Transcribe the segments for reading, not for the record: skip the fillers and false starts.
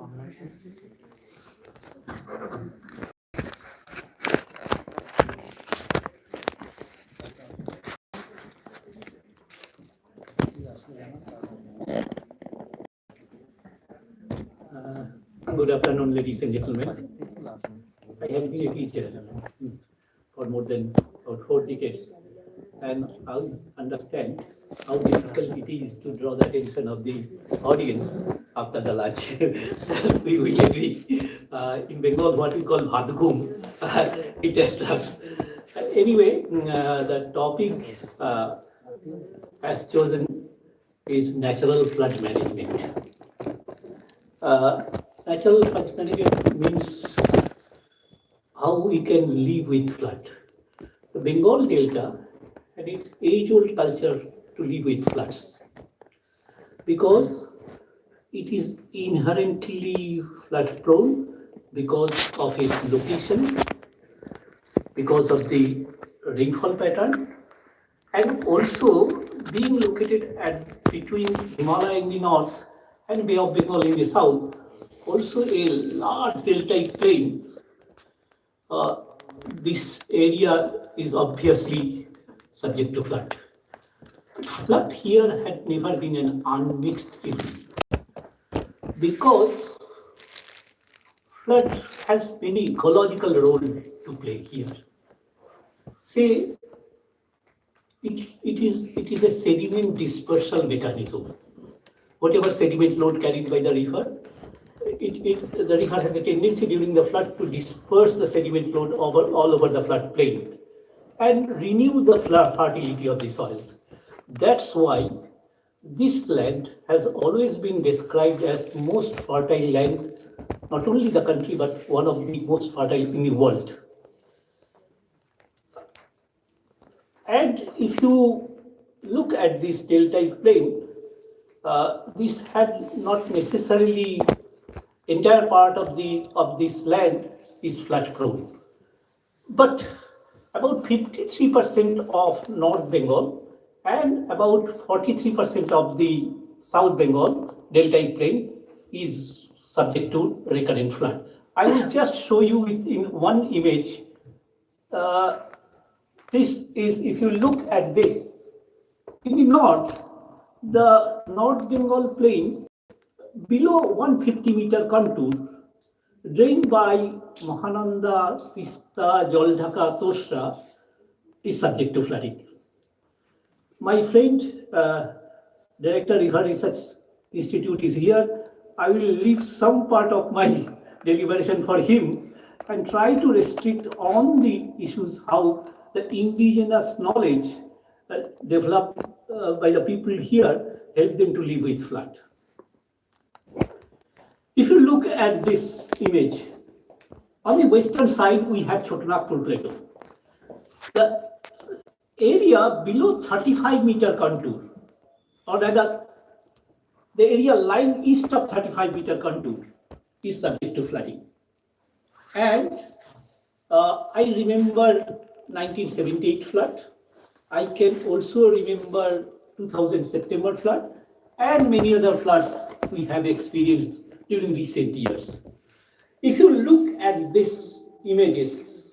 Good afternoon, ladies and gentlemen. I have been a teacher for more than about 4 decades, and I understand how difficult it is to draw the attention of the audience after the lunch. So we will agree. In Bengal, what we call bhadghum, it attracts. Anyway, the topic as chosen is natural flood management. Natural flood management means how we can live with flood. The Bengal Delta had its age-old culture to live with floods because it is inherently flood-prone because of its location, because of the rainfall pattern, and also being located at between Himalaya in the north and Bay of Bengal in the south, also a large deltaic plain. This area is obviously subject to flood. But flood here had never been an unmixed feeling because flood has many ecological role to play here. Say, it is a sediment dispersal mechanism. Whatever sediment load carried by the river, the river has a tendency during the flood to disperse the sediment load all over the floodplain and renew the fertility of the soil. That's why this land has always been described as most fertile land, not only the country, but one of the most fertile in the world. And if you look at this deltaic plain, this had not necessarily entire part of this land is flood prone, but about 53% of North Bengal and about 43% of the South Bengal deltaic plain is subject to recurrent flood. I will just show you in one image. This is, if you look at this, in the north, the North Bengal plain below 150-meter contour, drained by Mahananda, Tista, Joldhaka, Tosra, is subject to flooding. My friend, Director River Research Institute is here. I will leave some part of my deliberation for him and try to restrict on the issues how the indigenous knowledge developed by the people here help them to live with flood. If you look at this image, on the western side we have Chotanagpur Plateau. The area below 35-meter contour, or rather the area lying east of 35-meter contour, is subject to flooding. And I remember 1978 flood. I can also remember 2000 September flood and many other floods we have experienced during recent years. If you look at these images,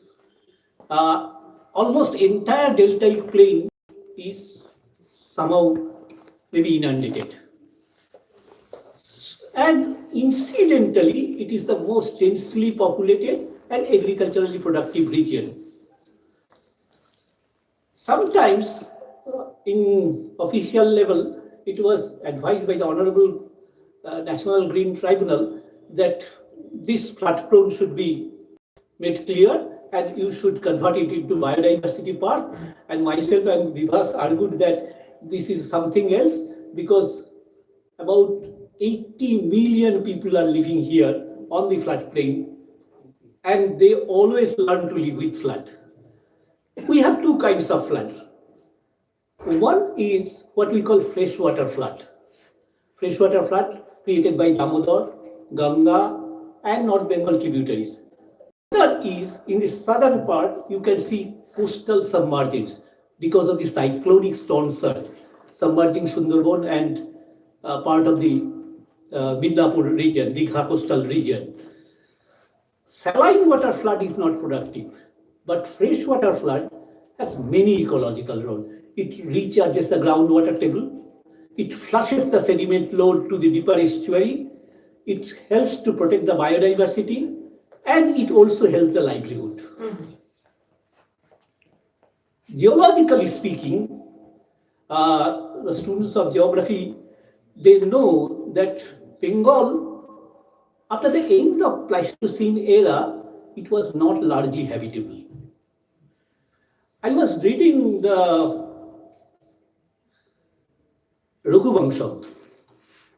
almost entire deltaic plain is somehow maybe inundated. And incidentally, it is the most densely populated and agriculturally productive region. Sometimes in official level, it was advised by the Honorable National Green Tribunal that this flood prone should be made clear and you should convert it into biodiversity park. And myself and Vivas argued that this is something else because about 80 million people are living here on the floodplain and they always learn to live with flood. We have two kinds of flood. One is what we call freshwater flood. Freshwater flood created by Damodar, Ganga, and North Bengal tributaries. That is, in the southern part, you can see coastal submergence because of the cyclonic storm surge, submerging Sundarban and part of the Midnapur region, Digha coastal region. Saline water flood is not productive, but freshwater flood has many ecological roles. It recharges the groundwater table, it flushes the sediment load to the deeper estuary, it helps to protect the biodiversity, and it also helps the livelihood. Geologically speaking, the students of geography, they know that Bengal, after the end of Pleistocene era, it was not largely habitable. I was reading the Raghuvamsha,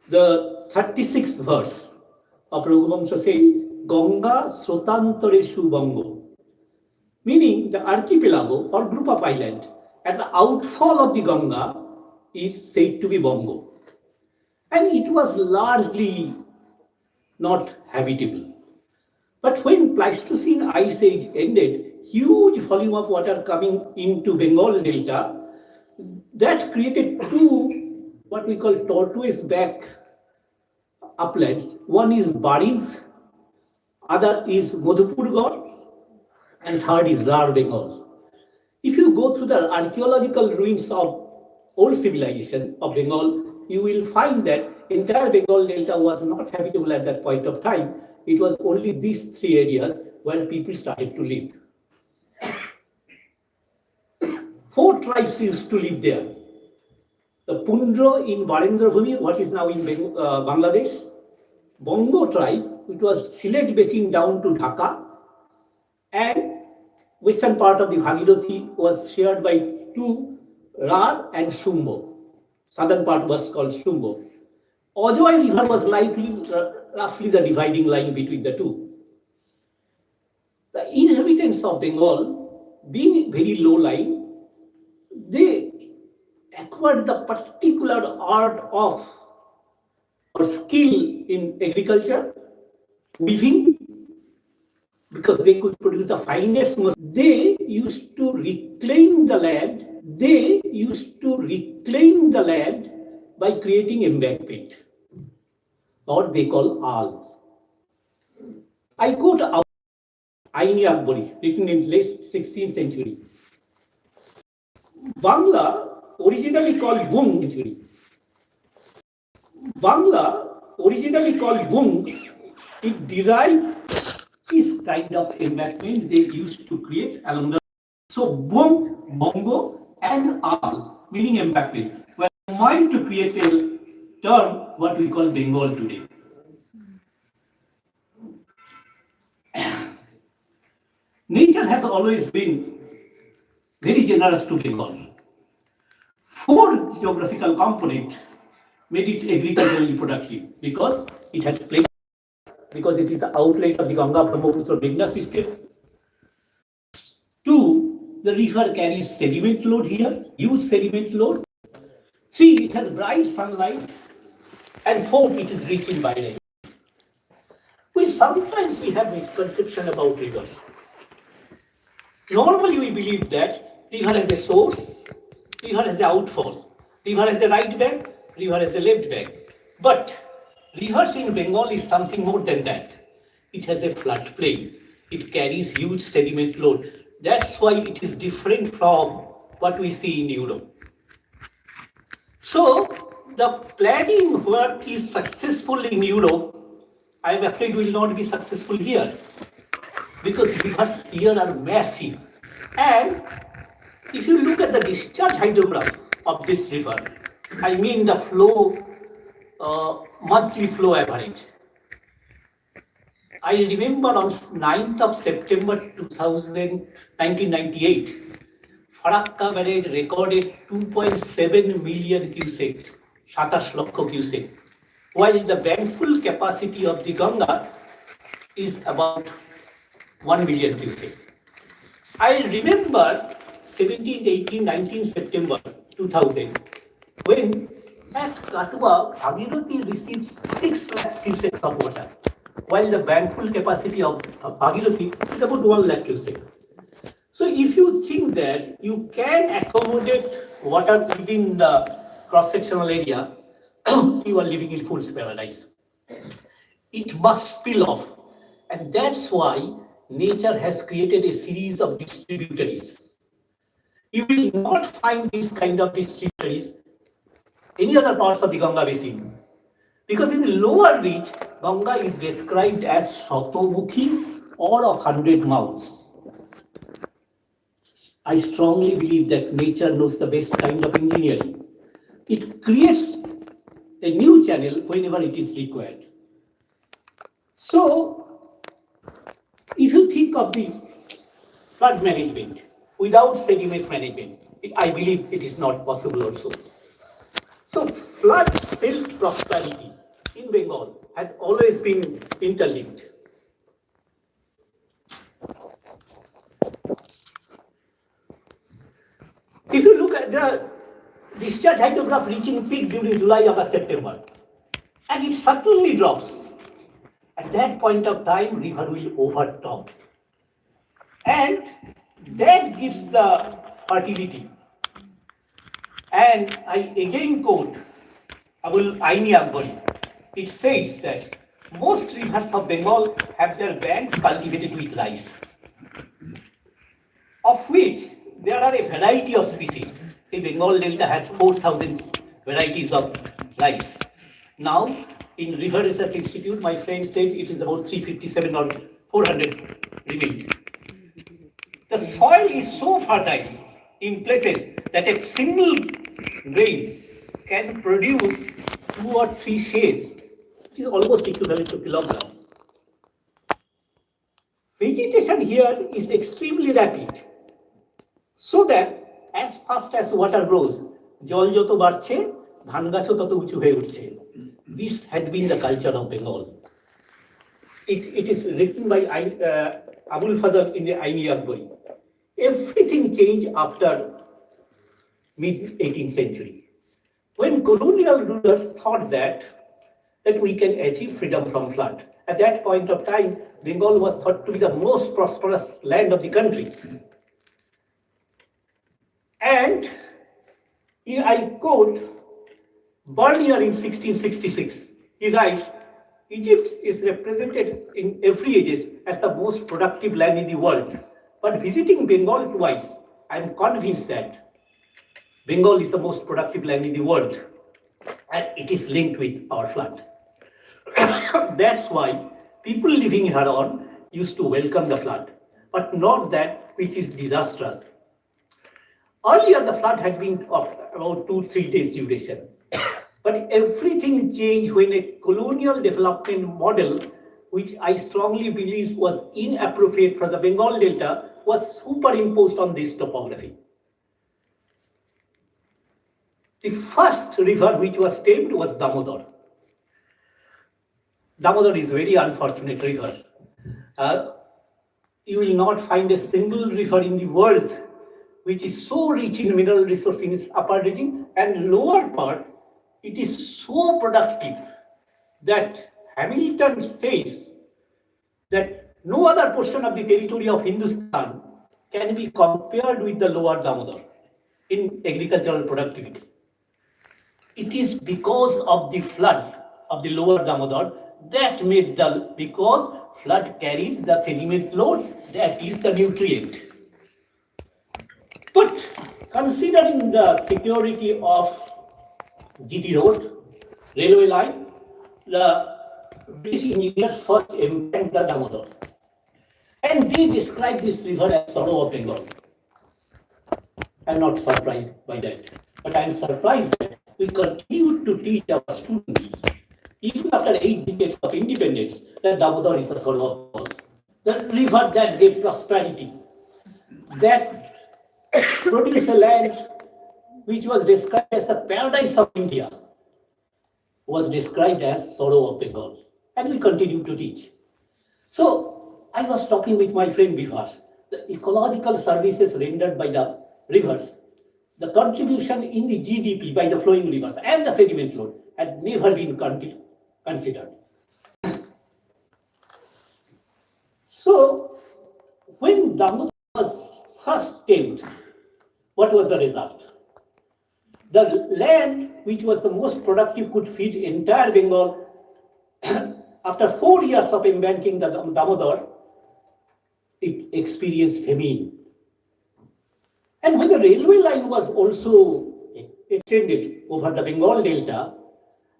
the 36th verse of Raghuvamsha says, Ganga Sotantareshu Bango, meaning the archipelago or group of islands at the outfall of the Ganga is said to be Bongo. And it was largely not habitable. But when Pleistocene Ice Age ended, huge volume of water coming into Bengal Delta, that created two, what we call tortoise back uplands. One is Barint, other is Madhupurgarh, and third is Rar Bengal. If you go through the archaeological ruins of old civilization of Bengal, you will find that entire Bengal Delta was not habitable at that point of time. It was only these three areas where people started to live. 4 tribes used to live there. The Pundro in Barendra-Bhumi, what is now in Bangladesh, Bongo tribe, which was Sylhet Basin down to Dhaka, and western part of the Bhagirathi was shared by 2, Rar and Shumbo. Southern part was called Shumbo. Ojoy River was roughly the dividing line between the two. The inhabitants of Bengal, being very low lying, they acquired the particular art of or skill in agriculture, weaving, because they could produce the finest. They used to reclaim the land. They used to reclaim the land by creating embankment, or they call Al. I quote Aini Akbari, written in late 16th century. Bangla, originally called Bung, it derived this kind of embankment they used to create along the. So Bung, Bongo, and Al, meaning embankment, were combined to create a term what we call Bengal today. Nature has always been very generous to Bengal. 4 geographical components made it agriculturally productive because it had plain, because it is the outlet of the Ganga Brahmaputra Meghna system. 2, the river carries sediment load here, huge sediment load. 3, it has bright sunlight. And 4, it is rich in biodiversity. Sometimes we have misconception about rivers. Normally we believe that river has a source, river has the outfall, river has a right bank, river has a left bank. But rivers in Bengal is something more than that. It has a floodplain. It carries huge sediment load. That's why it is different from what we see in Europe. So the planning work is successful in Europe, I am afraid will not be successful here, because rivers here are massive. And if you look at the discharge hydrograph of this river, I mean the flow, monthly flow average. I remember on 9th of September 1998, Farakka barrage recorded 2.7 million cubic, 27 লক্ষ cubic, while the bankful capacity of the Ganga is about 1 million cubic. I remember 17, 18, 19 September 2000, when at Katwa, Bhagirathi receives 6 lakh cubic of water, while the bankful capacity of Bhagirathi is about 1 lakh cubic. So if you think that you can accommodate water within the cross-sectional area, you are living in fool's paradise. it must spill off. And that's why nature has created a series of distributaries. You will not find this kind of distributaries any other parts of the Ganga basin. Because in the lower reach, Ganga is described as Shatomukhi or of 100 mouths. I strongly believe that nature knows the best kind of engineering. It creates a new channel whenever it is required. So, if you think of the flood management without sediment management, I believe it is not possible also. So, flood self-prosperity in Bengal had always been interlinked. If you look at the discharge hydrograph reaching peak during July, August, September, and it suddenly drops, at that point of time, river will overtop. And that gives the fertility. And I again quote Abul Aini Akbari. It says that most rivers of Bengal have their banks cultivated with rice, of which there are a variety of species. The Bengal Delta has 4,000 varieties of rice. Now, in River Research Institute, my friend said it is about 357 or 400 remain. The soil is so fertile in places that a single grain can produce 2 or 3 shades, which is almost equivalent to kilogram. Vegetation here is extremely rapid, so that as fast as water grows, জল যত বাড়ছে ধান গাছও তত উঁচু হয়ে উঠছে. This had been the culture of Bengal. It is written by Abul Fazl in the Aini Akbari. Everything changed after mid-18th century, when colonial rulers thought that we can achieve freedom from flood. At that point of time, Bengal was thought to be the most prosperous land of the country. And here I quote Bernier in 1666. He writes, Egypt is represented in every ages as the most productive land in the world. But visiting Bengal twice, I am convinced that Bengal is the most productive land in the world, and it is linked with our flood. That's why people living here on used to welcome the flood, but not that which is disastrous. Earlier, the flood had been of about 2-3 days duration, but everything changed when a colonial development model, which I strongly believe was inappropriate for the Bengal Delta, was superimposed on this topography. The first river which was tamed was Damodar. Damodar is a very unfortunate river. You will not find a single river in the world which is so rich in mineral resource in its upper region, and lower part, it is so productive that Hamilton says that no other portion of the territory of Hindustan can be compared with the lower Damodar in agricultural productivity. It is because of the flood of the lower Damodar that made because flood carries the sediment load, that is the nutrient. But considering the security of GT road, railway line, the British engineers first embanked the Damodar. And they describe this river as sorrow of Bengal. I'm not surprised by that, but I'm surprised that we continue to teach our students, even after 8 decades of independence, that Damodar is the sorrow of Bengal. The river that gave prosperity, that produced a land which was described as the paradise of India, was described as sorrow of Bengal. And we continue to teach. So, I was talking with my friend Bivas, the ecological services rendered by the rivers, the contribution in the GDP by the flowing rivers and the sediment load had never been considered. So, when Damodar was first tamed, what was the result? The land which was the most productive could feed entire Bengal after 4 years of embanking the Damodar, it experienced famine. And when the railway line was also extended over the Bengal Delta,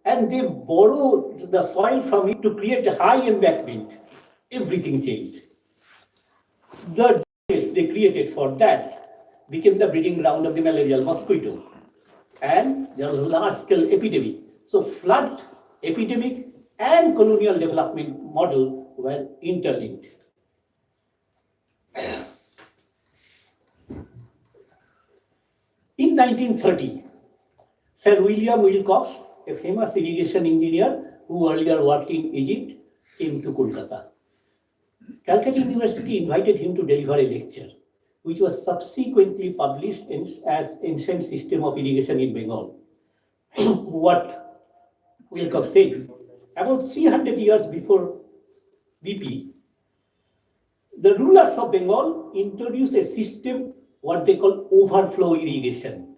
and they borrowed the soil from it to create a high embankment, everything changed. The days they created for that became the breeding ground of the malarial mosquito. And there was a large-scale epidemic. So flood, epidemic, and colonial development model were interlinked. In 1930, Sir William Wilcox, a famous irrigation engineer who earlier worked in Egypt, came to Kolkata. Calcutta University invited him to deliver a lecture, which was subsequently published as Ancient System of Irrigation in Bengal. What Wilcox said, about 300 years before BP, the rulers of Bengal introduced a system, what they call overflow irrigation.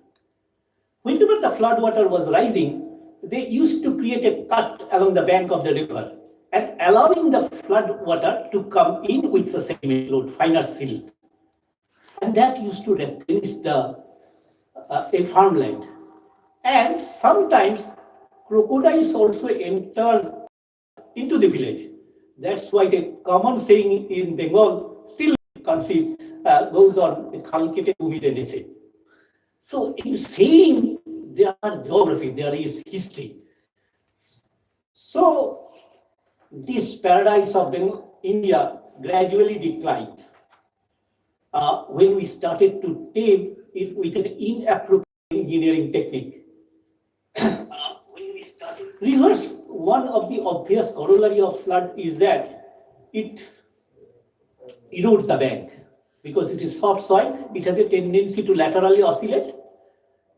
Whenever the flood water was rising, they used to create a cut along the bank of the river and allowing the flood water to come in with the sediment load, finer silt. And that used to replenish the farmland. And sometimes crocodiles also enter into the village. That's why the common saying in Bengal still goes on. So in saying there are geography, there is history. So this paradise of India gradually declined when we started to tame it with an inappropriate engineering technique. Rivers, one of the obvious corollary of flood is that it erodes the bank. Because it is soft soil, it has a tendency to laterally oscillate.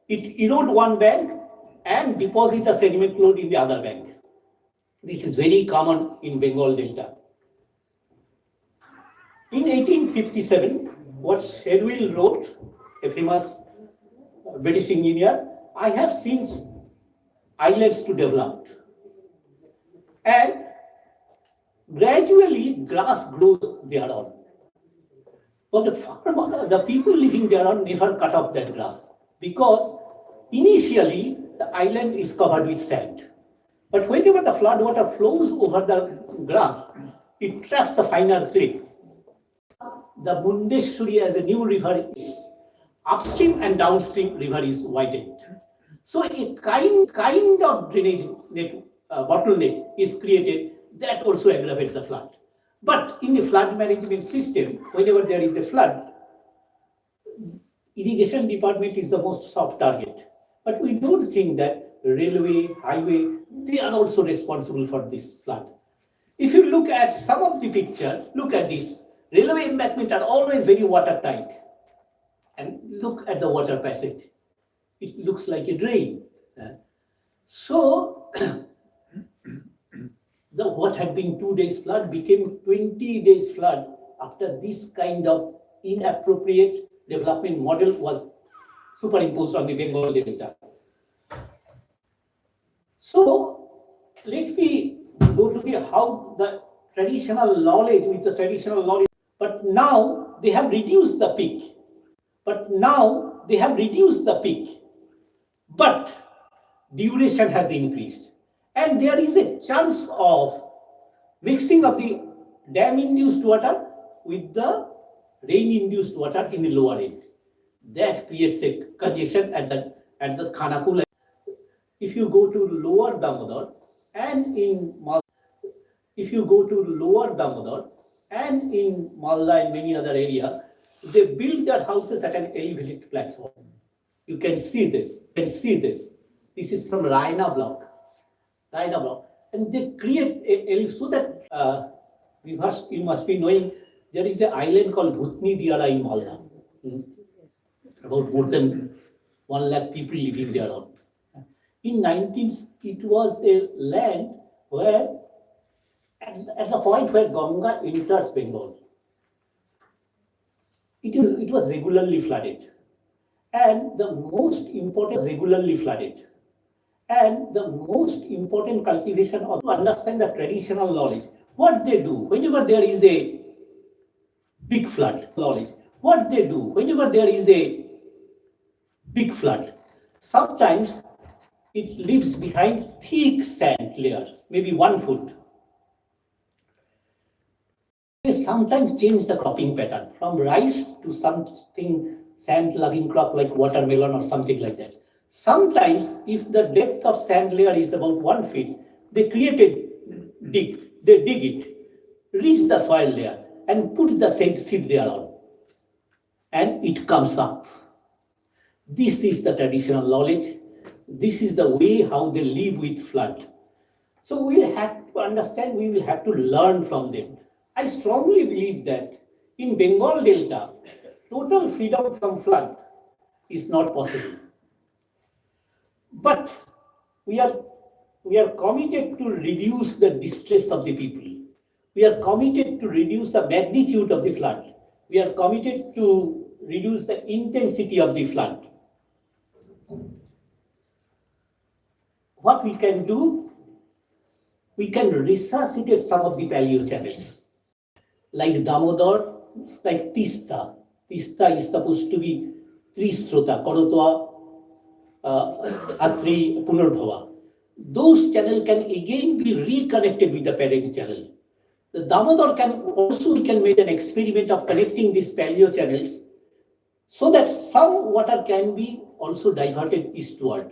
It erodes one bank and deposits the sediment load in the other bank. This is very common in Bengal Delta. In 1857, what Sherwill wrote, a famous British engineer, I have seen islands to develop. And gradually grass grows thereon. But the people living there never cut off that grass because initially the island is covered with sand. But whenever the flood water flows over the grass, it traps the finer clay. The Mundeshwari as a new river is upstream and downstream river is widened. So a kind of drainage bottleneck is created that also aggravates the flood. But in the flood management system, whenever there is a flood, irrigation department is the most soft target. But we don't think that railway, highway, they are also responsible for this flood. If you look at some of the picture, look at this. Railway embankments are always very watertight. And look at the water passage. It looks like a drain. So, what had been 2 days flood became 20 days flood after this kind of inappropriate development model was superimposed on the Bengal Delta. So let me go to how the traditional knowledge with the traditional knowledge, but now they have reduced the peak. But duration has increased. And there is a chance of mixing of the dam-induced water with the rain-induced water in the lower end. That creates a congestion at the Khanakul. If you go to lower Damodar and in Malda and many other areas, they build their houses at an elevated platform. You can see this. This is from Raina block. And they create so that you must be knowing there is an island called Bhutni Diara in Malda. About more than 1 lakh people living there. In 19th, it was a land where at the point where Ganga enters Bengal, it was regularly flooded. And the most important regularly flooded. And the most important cultivation of to understand the traditional knowledge, what they do whenever there is a big flood, knowledge, what they do whenever there is a big flood. Sometimes it leaves behind thick sand layer, maybe 1 foot. They sometimes change the cropping pattern from rice to something sand-loving crop like watermelon or something like that. Sometimes, if the depth of sand layer is about 1 feet, they dig it, reach the soil layer, and put the seed there on, and it comes up. This is the traditional knowledge. This is the way how they live with flood. So we'll have to understand, we will have to learn from them. I strongly believe that in Bengal Delta, total freedom from flood is not possible. But we are committed to reduce the distress of the people. We are committed to reduce the magnitude of the flood. We are committed to reduce the intensity of the flood. What we can do, we can resuscitate some of the paleo channels, like Damodar, like Tista. Tista is supposed to be Trisrota, Korotwa, Atri, Punarbhava. Those channels can again be reconnected with the parent channel. The Damodar we can make an experiment of connecting these paleo channels so that some water can be also diverted eastward.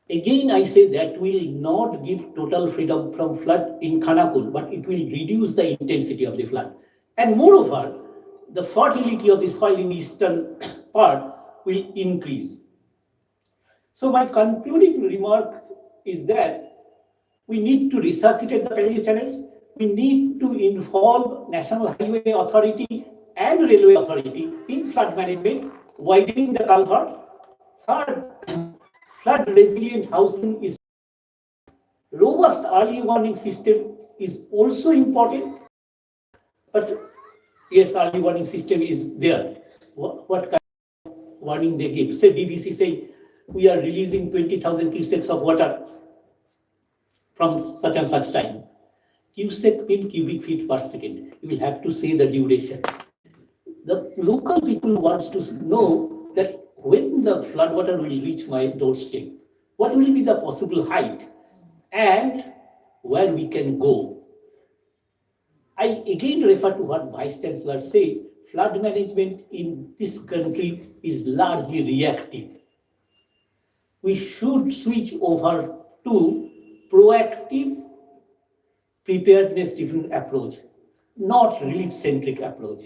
Again, I say that will not give total freedom from flood in Khanakul, but it will reduce the intensity of the flood. And moreover, the fertility of the soil in the eastern part will increase. So my concluding remark is that we need to resuscitate the paleo channels. We need to involve National Highway Authority and Railway Authority in flood management, widening the culvert. Third, flood resilient housing is robust early warning system is also important. But yes, early warning system is there. What kind of warning they give? Say DBC say we are releasing 20,000 cusecs of water from such and such time. Cusec in cubic feet per second. You will have to say the duration. The local people wants to know that when the floodwater will reach my doorstep, what will be the possible height and where we can go. I again refer to what Vice Chancellor said, flood management in this country is largely reactive. We should switch over to proactive preparedness-driven approach, not relief-centric approach.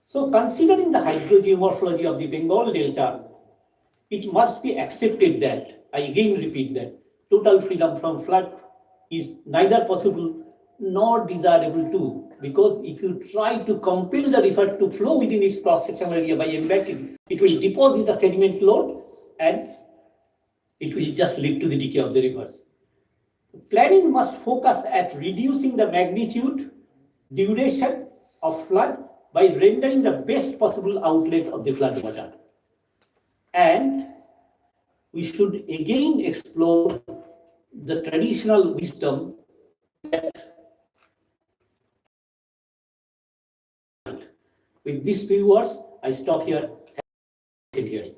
So considering the hydrogeomorphology of the Bengal Delta, it must be accepted that, I again repeat that, total freedom from flood is neither possible nor desirable too, because if you try to compel the river to flow within its cross-sectional area by embanking, it will deposit the sediment load and it will just lead to the decay of the rivers. Planning must focus at reducing the magnitude, duration of flood by rendering the best possible outlet of the flood water. And we should again explore the traditional wisdom that with these few words, I stop here. Hearing.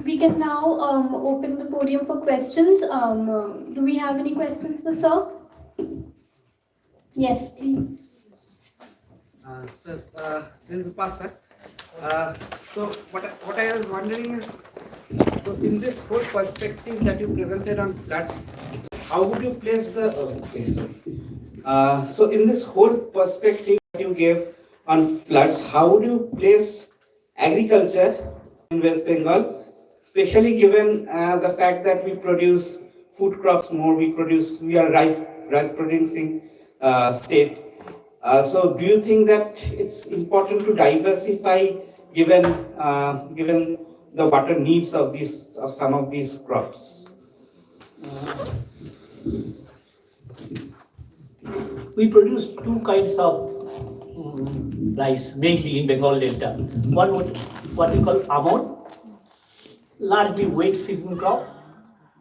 We can now open the podium for questions. Do we have any questions for sir? Yes, please. Sir, this is Pastor. So what I was wondering is, so in this whole perspective that you presented on floods, how would you place the so in this whole perspective that you gave on floods, how would you place agriculture in West Bengal, especially given the fact that we produce food crops more, we are rice producing state. So do you think that it's important to diversify given the water needs of some of these crops? We produce two kinds of rice, mainly in Bengal Delta. One would what we call amon, largely wet season crop,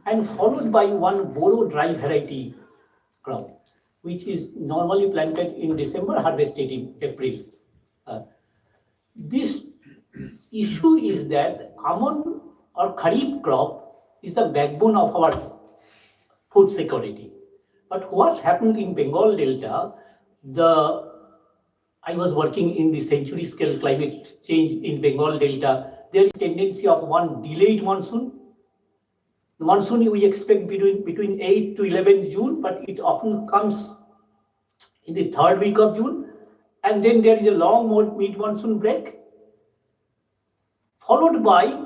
and followed by one boro dry variety crop, which is normally planted in December, harvested in April. This issue is that almond or kharif crop is the backbone of our food security. But what happened in Bengal Delta, I was working in the century scale climate change in Bengal Delta. There is a tendency of one delayed monsoon. The monsoon we expect between 8 to 11 June, but it often comes in the third week of June. And then there is a long mid-monsoon break, followed by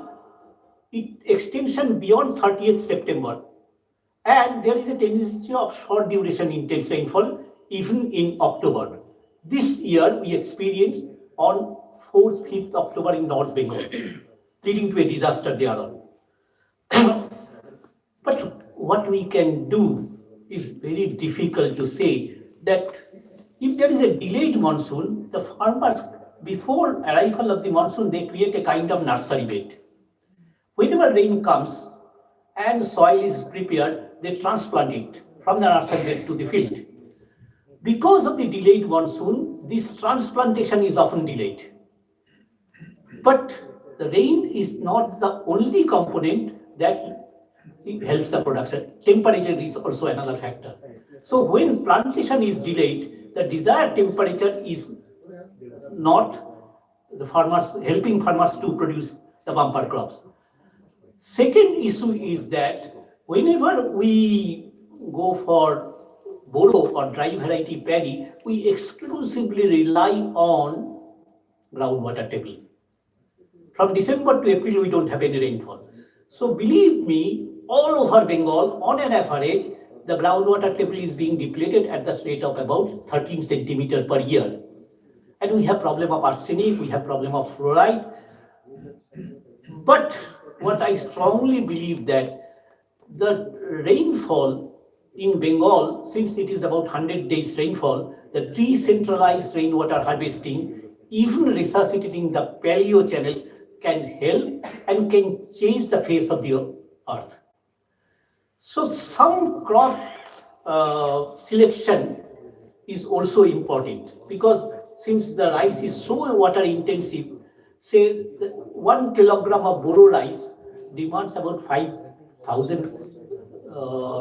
extension beyond 30th September. And there is a tendency of short duration intense rainfall even in October. This year we experienced on 4th, 5th October in North Bengal, leading to a disaster thereon. But what we can do is very difficult to say that if there is a delayed monsoon, the farmers, before arrival of the monsoon, they create a kind of nursery bed. Whenever rain comes and soil is prepared, they transplant it from the nursery bed to the field. Because of the delayed monsoon, this transplantation is often delayed. But the rain is not the only component that helps the production. Temperature is also another factor. So when plantation is delayed, the desired temperature is not helping farmers to produce the bumper crops. Second issue is that whenever we go for boro or dry variety paddy, we exclusively rely on groundwater table. From December to April, we don't have any rainfall. So believe me, all over Bengal, on an average, the groundwater table is being depleted at the rate of about 13 centimeter per year. And we have problem of arsenic, we have problem of fluoride. But what I strongly believe that the rainfall in Bengal, since it is about 100 days rainfall, the decentralized rainwater harvesting, even resuscitating the paleo channels, can help and can change the face of the earth. So some crop selection is also important, because since the rice is so water intensive, say 1 kilogram of boro rice demands about 5,000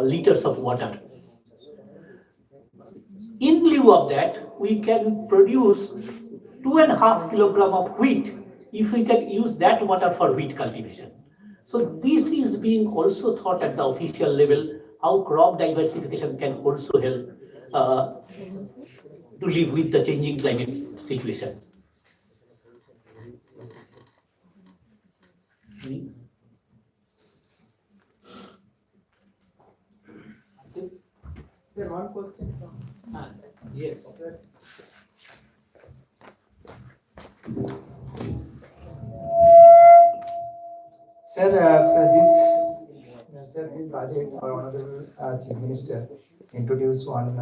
liters of water. In lieu of that, we can produce 2.5 kilogram of wheat if we can use that water for wheat cultivation. So this is being also thought at the official level, how crop diversification can also help to live with the changing climate situation. Sir, one question. Yes. Sir, this budget, our Honorable Chief Minister introduced one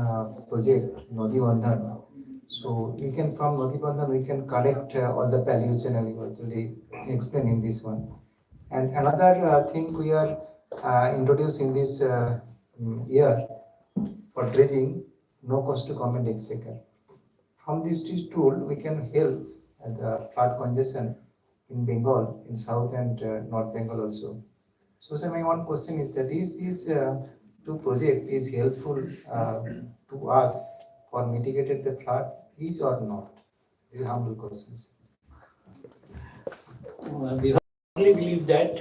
project, Nodi Bandhan. So we can, from Nodi Bandhan, we can collect all the paleo channel you actually explain in this one. And another thing we are introducing this year for dredging, no cost to government exchequer. From this tool, we can help the flood congestion in Bengal, in South and North Bengal also. So, sir, my one question is that is this two project is helpful to us for mitigated the flood, each or not? These are humble questions. We only believe that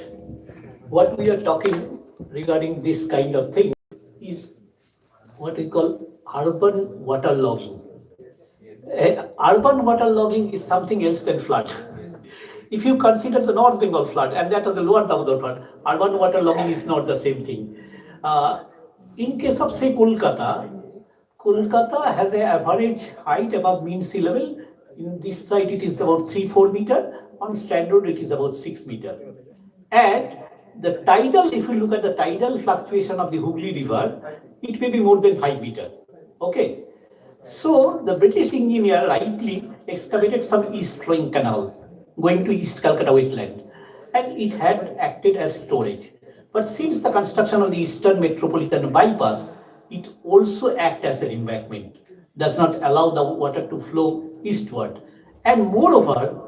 what we are talking regarding this kind of thing is what we call urban water logging. Urban water logging is something else than flood. If you consider the North Bengal flood and that of the lower Damodar flood, urban water logging is not the same thing. In case of, say, Kolkata Kolkata has an average height above mean sea level. In this site, it is about 3-4 meter. On Strand Road, it is about 6 meter. And the tidal, if you look at the tidal fluctuation of the Hooghly River, it may be more than 5 meter. Okay. So the British engineer rightly excavated some East Rhine Canal going to East Calcutta wetland, and it had acted as storage. But since the construction of the Eastern Metropolitan Bypass, it also acts as an embankment, does not allow the water to flow eastward. And moreover,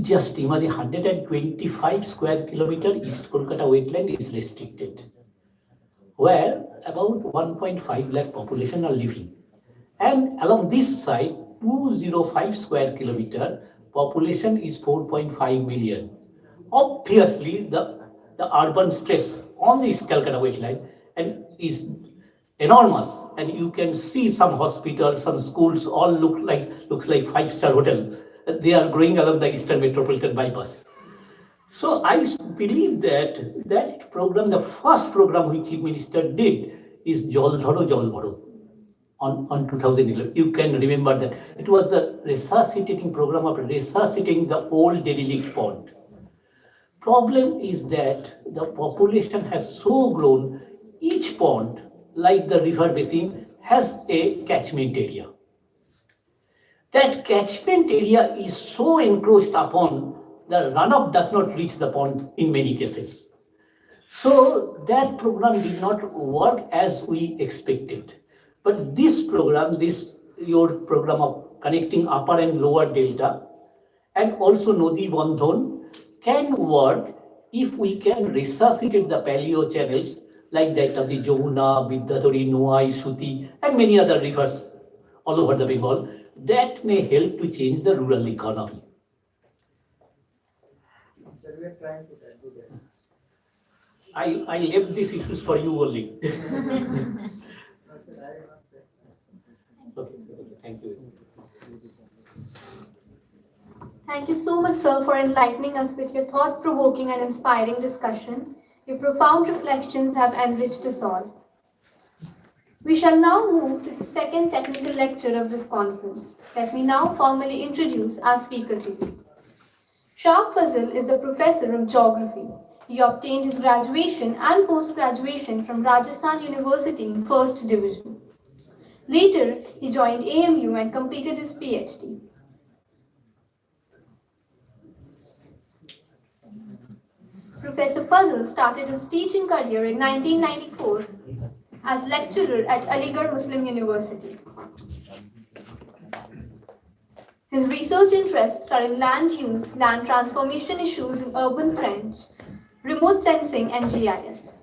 just imagine 125 square kilometer East Kolkata wetland is restricted, where about 1.5 lakh population are living. And along this side, 205 square kilometer population is 4.5 million. Obviously, the urban stress on the East Calcutta wetland and is enormous. And you can see some hospitals, some schools, all looks like five-star hotel. They are growing along the Eastern Metropolitan Bypass. So I believe that program, the first program which Chief Minister did is Jal Dharo Jal Bharo on 2011. You can remember that it was the resuscitating program of resuscitating the old derelict pond. Problem is that the population has so grown, each pond, like the river basin, has a catchment area. That catchment area is so encroached upon, the runoff does not reach the pond in many cases. So that program did not work as we expected. But this program, your program of connecting upper and lower delta, and also Nodi Bandhan, can work if we can resuscitate the paleo channels like that of the Jamuna, Vidyadhari, Nuai, Suti, and many other rivers all over the Bengal. That may help to change the rural economy. I left these issues for you only. Okay, thank you. Thank you so much, sir, for enlightening us with your thought-provoking and inspiring discussion. Your profound reflections have enriched us all. We shall now move to the second technical lecture of this conference. Let me now formally introduce our speaker to you. Shah Fazil is a professor of geography. He obtained his graduation and post-graduation from Rajasthan University in First Division. Later, he joined AMU and completed his PhD. Professor Fazil started his teaching career in 1994 as lecturer at Aligarh Muslim University. His research interests are in land use, land transformation issues in urban French, remote sensing, and GIS.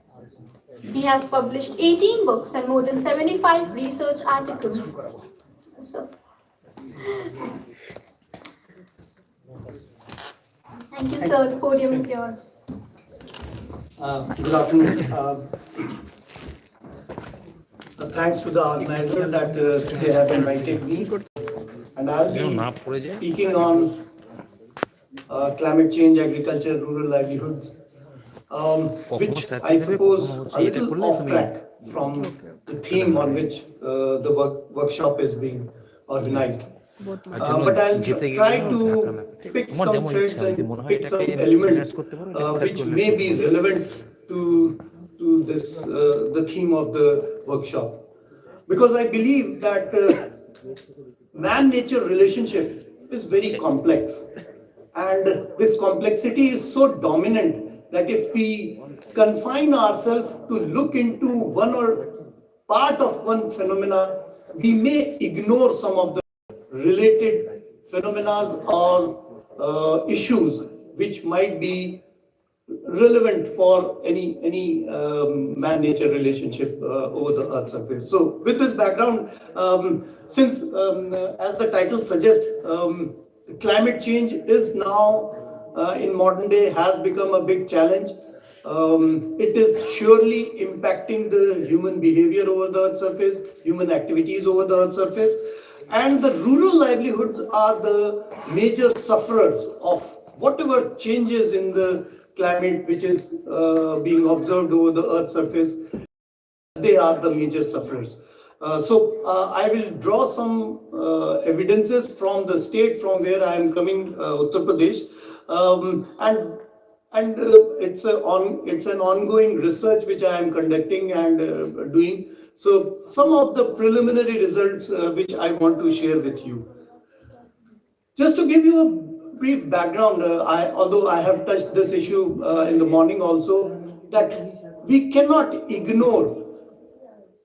He has published 18 books and more than 75 research articles. Thank you, sir. The podium is yours. Good afternoon. Thanks to the organizer that today have invited me, and I'll be speaking on climate change, agriculture, rural livelihoods, which I suppose a little off track from the theme on which the workshop is being organized. But I'll try to pick some threads and pick some elements which may be relevant to this the theme of the workshop, because I believe that man-nature relationship is very complex, and this complexity is so dominant that if we confine ourselves to look into one or part of one phenomena, we may ignore some of the related phenomena or issues which might be relevant for any man-nature relationship over the Earth's surface. So with this background, since as the title suggests, climate change is now in modern day has become a big challenge. It is surely impacting the human behavior over the Earth's surface, human activities over the Earth's surface, and the rural livelihoods are the major sufferers of whatever changes in the climate which is being observed over the Earth's surface. They are the major sufferers. I will draw some evidences from the state from where I am coming, Uttar Pradesh, it's an ongoing research which I am conducting and doing. So some of the preliminary results which I want to share with you. Just to give you a brief background, although I have touched this issue in the morning also, that we cannot ignore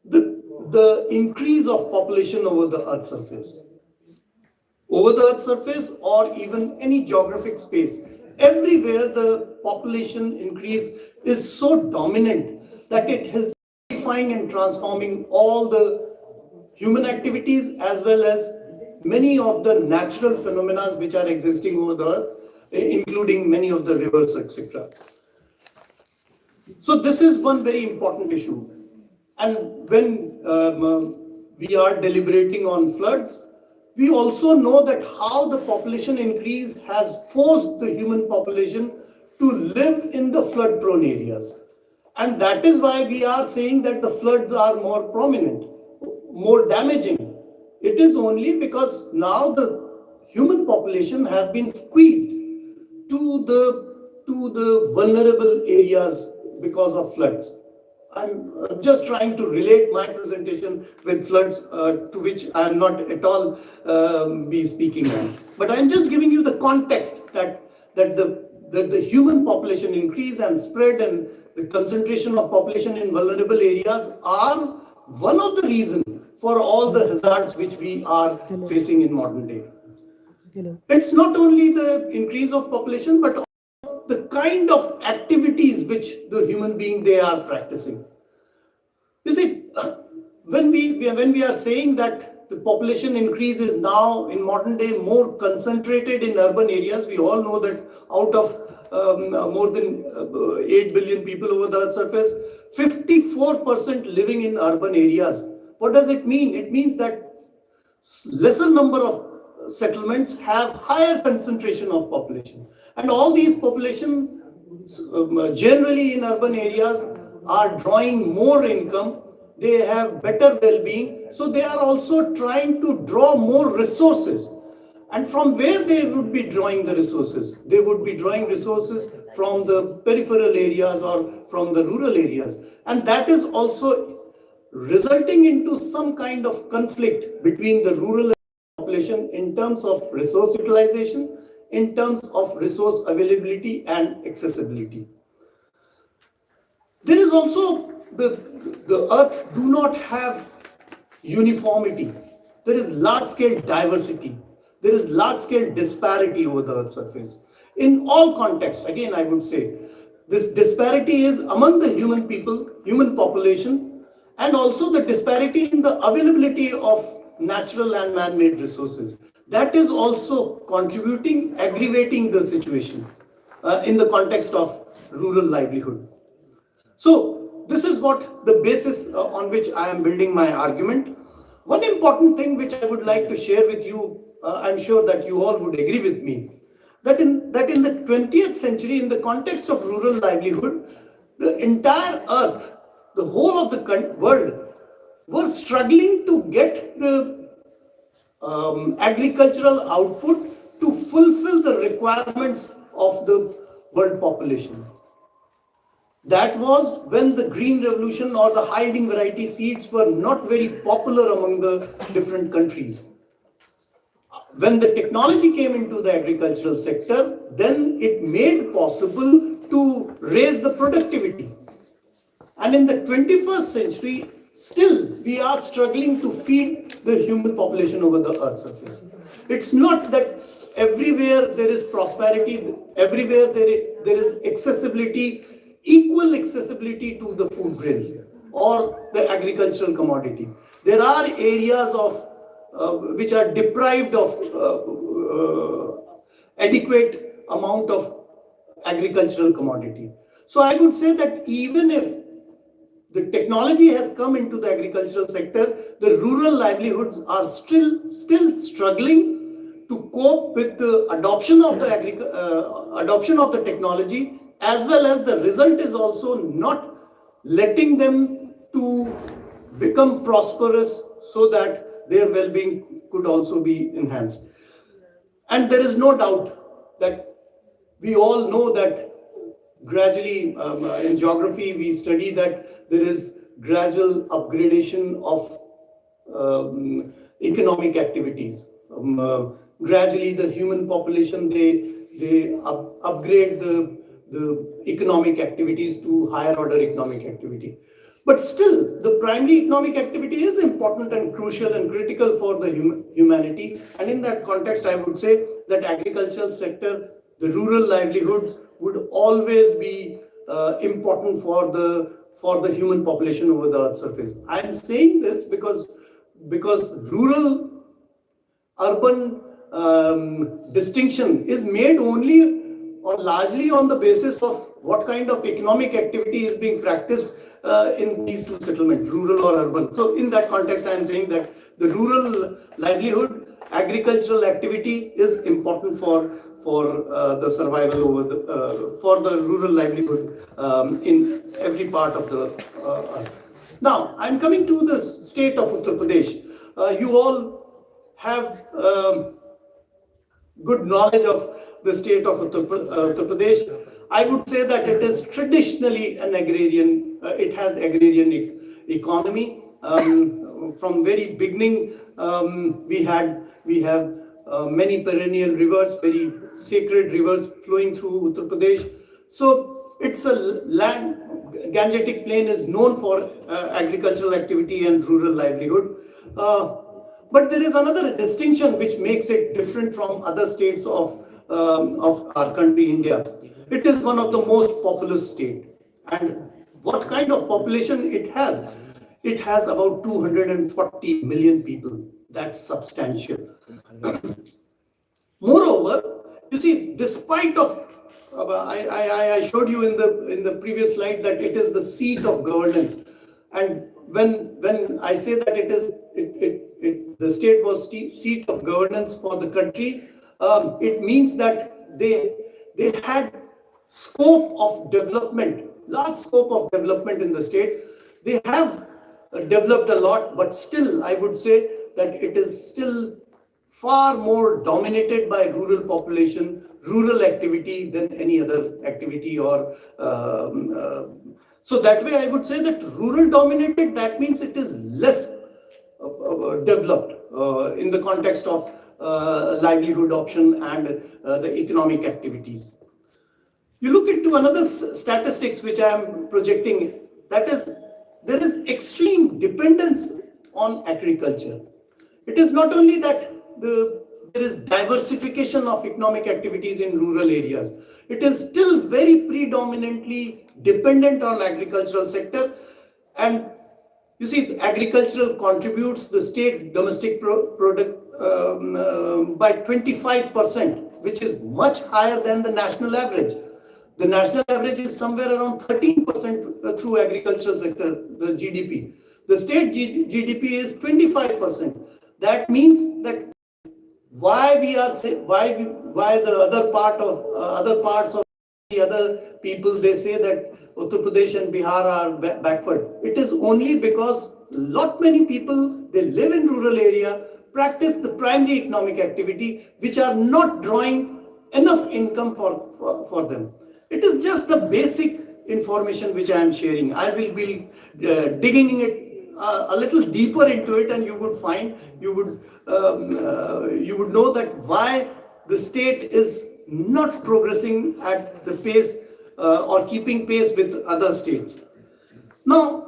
the increase of population over the Earth's surface. Over the Earth's surface or even any geographic space, everywhere the population increase is so dominant that it is modifying and transforming all the human activities as well as many of the natural phenomena which are existing over the Earth, including many of the rivers, etc. So this is one very important issue. And when we are deliberating on floods, we also know that how the population increase has forced the human population to live in the flood prone areas. And that is why we are saying that the floods are more prominent, more damaging. It is only because now the human population have been squeezed to the vulnerable areas because of floods. I'm just trying to relate my presentation with floods, to which I am not at all be speaking on. But I'm just giving you the context that the human population increase and spread and the concentration of population in vulnerable areas are one of the reasons for all the hazards which we are facing in modern day. It's not only the increase of population, but the kind of activities which the human being they are practicing. You see, when we are saying that the population increase is now in modern day more concentrated in urban areas, we all know that out of more than 8 billion people over the Earth's surface, 54% living in urban areas. What does it mean? It means that lesser number of settlements have higher concentration of population, and all these population generally in urban areas are drawing more income, they have better well-being, so they are also trying to draw more resources. And from where they would be drawing the resources? They would be drawing resources from the peripheral areas or from the rural areas, and that is also resulting into some kind of conflict between the rural population in terms of resource utilization, in terms of resource availability and accessibility. There is also the earth do not have uniformity. There is large-scale diversity. There is large-scale disparity over the earth's surface. In all contexts, again, I would say, this disparity is among the human people, human population, and also the disparity in the availability of natural and man-made resources. That is also contributing, aggravating the situation in the context of rural livelihood. So this is what the basis on which I am building my argument. One important thing which I would like to share with you, I'm sure that you all would agree with me, that in the 20th century, in the context of rural livelihood, the entire earth, the whole of the world, were struggling to get the agricultural output to fulfill the requirements of the world population. That was when the green revolution or the high-yielding variety seeds were not very popular among the different countries. When the technology came into the agricultural sector, then it made possible to raise the productivity. And in the 21st century, still we are struggling to feed the human population over the earth's surface. It's not that everywhere there is prosperity, everywhere there is accessibility, equal accessibility to the food grains or the agricultural commodity. There are areas of which are deprived of adequate amount of agricultural commodity. So I would say that even if the technology has come into the agricultural sector, the rural livelihoods are still struggling to cope with the adoption of the technology, as well as the result is also not letting them to become prosperous so that their well-being could also be enhanced. And there is no doubt that we all know that gradually in geography we study that there is gradual upgradation of economic activities. Gradually the human population, they upgrade the economic activities to higher order economic activity. But still, the primary economic activity is important and crucial and critical for the humanity. And in that context, I would say that agricultural sector, the rural livelihoods would always be important for the human population over the earth's surface. I am saying this because rural urban distinction is made only or largely on the basis of what kind of economic activity is being practiced in these two settlements, rural or urban. So in that context, I am saying that the rural livelihood, agricultural activity is important for the survival over for the rural livelihood in every part of the earth. Now, I'm coming to the state of Uttar Pradesh. You all have good knowledge of the state of Uttar Pradesh. I would say that it is traditionally an agrarian, it has agrarian economy. From very beginning, we have many perennial rivers, very sacred rivers flowing through Uttar Pradesh. So it's a land, Gangetic Plain is known for agricultural activity and rural livelihood. But there is another distinction which makes it different from other states of our country, India. It is one of the most populous state. And what kind of population it has? It has about 240 million people. That's substantial. Moreover, you see, despite of I showed you in the previous slide that it is the seat of governance, and when I say that the state was seat of governance for the country, it means that they had scope of development, large scope of development in the state. They have developed a lot, but still I would say that it is still far more dominated by rural population, rural activity than any other activity or so that way I would say that rural dominated, that means it is less developed in the context of livelihood option and the economic activities. You look into another statistics which I am projecting, that is there is extreme dependence on agriculture. It is not only that there is diversification of economic activities in rural areas. It is still very predominantly dependent on agricultural sector. And you see, agriculture contributes the state domestic product by 25%, which is much higher than the national average. The national average is somewhere around 13% through agricultural sector, the GDP. The state GDP is 25%. That means that why the other parts of the other people, they say that Uttar Pradesh and Bihar are backward. It is only because many people, they live in rural area, practice the primary economic activity, which are not drawing enough income for them. It is just the basic information which I am sharing. I will be digging it a little deeper into it, and you would find, you would know that why the state is not progressing at the pace or keeping pace with other states. Now,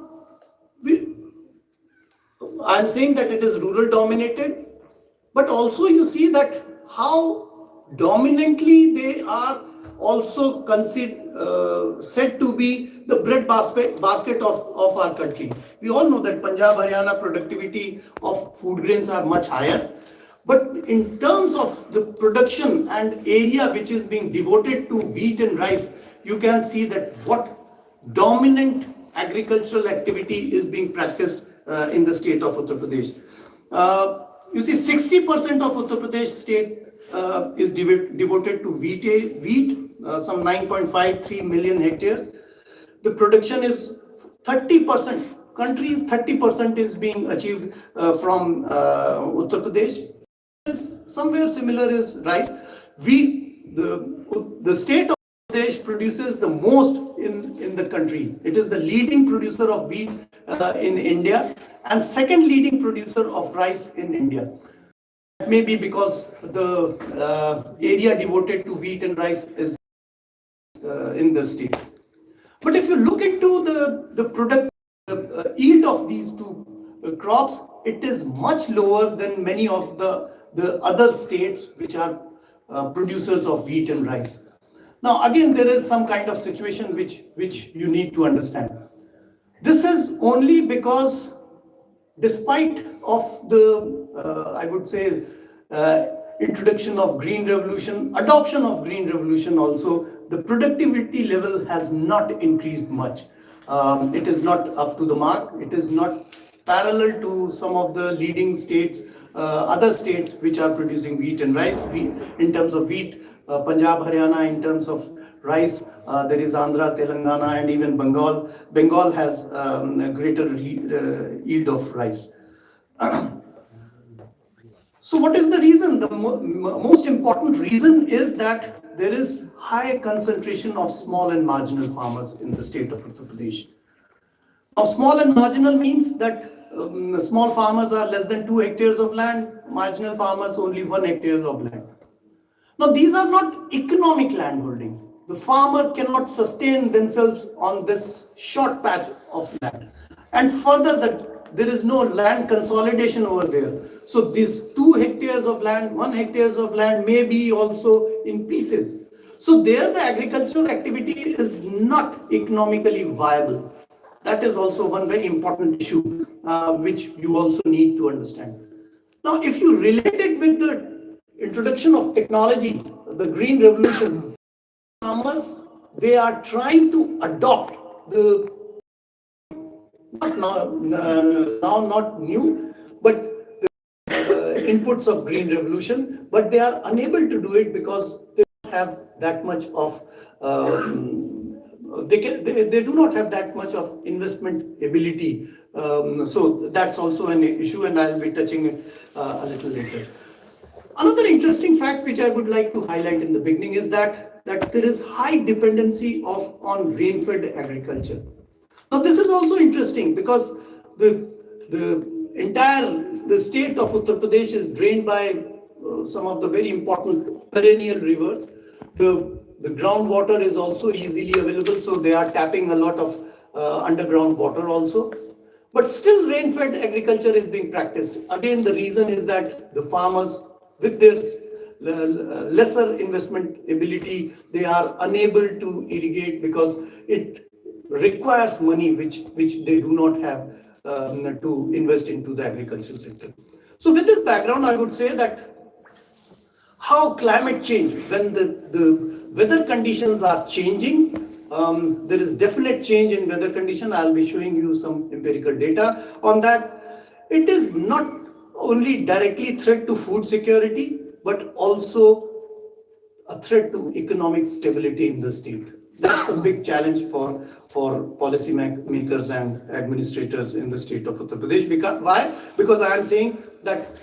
I am saying that it is rural dominated, but also you see that how dominantly they are also said to be the bread basket of our country. We all know that Punjab, Haryana productivity of food grains are much higher. But in terms of the production and area which is being devoted to wheat and rice, you can see that what dominant agricultural activity is being practiced in the state of Uttar Pradesh. You see, 60% of Uttar Pradesh state is devoted to wheat, some 9.53 million hectares. The production is 30%. countries, 30% is being achieved from Uttar Pradesh. Somewhere similar is rice. The state of Uttar Pradesh produces the most in the country. It is the leading producer of wheat in India and second leading producer of rice in India. Maybe because the area devoted to wheat and rice is in the state. But if you look into the product yield of these two crops, it is much lower than many of the other states which are producers of wheat and rice. Now, again, there is some kind of situation which you need to understand. This is only because despite of the, I would say, introduction of green revolution, adoption of green revolution also, the productivity level has not increased much. It is not up to the mark. It is not parallel to some of the leading states, other states which are producing wheat and rice. In terms of wheat, Punjab, Haryana, in terms of rice, there is Andhra, Telangana, and even Bengal. Bengal has a greater yield of rice. So what is the reason? The most important reason is that there is high concentration of small and marginal farmers in the state of Uttar Pradesh. Now, small and marginal means that small farmers are less than 2 hectares of land, marginal farmers only 1 hectare of land. Now, these are not economic land holding. The farmer cannot sustain themselves on this short patch of land. And further, that there is no land consolidation over there. So these 2 hectares of land, 1 hectare of land may be also in pieces. So there the agricultural activity is not economically viable. That is also one very important issue which you also need to understand. Now, if you relate it with the introduction of technology, the green revolution, farmers, they are trying to adopt the not new, but the inputs of green revolution, but they are unable to do it because they don't have that much of they do not have that much of investment ability. So that's also an issue, and I'll be touching it a little later. Another interesting fact which I would like to highlight in the beginning is that there is high dependency on rain-fed agriculture. Now this is also interesting because the entire state of Uttar Pradesh is drained by some of the very important perennial rivers. The groundwater is also easily available, so they are tapping a lot of underground water also. But still rain-fed agriculture is being practiced. Again, the reason is that the farmers, with their lesser investment ability, they are unable to irrigate because it requires money which they do not have to invest into the agricultural sector. So with this background, I would say that how climate change, when the weather conditions are changing, there is definite change in weather condition. I'll be showing you some empirical data on that. It is not only directly threat to food security, but also a threat to economic stability in the state. That's a big challenge for policy makers and administrators in the state of Uttar Pradesh. Why? Because I am saying that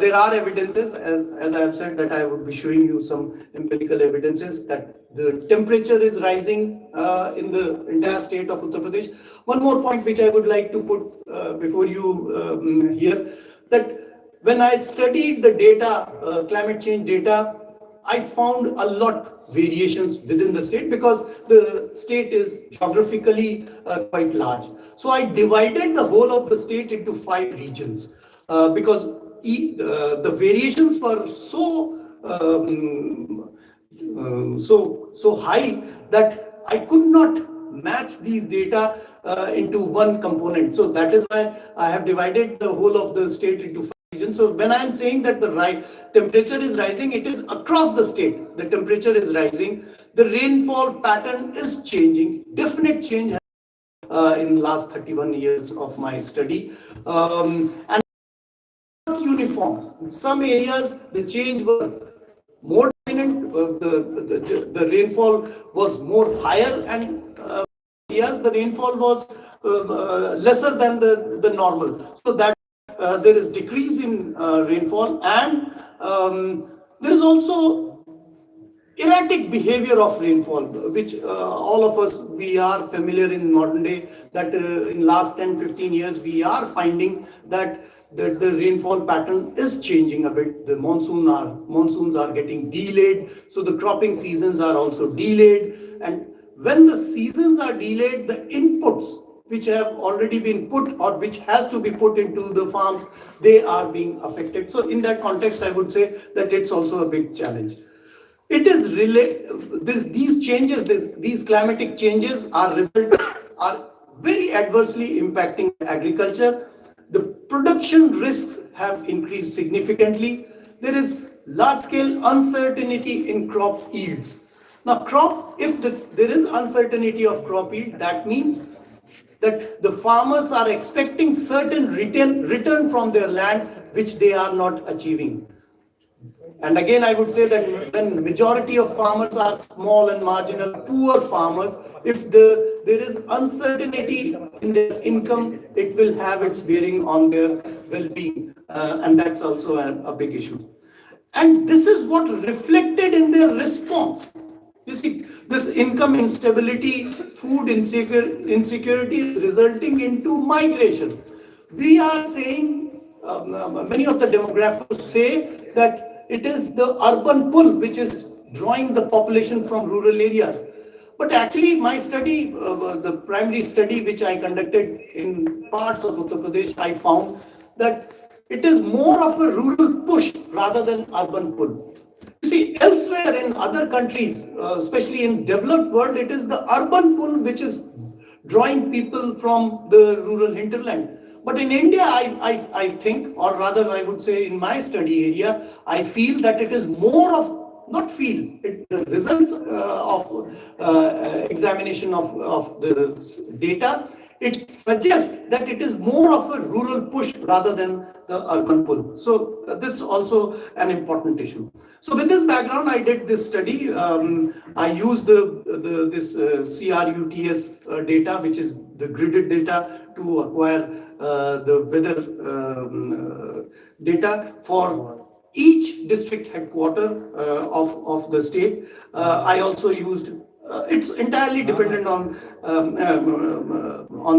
there are evidences, as I have said, that I would be showing you some empirical evidences that the temperature is rising in the entire state of Uttar Pradesh. One more point which I would like to put before you here, that when I studied the data, climate change data, I found a lot variations within the state because the state is geographically quite large. So I divided the whole of the state into 5 regions because the variations were so high that I could not match these data into one component. So that is why I have divided the whole of the state into 5 regions. So when I am saying that the temperature is rising, it is across the state. The temperature is rising. The rainfall pattern is changing. Definite change in the last 31 years of my study. And not uniform. In some areas, the change was more dominant. The rainfall was more higher, and areas the rainfall was lesser than the normal. So that there is decrease in rainfall, and there is also erratic behavior of rainfall, which all of us, we are familiar in modern day, that in last 10-15 years we are finding that the rainfall pattern is changing a bit. The monsoons are getting delayed, so the cropping seasons are also delayed, and when the seasons are delayed, the inputs which have already been put or which has to be put into the farms, they are being affected. So in that context, I would say that it's also a big challenge. It is these changes, these climatic changes are very adversely impacting agriculture. The production risks have increased significantly. There is large-scale uncertainty in crop yields. Now, if there is uncertainty of crop yield, that means that the farmers are expecting certain return from their land, which they are not achieving. And again, I would say that when majority of farmers are small and marginal, poor farmers, if there is uncertainty in their income, it will have its bearing on their well-being. And that's also a big issue. And this is what reflected in their response. You see, this income instability, food insecurity is resulting into migration. We are saying, many of the demographers say that it is the urban pull which is drawing the population from rural areas. But actually, my study, the primary study which I conducted in parts of Uttar Pradesh, I found that it is more of a rural push rather than urban pull. You see, elsewhere in other countries, especially in developed world, it is the urban pull which is drawing people from the rural hinterland. But in India, I think, or rather I would say in my study area, I feel that it is more of, not feel, the results of examination of the data, it suggests that it is more of a rural push rather than the urban pull. So that's also an important issue. So with this background, I did this study. I used this CRUTS data, which is the gridded data, to acquire the weather data for each district headquarter of the state. I also used it's entirely dependent on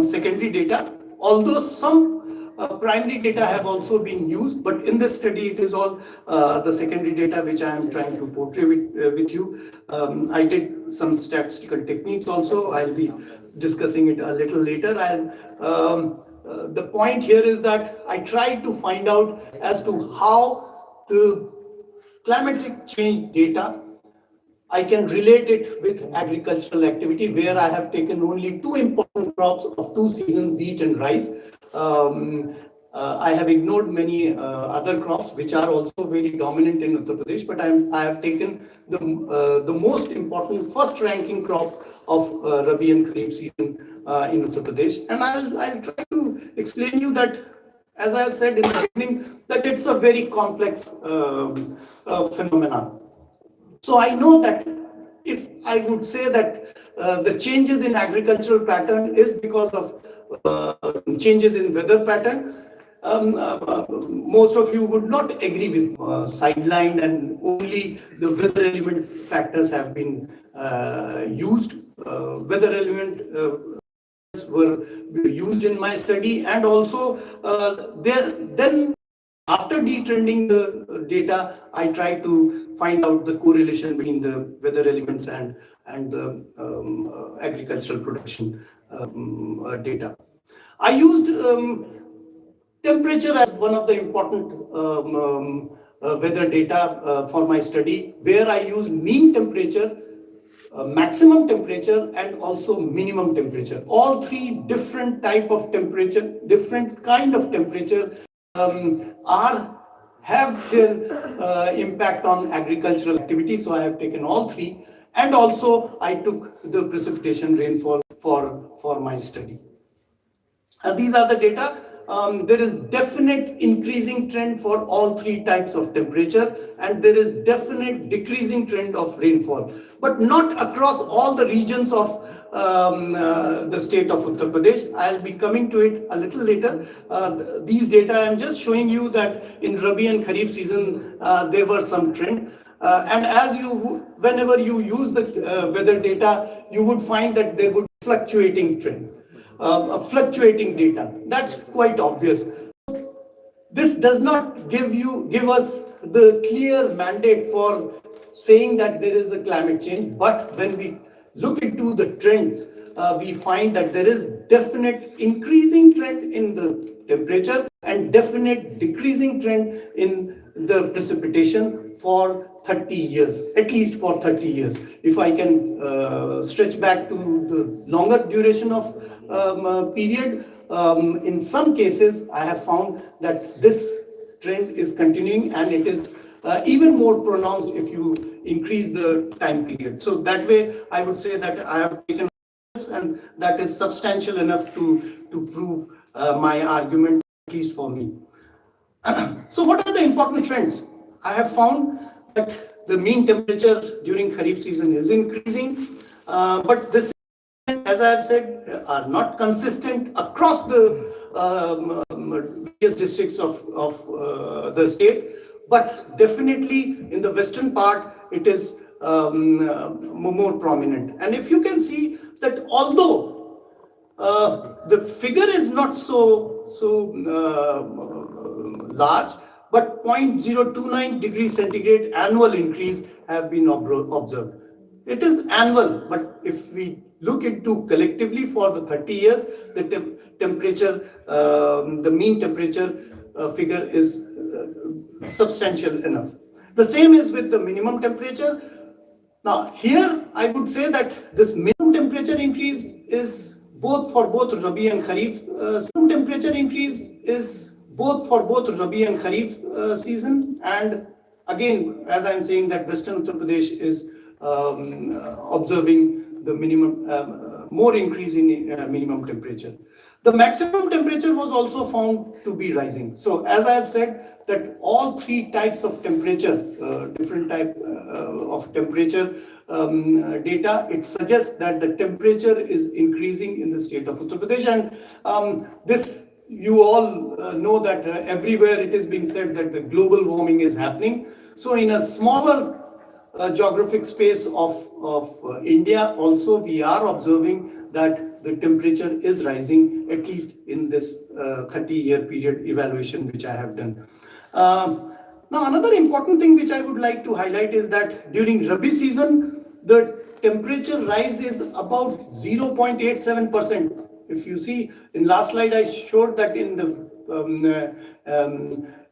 secondary data, although some primary data have also been used, but in this study it is all the secondary data which I am trying to portray with you. I did some statistical techniques also. I'll be discussing it a little later. And the point here is that I tried to find out as to how the climatic change data, I can relate it with agricultural activity, where I have taken only two important crops of two seasons, wheat and rice. I have ignored many other crops which are also very dominant in Uttar Pradesh, but I have taken the most important first ranking crop of Rabi and Kharif season in Uttar Pradesh. And I'll try to explain you that, as I have said in the beginning, that it's a very complex phenomenon. So I know that if I would say that the changes in agricultural pattern is because of changes in weather pattern, most of you would not agree with sidelined and only the weather element factors have been used. Weather element were used in my study, and also then after detrending the data, I tried to find out the correlation between the weather elements and the agricultural production data. I used temperature as one of the important weather data for my study, where I used mean temperature, maximum temperature, and also minimum temperature. All three different type of temperature, different kind of temperature have their impact on agricultural activity. So I have taken all three, and also I took the precipitation rainfall for my study. These are the data. there is definite increasing trend for all three types of temperature, and there is definite decreasing trend of rainfall, but not across all the regions of the state of Uttar Pradesh. I'll be coming to it a little later. These data I'm just showing you that in Rabi and Kharif season there were some trend. And as whenever you use the weather data, you would find that there would be fluctuating trend, fluctuating data. That's quite obvious. This does not give us the clear mandate for saying that there is a climate change, but when we look into the trends, we find that there is definite increasing trend in the temperature and definite decreasing trend in the precipitation for 30 years, at least for 30 years. If I can stretch back to the longer duration of period, in some cases I have found that this trend is continuing, and it is even more pronounced if you increase the time period. So that way I would say that I have taken, and that is substantial enough to prove my argument, at least for me. So what are the important trends? I have found that the mean temperature during Kharif season is increasing, but this, as I have said, are not consistent across the various districts of the state, but definitely in the western part it is more prominent. And if you can see that although the figure is not so large, but 0.029 degrees centigrade annual increase have been observed. It is annual, but if we look into collectively for the 30 years, the temperature, the mean temperature figure is substantial enough. The same is with the minimum temperature. Now here I would say that this minimum temperature increase is both for both Rabi and Kharif. Minimum temperature increase is both for both Rabi and Kharif season, and again, as I'm saying, that Western Uttar Pradesh is observing the minimum, more increase in minimum temperature. The maximum temperature was also found to be rising. So as I have said, that all three types of temperature, different type of temperature data, it suggests that the temperature is increasing in the state of Uttar Pradesh. And this, you all know that everywhere it is being said that the global warming is happening. So in a smaller geographic space of India also, we are observing that the temperature is rising, at least in this 30-year period evaluation which I have done. Now another important thing which I would like to highlight is that during Rabi season, the temperature rise is about 0.87%. If you see, in last slide I showed that in the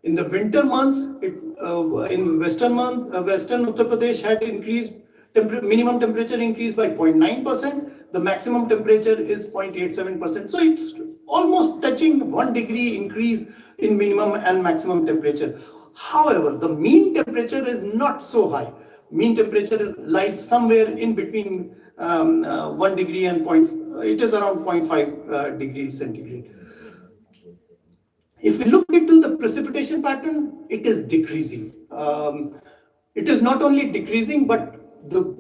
winter months, in western Uttar Pradesh had increased, minimum temperature increased by 0.9%. The maximum temperature is 0.87%. So it's almost touching 1 degree increase in minimum and maximum temperature. However, the mean temperature is not so high. Mean temperature lies somewhere in between 1 degree and it is around 0.5 degrees centigrade. If we look into the precipitation pattern, it is decreasing. It is not only decreasing, but the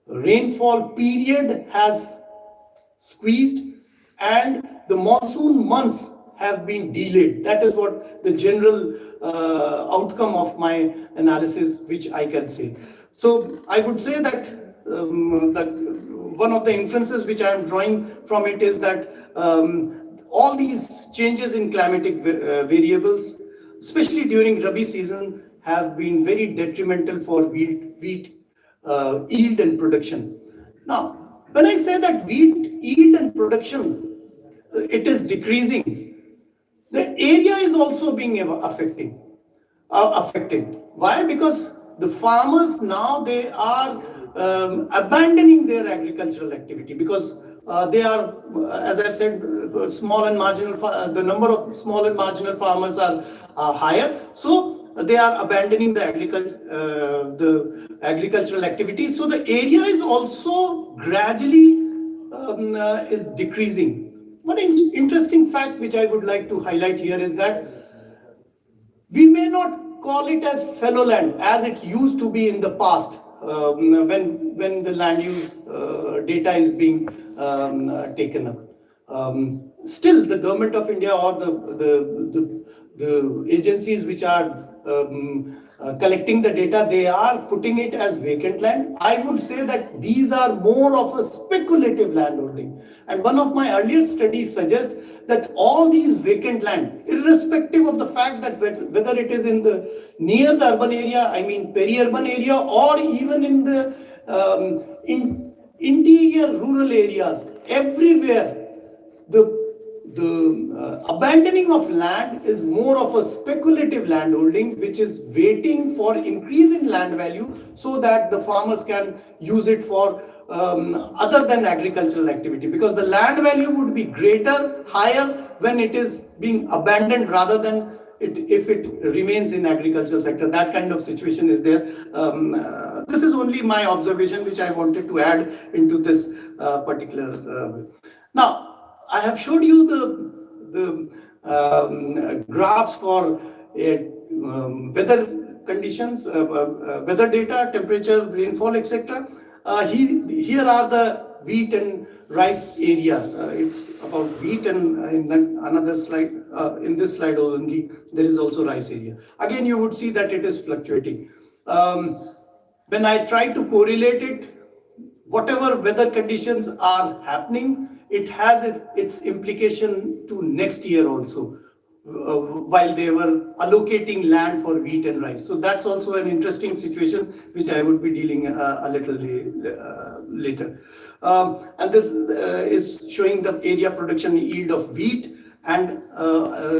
rainfall period has squeezed, and the monsoon months have been delayed. That is what the general outcome of my analysis, which I can say. So I would say that one of the inferences which I am drawing from it is that all these changes in climatic variables, especially during Rabi season, have been very detrimental for wheat yield and production. Now, when I say that wheat yield and production, it is decreasing, the area is also being affected. Why? Because the farmers now, they are abandoning their agricultural activity, because they are, as I've said, small and marginal, the number of small and marginal farmers are higher. So they are abandoning the agricultural activities. So the area is also gradually is decreasing. one interesting fact which I would like to highlight here is that we may not call it as fallow land as it used to be in the past, when the land use data is being taken up. Still, the government of India or the agencies which are collecting the data, they are putting it as vacant land. I would say that these are more of a speculative landholding. And one of my earlier studies suggests that all these vacant land, irrespective of the fact that whether it is in the near the urban area, I mean peri-urban area, or even in the interior rural areas, everywhere the abandoning of land is more of a speculative landholding, which is waiting for increase in land value so that the farmers can use it for other than agricultural activity, because the land value would be greater, higher when it is being abandoned rather than if it remains in agricultural sector. That kind of situation is there. This is only my observation which I wanted to add into this particular. Now, I have showed you the graphs for weather conditions, weather data, temperature, rainfall, etc. Here are the wheat and rice area. It's about wheat, and in another slide, in this slide only, there is also rice area. Again, you would see that it is fluctuating. When I try to correlate it, whatever weather conditions are happening, it has its implication to next year also, while they were allocating land for wheat and rice. So that's also an interesting situation which I would be dealing a little later. And this is showing the area production yield of wheat, and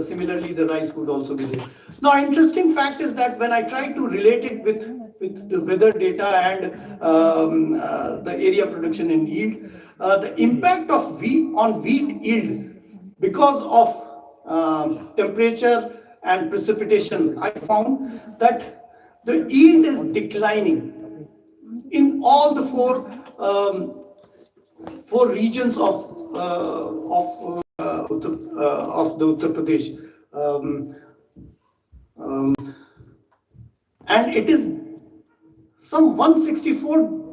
similarly the rice would also be there. Now, interesting fact is that when I try to relate it with the weather data and the area production and yield, the impact of wheat yield because of temperature and precipitation, I found that the yield is declining in all the four regions of the Uttar Pradesh, and it is some 164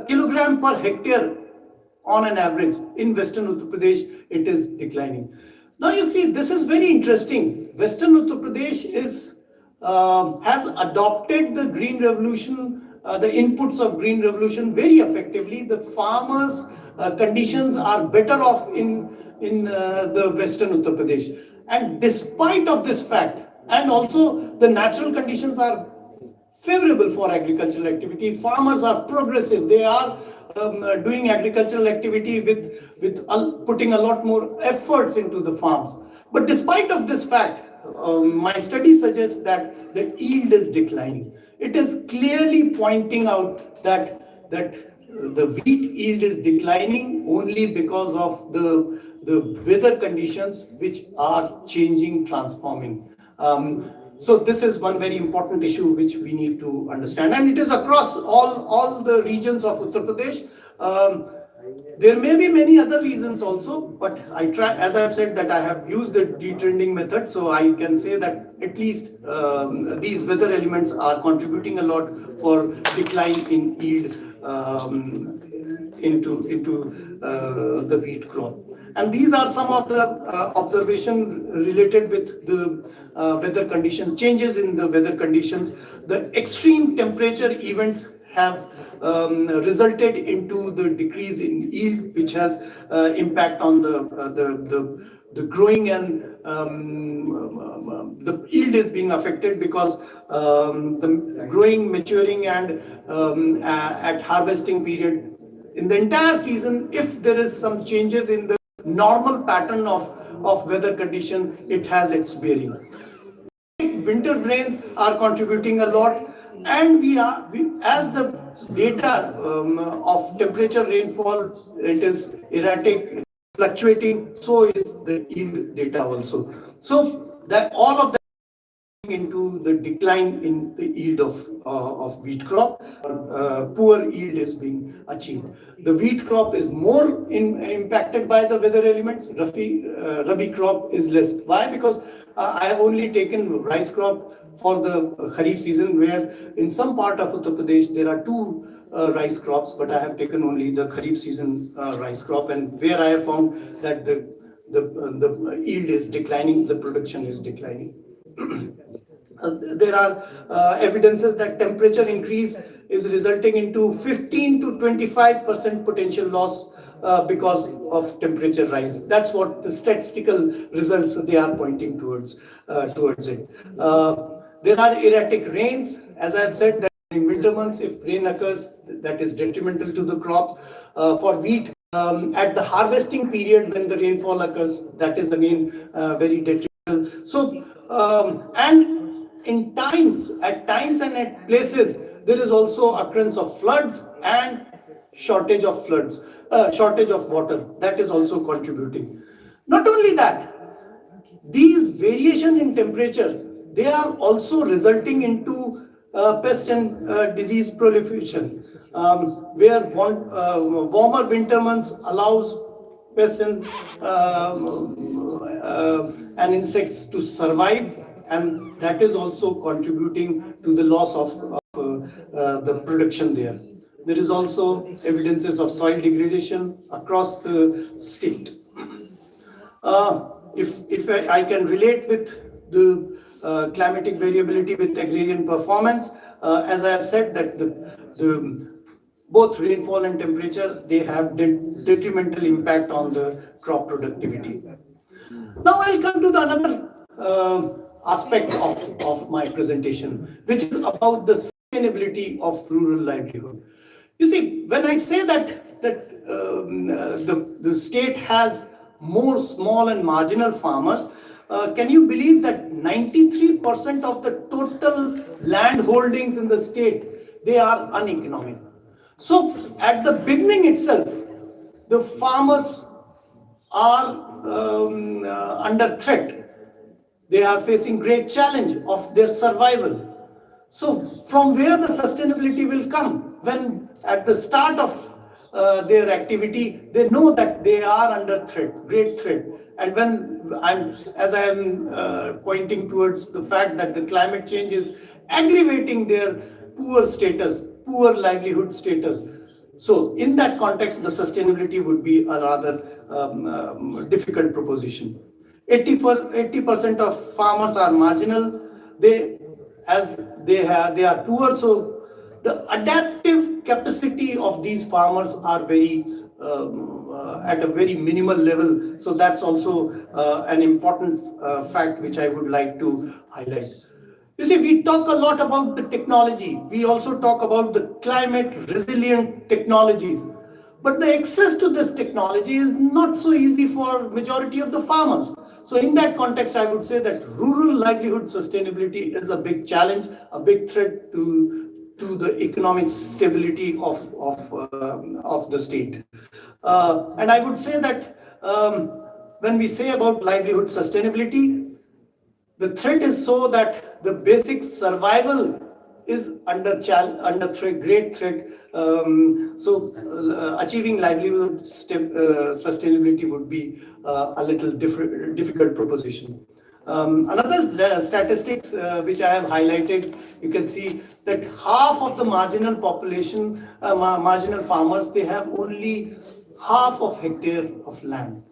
kilogram per hectare on an average. In Western Uttar Pradesh, it is declining. Now you see, this is very interesting. Western Uttar Pradesh has adopted the Green Revolution, the inputs of Green Revolution very effectively. The farmers' conditions are better off in the Western Uttar Pradesh. And despite of this fact, and also the natural conditions are favorable for agricultural activity. Farmers are progressive. They are doing agricultural activity with putting a lot more efforts into the farms. But despite of this fact, my study suggests that the yield is declining. It is clearly pointing out that the wheat yield is declining only because of the weather conditions which are changing, transforming. So this is one very important issue which we need to understand, and it is across all the regions of Uttar Pradesh. There may be many other reasons also, but I try, as I've said, that I have used the detrending method, so I can say that at least these weather elements are contributing a lot for decline in yield into the wheat crop. And these are some of the observations related with the weather condition, changes in the weather conditions. The extreme temperature events have resulted into the decrease in yield, which has impact on the growing, and the yield is being affected because the growing, maturing, and at harvesting period, in the entire season, if there is some changes in the normal pattern of weather condition, it has its bearing. Winter rains are contributing a lot, and we as the data of temperature, rainfall, it is erratic, fluctuating, so is the yield data also. So that all of that into the decline in the yield of wheat crop. Poor yield is being achieved. The wheat crop is more impacted by the weather elements. Rabi crop is less. Why? Because I have only taken rice crop for the Kharif season, where in some part of Uttar Pradesh there are two rice crops, but I have taken only the Kharif season rice crop, and where I have found that the yield is declining, the production is declining. There are evidences that temperature increase is resulting into 15 to 25% potential loss because of temperature rise. That's what the statistical results they are pointing towards it. There are erratic rains, as I have said, that in winter months, if rain occurs, that is detrimental to the crops. For wheat, at the harvesting period when the rainfall occurs, that is again very detrimental. So, and at times and at places, there is also occurrence of floods and shortage of water. That is also contributing. Not only that, these variation in temperatures, they are also resulting into pest and disease proliferation, where warmer winter months allows pests and insects to survive, and that is also contributing to the loss of the production there. There is also evidences of soil degradation across the state. If I can relate with the climatic variability with agrarian performance, as I have said, that both rainfall and temperature, they have detrimental impact on the crop productivity. Now I'll come to the another aspect of my presentation, which is about the sustainability of rural livelihood. You see, when I say that the state has more small and marginal farmers, can you believe that 93% of the total land holdings in the state, they are uneconomic? So at the beginning itself, the farmers are under threat. They are facing great challenge of their survival. So from where the sustainability will come? When at the start of their activity, they know that they are under threat, great threat. And when as I am pointing towards the fact that the climate change is aggravating their poor status, poor livelihood status. So in that context, the sustainability would be a rather difficult proposition. 80% of farmers are marginal. They are poor, so the adaptive capacity of these farmers are very at a very minimal level. So that's also an important fact which I would like to highlight. You see, we talk a lot about the technology. We also talk about the climate resilient technologies. But the access to this technology is not so easy for majority of the farmers. So in that context, I would say that rural livelihood sustainability is a big challenge, a big threat to the economic stability of the state. And I would say that when we say about livelihood sustainability, the threat is so that the basic survival is under threat, great threat. So achieving livelihood sustainability would be a little difficult proposition. Another statistics which I have highlighted, you can see that half of the marginal population, marginal farmers, they have only half of hectare of land,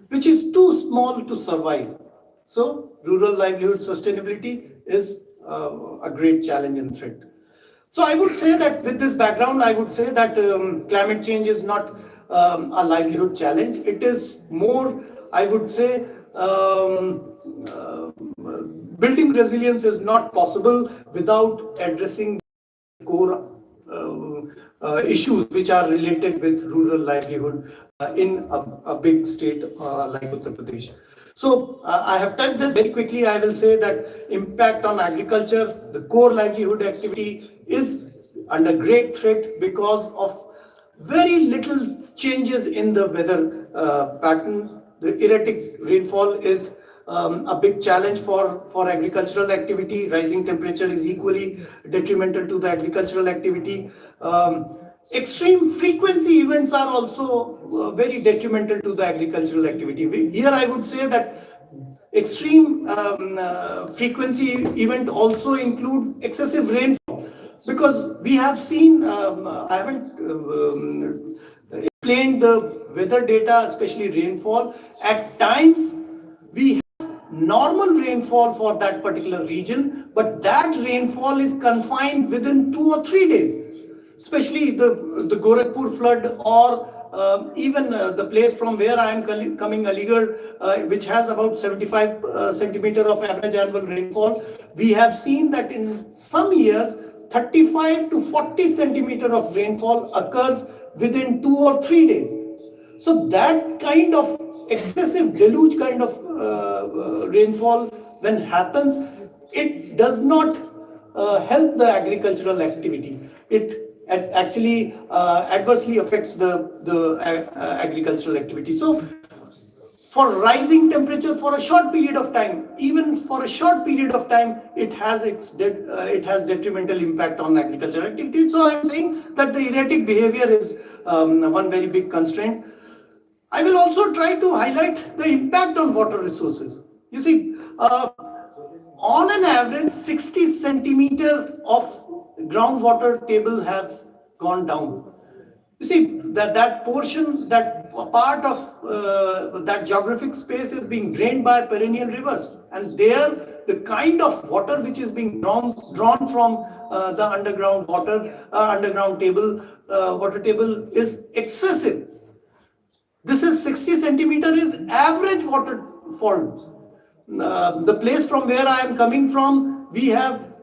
which is too small to survive. So rural livelihood sustainability is a great challenge and threat. So I would say that with this background, I would say that climate change is not a livelihood challenge. It is more, I would say, building resilience is not possible without addressing core issues which are related with rural livelihood in a big state like Uttar Pradesh. So I have touched this very quickly. I will say that impact on agriculture, the core livelihood activity is under great threat because of very little changes in the weather pattern. The erratic rainfall is a big challenge for agricultural activity. Rising temperature is equally detrimental to the agricultural activity. Extreme frequency events are also very detrimental to the agricultural activity. Here I would say that extreme frequency event also include excessive rainfall, because we have seen, I haven't explained the weather data, especially rainfall. At times we have normal rainfall for that particular region, but that rainfall is confined within 2 or 3 days, especially the Gorakhpur flood, or even the place from where I am coming, Aligarh, which has about 75 centimeter of average annual rainfall. We have seen that in some years 35 to 40 centimeter of rainfall occurs within 2 or 3 days. So that kind of excessive deluge kind of rainfall when happens, it does not help the agricultural activity. It actually adversely affects the agricultural activity. So for rising temperature for a short period of time, even for a short period of time, it has detrimental impact on agricultural activity. So I am saying that the erratic behavior is one very big constraint. I will also try to highlight the impact on water resources. You see, on an average, 60 centimeter of groundwater table have gone down. You see, that portion, that part of that geographic space is being drained by perennial rivers, and there the kind of water which is being drawn from the underground water table is excessive. This is 60 centimeter is average waterfall. The place from where I am coming from, we have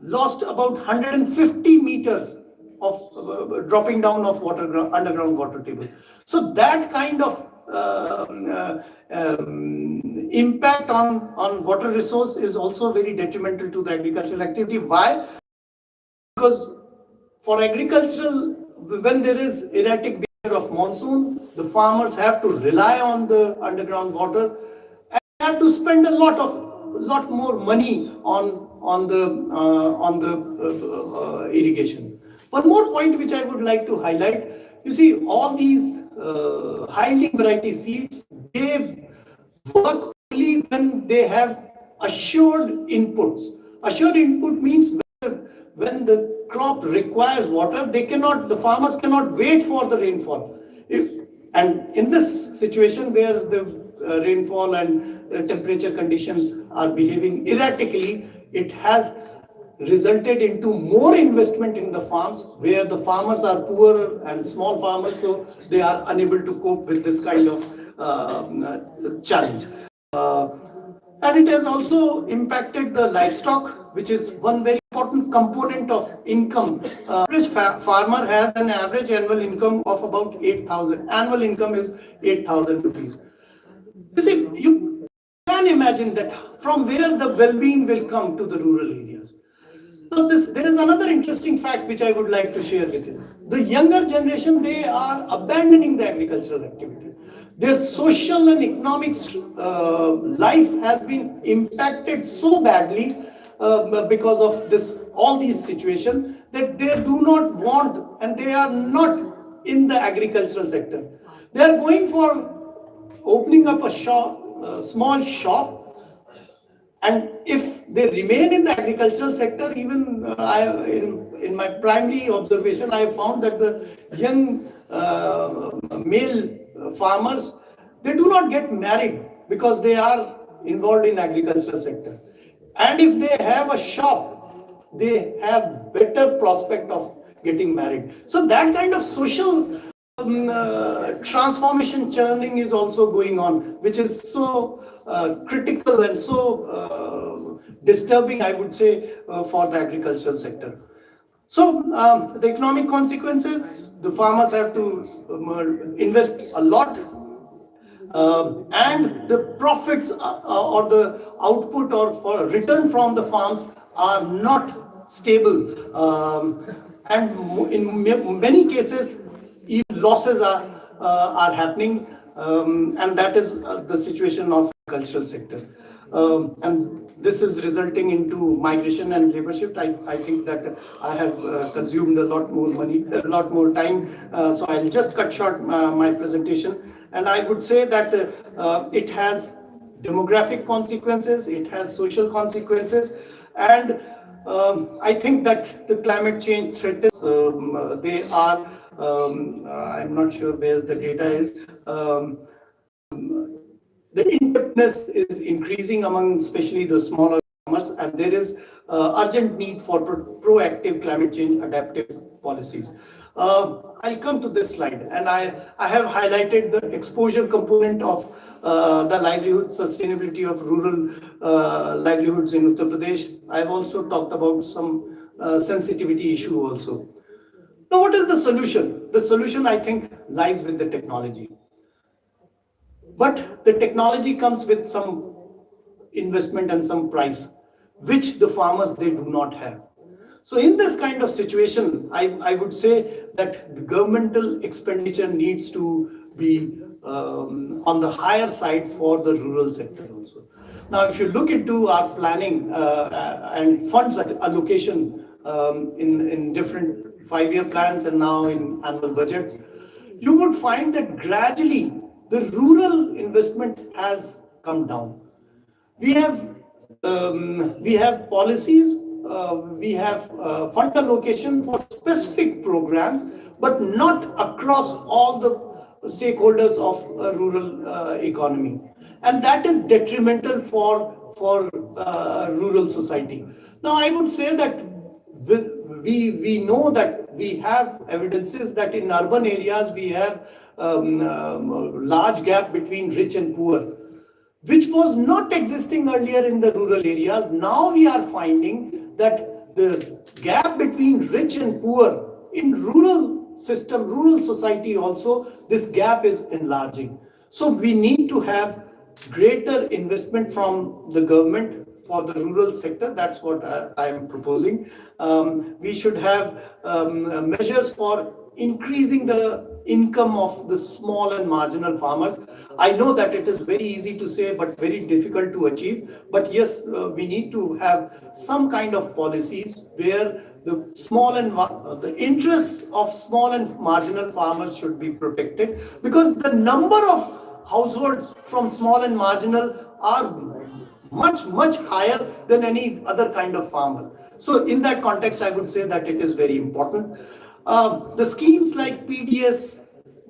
lost about 150 meters of dropping down of underground water table. So that kind of impact on water resource is also very detrimental to the agricultural activity. Why? Because for agricultural, when there is erratic behavior of monsoon, the farmers have to rely on the underground water and have to spend a lot more money on the irrigation. One more point which I would like to highlight, you see, all these high-yielding variety seeds, they work only when they have assured inputs. Assured input means when the crop requires water, the farmers cannot wait for the rainfall. And in this situation where the rainfall and temperature conditions are behaving erratically, it has resulted into more investment in the farms, where the farmers are poorer and small farmers, so they are unable to cope with this kind of challenge. And it has also impacted the livestock, which is one very important component of income. Average farmer has an average annual income of about 8,000. Annual income is 8,000 rupees. You see, you can imagine that from where the well-being will come to the rural areas. Now, there is another interesting fact which I would like to share with you. The younger generation, they are abandoning the agricultural activity. Their social and economic life has been impacted so badly because of all these situations, that they do not want, and they are not in the agricultural sector. They are going for opening up a small shop. And if they remain in the agricultural sector, even in my primary observation, I have found that the young male farmers, they do not get married because they are involved in agricultural sector. And if they have a shop, they have better prospect of getting married. So that kind of social transformation churning is also going on, which is so critical and so disturbing, I would say, for the agricultural sector. So the economic consequences, the farmers have to invest a lot, and the profits or the output or for return from the farms are not stable, and in many cases even losses are happening, and that is the situation of the agricultural sector. and this is resulting into migration and labor shift. I think that I have consumed a lot more money, a lot more time, so I'll just cut short my presentation. And I would say that it has demographic consequences, it has social consequences, and I think that the climate change threat is, they are, I'm not sure where the data is, the indebtedness is increasing among especially the smaller farmers, and there is urgent need for proactive climate change adaptive policies. I'll come to this slide, and I have highlighted the exposure component of the livelihood sustainability of rural livelihoods in Uttar Pradesh. I've also talked about some sensitivity issue also. Now, what is the solution? The solution, I think, lies with the technology. But the technology comes with some investment and some price, which the farmers, they do not have. So in this kind of situation, I would say that the governmental expenditure needs to be on the higher side for the rural sector also. Now, if you look into our planning and funds allocation in different 5-year plans and now in annual budgets, you would find that gradually the rural investment has come down. We have policies, we have fund allocation for specific programs, but not across all the stakeholders of a rural economy, and that is detrimental for rural society. Now, I would say that we know that we have evidences that in urban areas we have large gap between rich and poor, which was not existing earlier in the rural areas. Now we are finding that the gap between rich and poor in rural system, rural society also, this gap is enlarging. So we need to have greater investment from the government for the rural sector. That's what I am proposing. We should have measures for increasing the income of the small and marginal farmers. I know that it is very easy to say, but very difficult to achieve. But yes, we need to have some kind of policies where the small and the interests of small and marginal farmers should be protected, because the number of households from small and marginal are much higher than any other kind of farmer. So in that context, I would say that it is very important. The schemes like PDS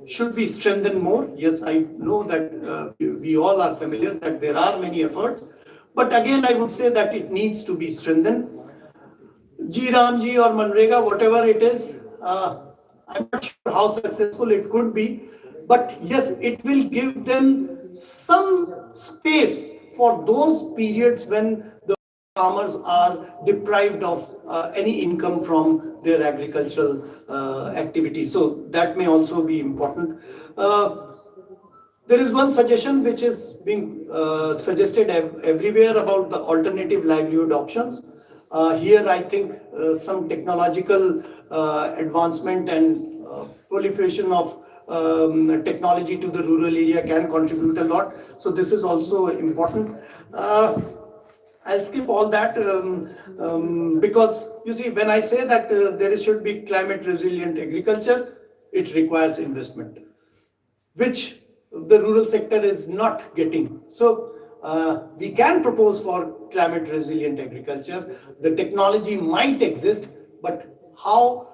should be strengthened more. Yes, I know that we all are familiar that there are many efforts, but again, I would say that it needs to be strengthened. G-Ramji or Manrega, whatever it is, I'm not sure how successful it could be, but yes, it will give them some space for those periods when the farmers are deprived of any income from their agricultural activity. So that may also be important. There is one suggestion which is being suggested everywhere about the alternative livelihood options. Here, I think some technological advancement and proliferation of technology to the rural area can contribute a lot. So this is also important. I'll skip all that because you see, when I say that there should be climate resilient agriculture, it requires investment, which the rural sector is not getting. So we can propose for climate resilient agriculture. The technology might exist, but how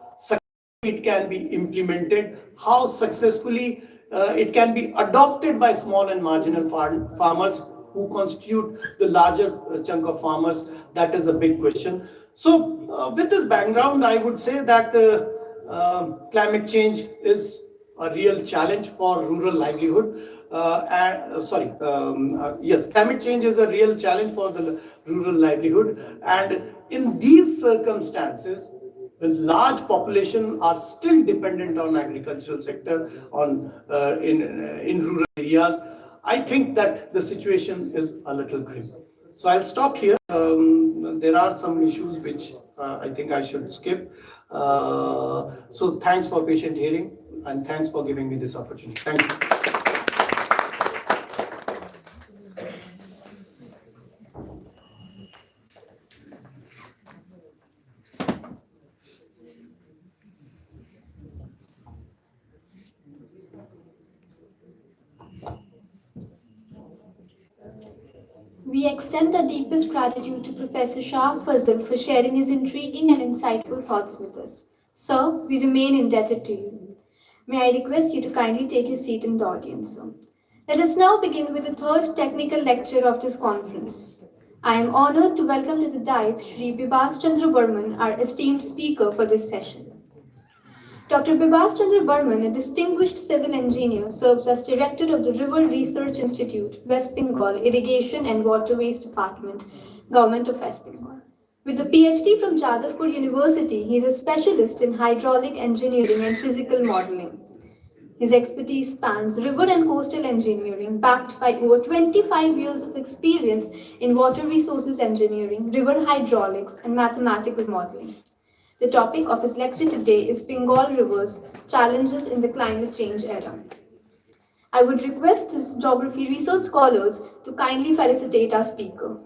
it can be implemented, how successfully it can be adopted by small and marginal farmers who constitute the larger chunk of farmers, that is a big question. So with this background, I would say that climate change is a real challenge for rural livelihood. Yes, climate change is a real challenge for the rural livelihood, and in these circumstances, the large population are still dependent on agricultural sector in rural areas. I think that the situation is a little grim. So I'll stop here. There are some issues which I think I should skip. So thanks for patient hearing, and thanks for giving me this opportunity. Thank you. We extend our deepest gratitude to Professor Shah Fazal for sharing his intriguing and insightful thoughts with us. Sir, we remain indebted to you. May I request you to kindly take your seat in the audience, sir. Let us now begin with the third technical lecture of this conference. I am honored to welcome to the dais Shri Bibas Chandra Burman, our esteemed speaker for this session. Dr. Bibas Chandra Burman, a distinguished civil engineer, serves as director of the River Research Institute, West Bengal Irrigation and Waterways Department, Government of West Bengal. With a PhD from Jadavpur University, he is a specialist in hydraulic engineering and physical modeling. His expertise spans river and coastal engineering, backed by over 25 years of experience in water resources engineering, river hydraulics, and mathematical modeling. The topic of his lecture today is Bengal Rivers, Challenges in the Climate Change Era. I would request his geography research scholars to kindly felicitate our speaker.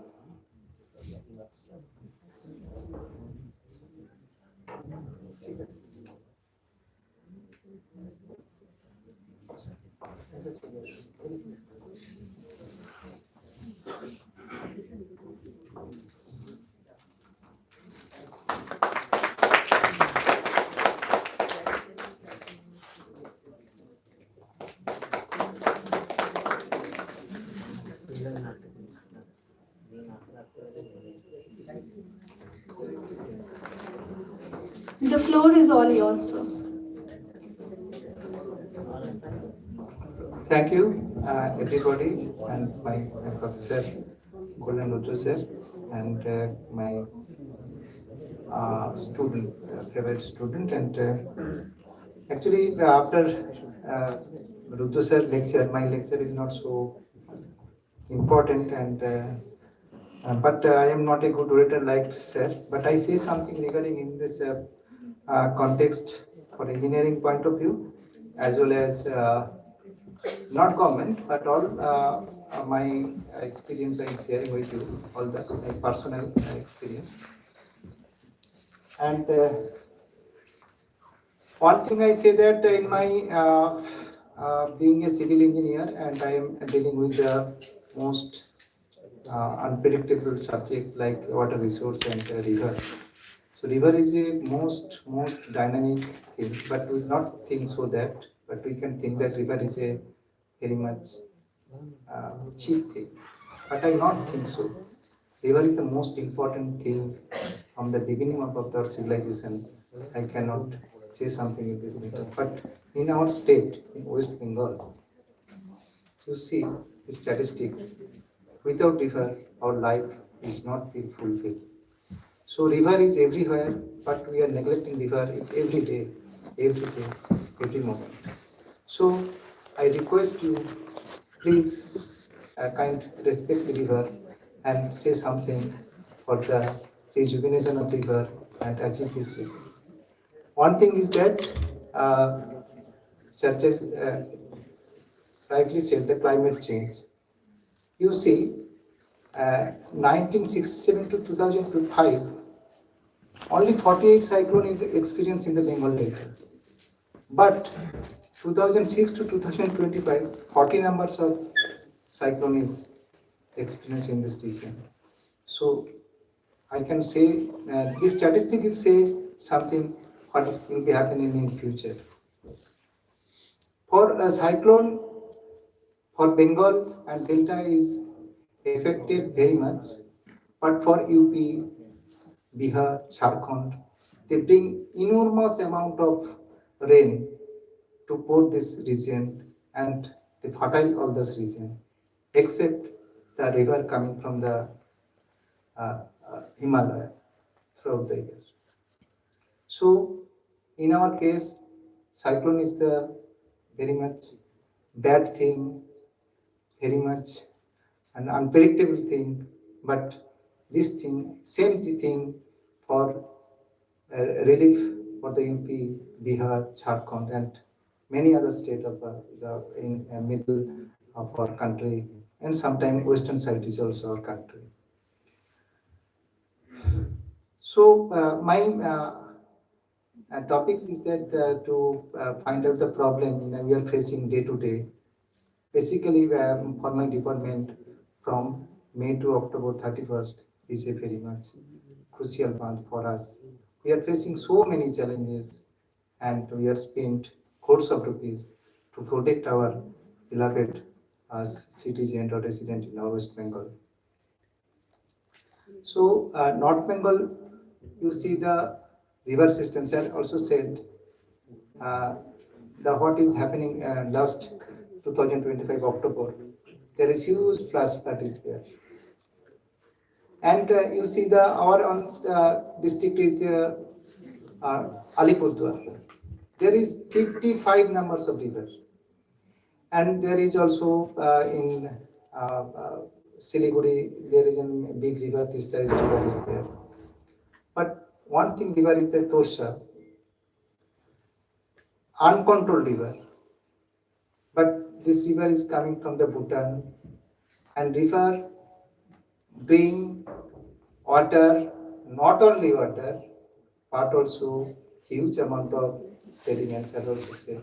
The floor is all yours, sir. Thank you, everybody, and my professor, Golden Rudra sir, and my student, favorite student. And actually, after Rudra sir lecture, my lecture is not so important, and but I am not a good orator like sir. But I say something regarding in this context for engineering point of view, as well as not government, but all my experience I am sharing with you, all the personal experience. And one thing I say that in my being a civil engineer, and I am dealing with the most unpredictable subject like water resource and river. So river is a most dynamic thing, but we not think so that, but we can think that river is a very much cheap thing. But I not think so. River is the most important thing from the beginning of our civilization. I cannot say something in this matter. But in our state, in West Bengal, you see the statistics. Without river, our life is not being fulfilled. So river is everywhere, but we are neglecting river every day, every moment. So I request you, please kind respect the river and say something for the rejuvenation of river and achieve this river. One thing is that, such as rightly said, the climate change. You see, 1967 to 2005, only 48 cyclone is experienced in the Bengal Delta. But 2006 to 2025, 40 numbers of cyclone is experienced in this region. So I can say this statistic is say something what will be happening in future. For a cyclone, for Bengal and Delta is affected very much, but for UP, Bihar, Jharkhand, they bring enormous amount of rain to pour this region and they fertile all this region, except the river coming from the Himalaya throughout the year. So, in our case, cyclone is the very much bad thing, very much an unpredictable thing, but this thing, same thing for relief for the UP, Bihar, Jharkhand, and many other states of in middle of our country, and sometimes western side is also our country. So my topics is that to find out the problem we are facing day to day. Basically, for my department, from May to October 31st is a very much crucial month for us. We are facing so many challenges and we have spent crores of rupees to protect our beloved as citizen or resident in our West Bengal. So North Bengal, you see the river systems. I also said the what is happening last 2025 October. There is huge flash flood is there, and you see the our own district is the Alipurduar. There is 55 numbers of rivers, and there is also in Siliboti there is a big river. Tista river is there, but one thing river is the Tosha, uncontrolled river. But this river is coming from the Bhutan, and river bring water, not only water, but also huge amount of sediments, I also say.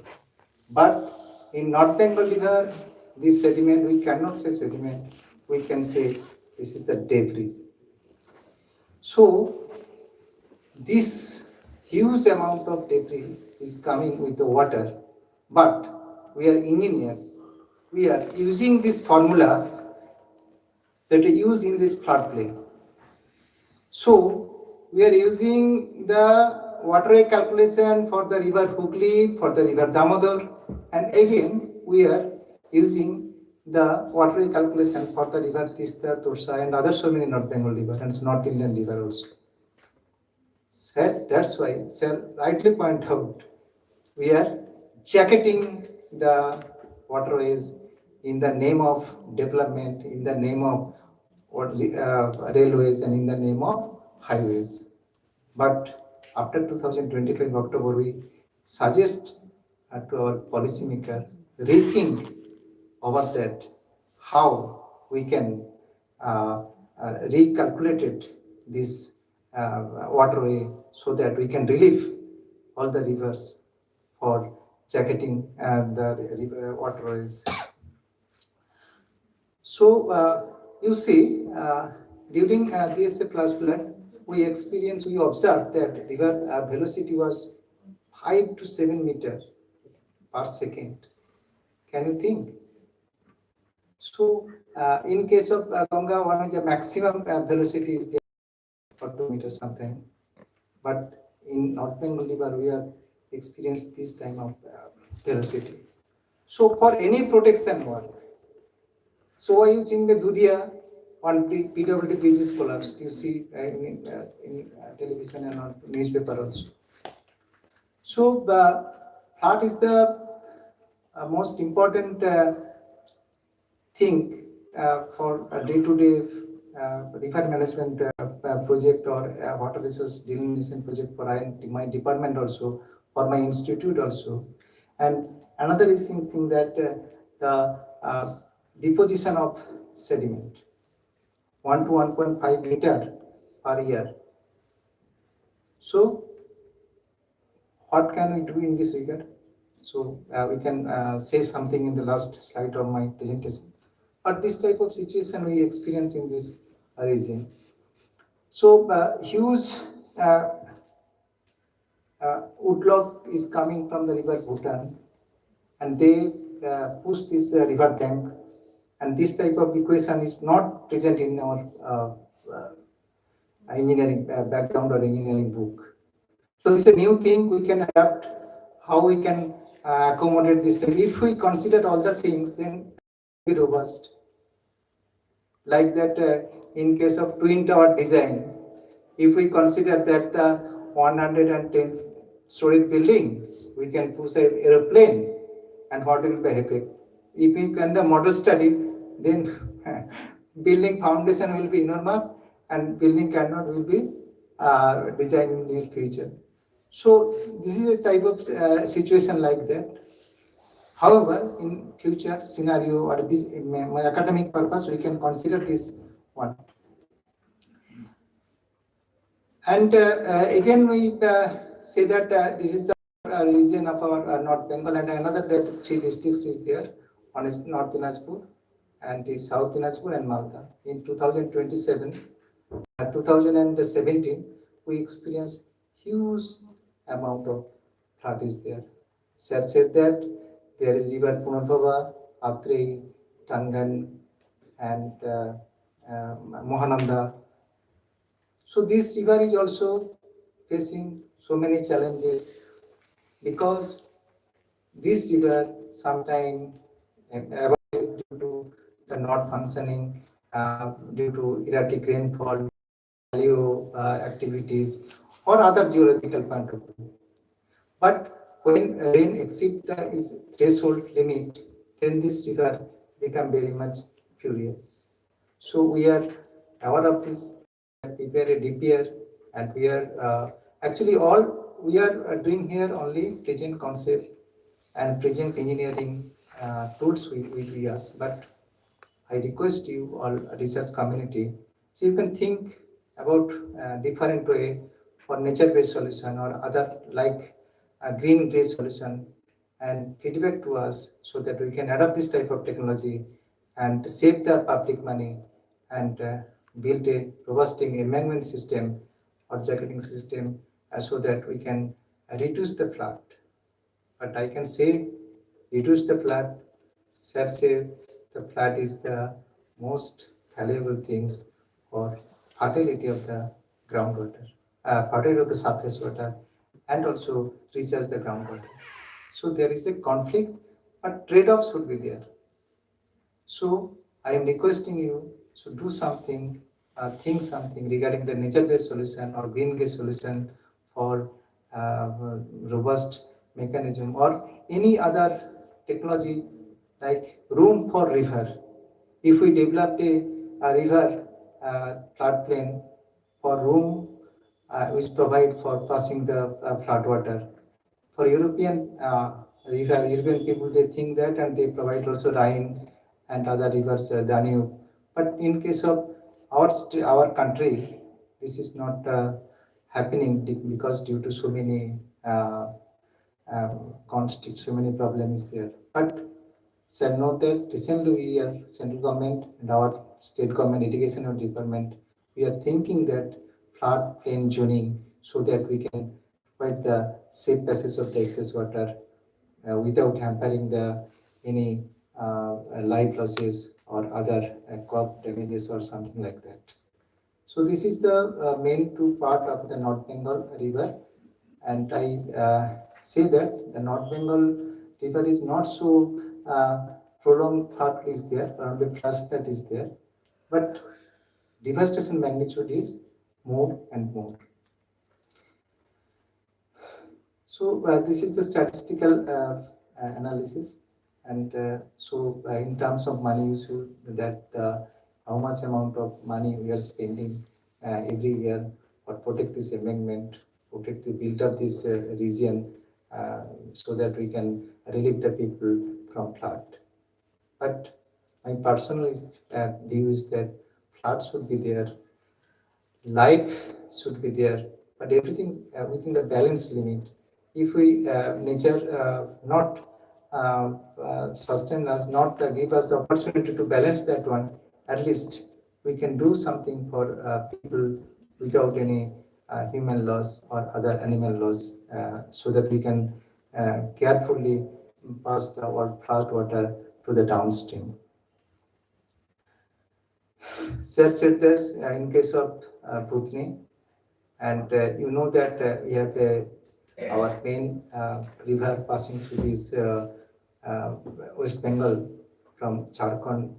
But in North Bengal River, this sediment, we cannot say sediment, we can say this is the debris. So, this huge amount of debris is coming with the water, but we are engineers. We are using this formula that we use in this floodplain. So, we are using the waterway calculation for the river Hooghly, for the river Damodar, and again we are using the waterway calculation for the river Tista, Tosha, and other so many North Bengal river and North Indian river also. That's why, sir rightly point out, we are jacketing the waterways in the name of development, in the name of railways, and in the name of highways. But after 2025 October, we suggest to our policymaker rethink over that how we can recalculate this waterway so that we can relieve all the rivers for jacketing the river waterways. So you see, during this flash flood, we observed that river velocity was 5 to 7 meters per second. Can you think? So in case of Ganga, one of the maximum velocity is there for 2 meters something. But in North Bengal River, we have experienced this time of velocity. So for any protection work, so I using the Dudia on PWD bridges collapsed. You see in television and on newspaper also. So that is the most important thing for a day-to-day river management project or water resource delineation project for my department also, for my institute also. And another is thing that the deposition of sediment, 1 to 1.5 meter per year. So what can we do in this regard? So we can say something in the last slide of my presentation. But this type of situation we experience in this region. So huge woodlot is coming from the river Bhutan, and they push this river bank, and this type of equation is not present in our engineering background or engineering book. So this is a new thing we can adapt, how we can accommodate this. If we consider all the things, then be robust. Like that in case of Twin Tower design, if we consider that the 110-story building, we can push an airplane, and what will be the effect? If we can the model study, then building foundation will be enormous, and building cannot will be designed in near future. So this is a type of situation like that. However, in future scenario or my academic purpose, we can consider this one. And again, we say that this is the region of our North Bengal, and another 3 districts is there. One is North Dinajpur, and the South Dinajpur and Malda. In 2017, we experienced huge amount of flood is there. Sir said that there is river Punarbhava, Atri, Tangan, and Mohananda. So this river is also facing so many challenges because this river sometimes due to the not functioning, due to erratic rainfall, paleo activities, or other geological point of view. But when rain exceeds the threshold limit, then this river become very much furious. So we are aware of this, prepare a DPR, and we are actually all we are doing here only present concept and present engineering tools we use. But I request you all research community, so you can think about different way for nature-based solution or other like green-gray solution and feedback to us so that we can adopt this type of technology and save the public money and build a robust embankment system or jacketing system so that we can reduce the flood. But I can say reduce the flood, say the flood is the most valuable things for fertility of the groundwater, fertility of the surface water, and also recharge the groundwater. So there is a conflict, but trade-offs should be there. So I am requesting you to do something, think something regarding the nature-based solution or green-based solution for robust mechanism or any other technology like room for river. If we developed a river floodplain for room which provide for passing the flood water. For European river, European people, they think that and they provide also Rhine and other rivers, Danube. But in case of our country, this is not happening because due to so many so many problems there. But shall note that recently we are central government and our state government education department, we are thinking that flood plain zoning so that we can provide the safe passage of the excess water without hampering the any life losses or other crop damages or something like that. So this is the main two part of the North Bengal River, and I say that the North Bengal River is not so prolonged flood is there, only flash flood is there, but devastation magnitude is more and more. So this is the statistical analysis, and in terms of money issue, that how much amount of money we are spending every year for protect this amendment, protect the build up this region, so that we can relieve the people from flood. But my personal view is that flood should be there, life should be there, but everything within the balance limit. If we nature not sustain us, not give us the opportunity to balance that one, at least we can do something for people without any human loss or other animal loss, so that we can carefully pass the flood water to the downstream. Sir said this in case of Bhutni, and you know that we have our main river passing through this West Bengal from Jharkhand,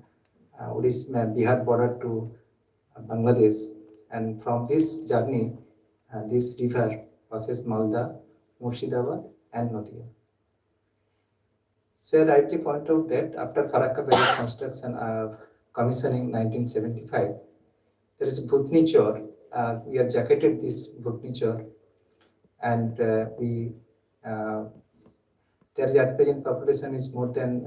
Odisha, Bihar border to Bangladesh, and from this journey, this river passes Malda, Murshidabad, and Nadia. Sir rightly point out that after Farakka Barrage construction commissioning 1975, there is Bhutni Chor. We have jacketed this Bhutni Chor, and we there is at present population is more than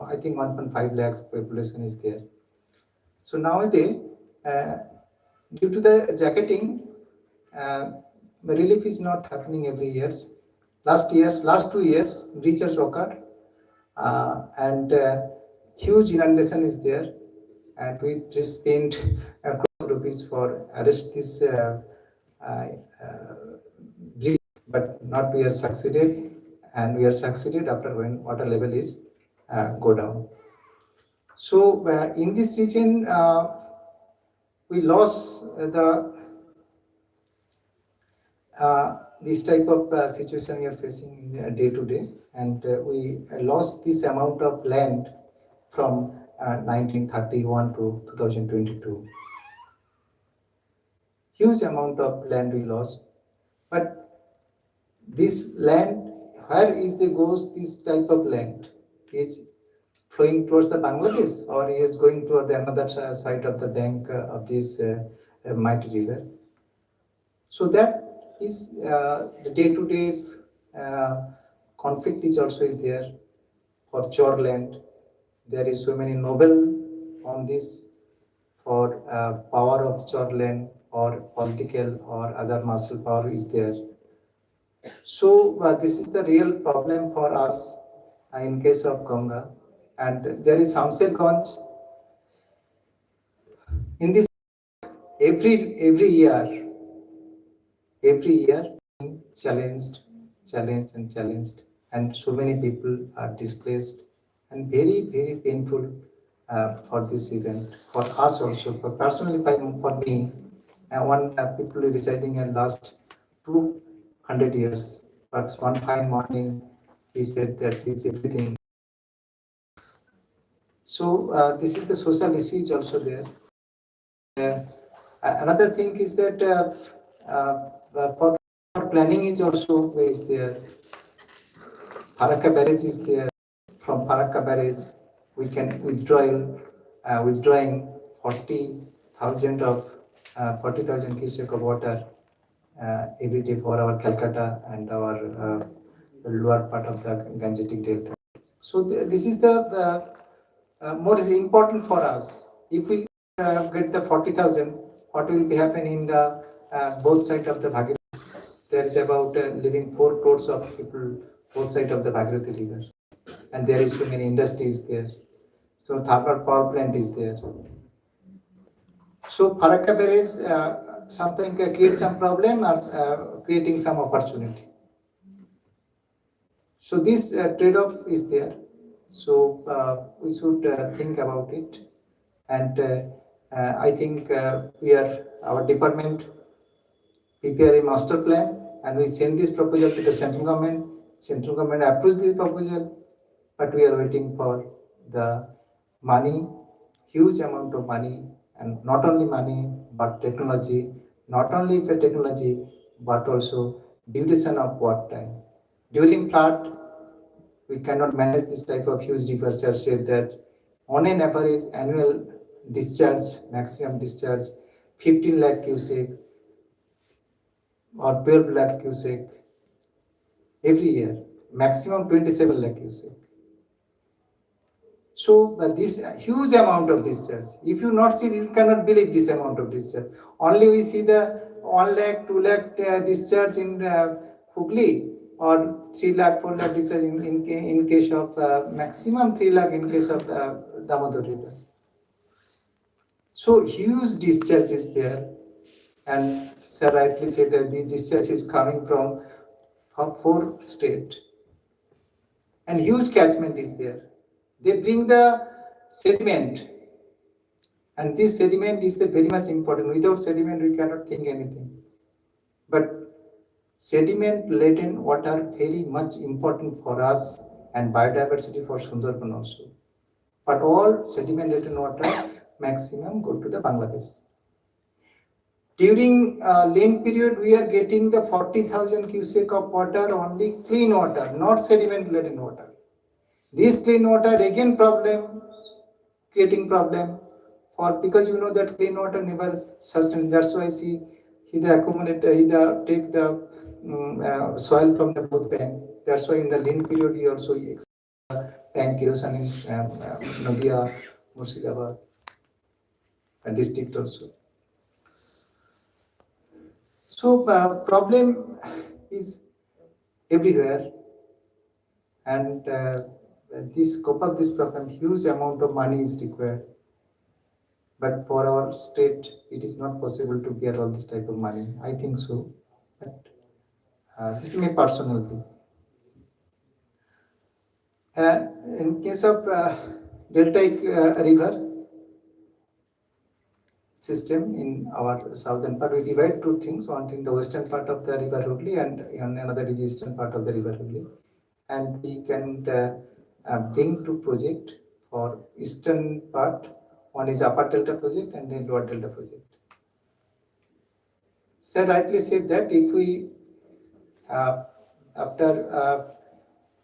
I think 1.5 lakhs population is there. So nowadays, due to the jacketing, relief is not happening every year. Last 2 years, breaches occurred, and Huge inundation is there, and we just spent crore of rupees for arrest this bridge, but not we are succeeded, and we are succeeded after when water level is go down. So in this region, we lost this type of situation we are facing in day to day, and we lost this amount of land from 1931 to 2022. Huge amount of land we lost, but this land, where is the goes this type of land? Is flowing towards the Bangladesh, or is going toward the another side of the bank of this mighty river? So that is the day-to-day conflict is also there for chore land. There is so many Nobel on this for power of chore land or political or other muscle power is there. So this is the real problem for us in case of Ganga. And there is Samsherganj. In this, every year, challenged, and so many people are displaced, and very, very painful for this event, for us also, for personally, for me, one people residing in last 200 years, but one fine morning, he said that is everything. So this is the social issue is also there. Another thing is that for planning is also is there. Farakka barrage is there. From Farakka barrage, we can withdrawing 40,000 cubic of water every day for our Calcutta and our lower part of the Gangetic Delta. So this is the more is important for us. If we get the 40,000, what will be happening in the both sides of the Bhagirathi? There is about living 4 crores of people both sides of the Bhagirathi River, and there is so many industries there. So thermal power plant is there. So Farakka barrage something creates some problem or creating some opportunity. So this trade-off is there. So we should think about it, and I think our department prepare a master plan, and we send this proposal to the central government. Central government approves this proposal, but we are waiting for the money, huge amount of money, and not only money but technology. Not only for technology but also duration of what time. During flood, we cannot manage this type of huge river. Sir said that on an average annual discharge, maximum discharge, 15 lakh cubic or 12 lakh cubic every year, maximum 27 lakh cubic. So this huge amount of discharge, if you not see, you cannot believe this amount of discharge. Only we see the 1 lakh, 2 lakh discharge in Hooghly, or 3 lakh, 4 lakh discharge in case of maximum 3 lakh in case of Damodar River. So huge discharge is there, and Sir rightly said that the discharge is coming from 4 states, and huge catchment is there. They bring the sediment, and this sediment is very much important. Without sediment, we cannot think anything. But sediment laden water very much important for us and biodiversity for Sundarban also. But all sediment laden water maximum go to the Bangladesh. During lean period, we are getting the 40,000 cubic of water, only clean water, not sediment laden water. This clean water again creating problem for, because you know that clean water never sustained. That's why see either accumulate, either take the soil from the both bank. That's why in the lean period you also tank erosion in Nadia, Murshidabad district also. So problem is everywhere, and this cope up this problem, huge amount of money is required. But for our state, it is not possible to get all this type of money. I think so. But this is my personal view. In case of deltaic river system in our southern part, we divide two things. One in the western part of the river Hooghly and another is the eastern part of the river Hooghly. And we can bring two projects for eastern part. One is upper delta project and then lower delta project. Sir rightly said that if we after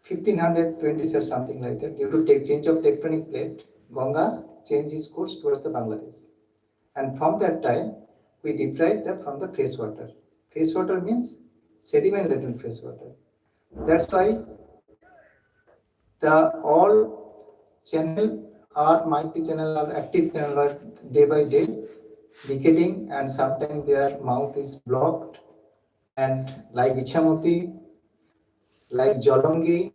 1520s or something like that, due to change of tectonic plate, Ganga changed its course towards the Bangladesh. And from that time, we deprived them from the fresh water. Fresh water means sediment-laden fresh water. That's why the all channel or multi-channel or active channel are day by day decaying, and sometimes their mouth is blocked, and like Ichamoti, like Jolongi,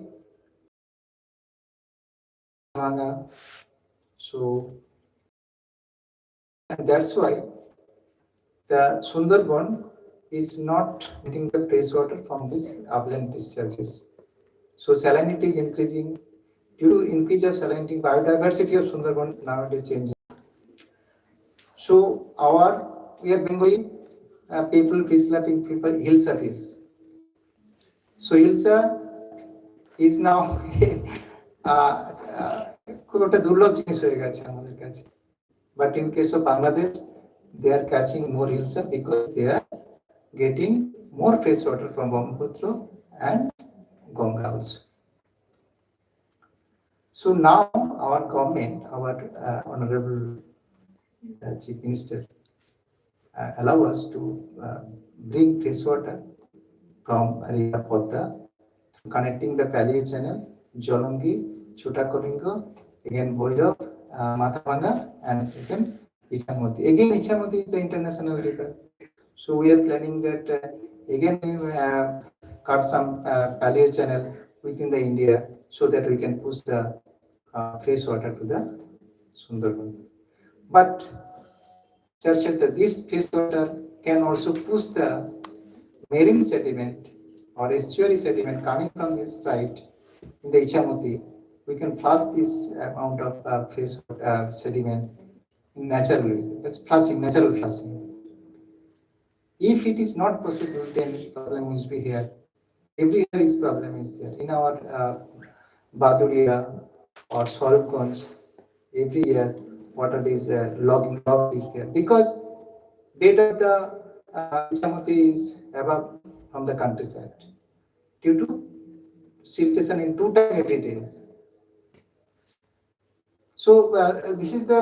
so and that's why the Sundarban is not getting the fresh water from these upland discharges. So salinity is increasing. Due to increase of salinity, biodiversity of Sundarban nowadays changing. So we are Bengali people, fish loving people, Hilsa fish. So Hilsa is now খুব একটা দুর্লভ জিনিস হয়ে গেছে আমাদের কাছে। But in case of Bangladesh, they are catching more hilsa because they are getting more fresh water from Brahmaputra and Ganga also. So now our government, our Honorable Chief Minister, allow us to bring fresh water from River Podda, connecting the Pallier Channel, Jolongi, Chota Kolingo, again Boirav, Matabanga, and again Ichamoti. Again, Ichamoti is the international river. So we are planning that again we cut some Pallier Channel within the India so that we can push the fresh water to the Sundarban. But this fresh water can also push the marine sediment or estuary sediment coming from this side in the Ichamoti. We can flush this amount of fresh sediment naturally. That's flushing, natural flushing. If it is not possible, then problem will be here. Everywhere is problem is there. In our Baduria or Swarupganj, every year water is logging is there because bed of the Ichamoti is above from the countryside due to siltation in 2 times every day. So this is the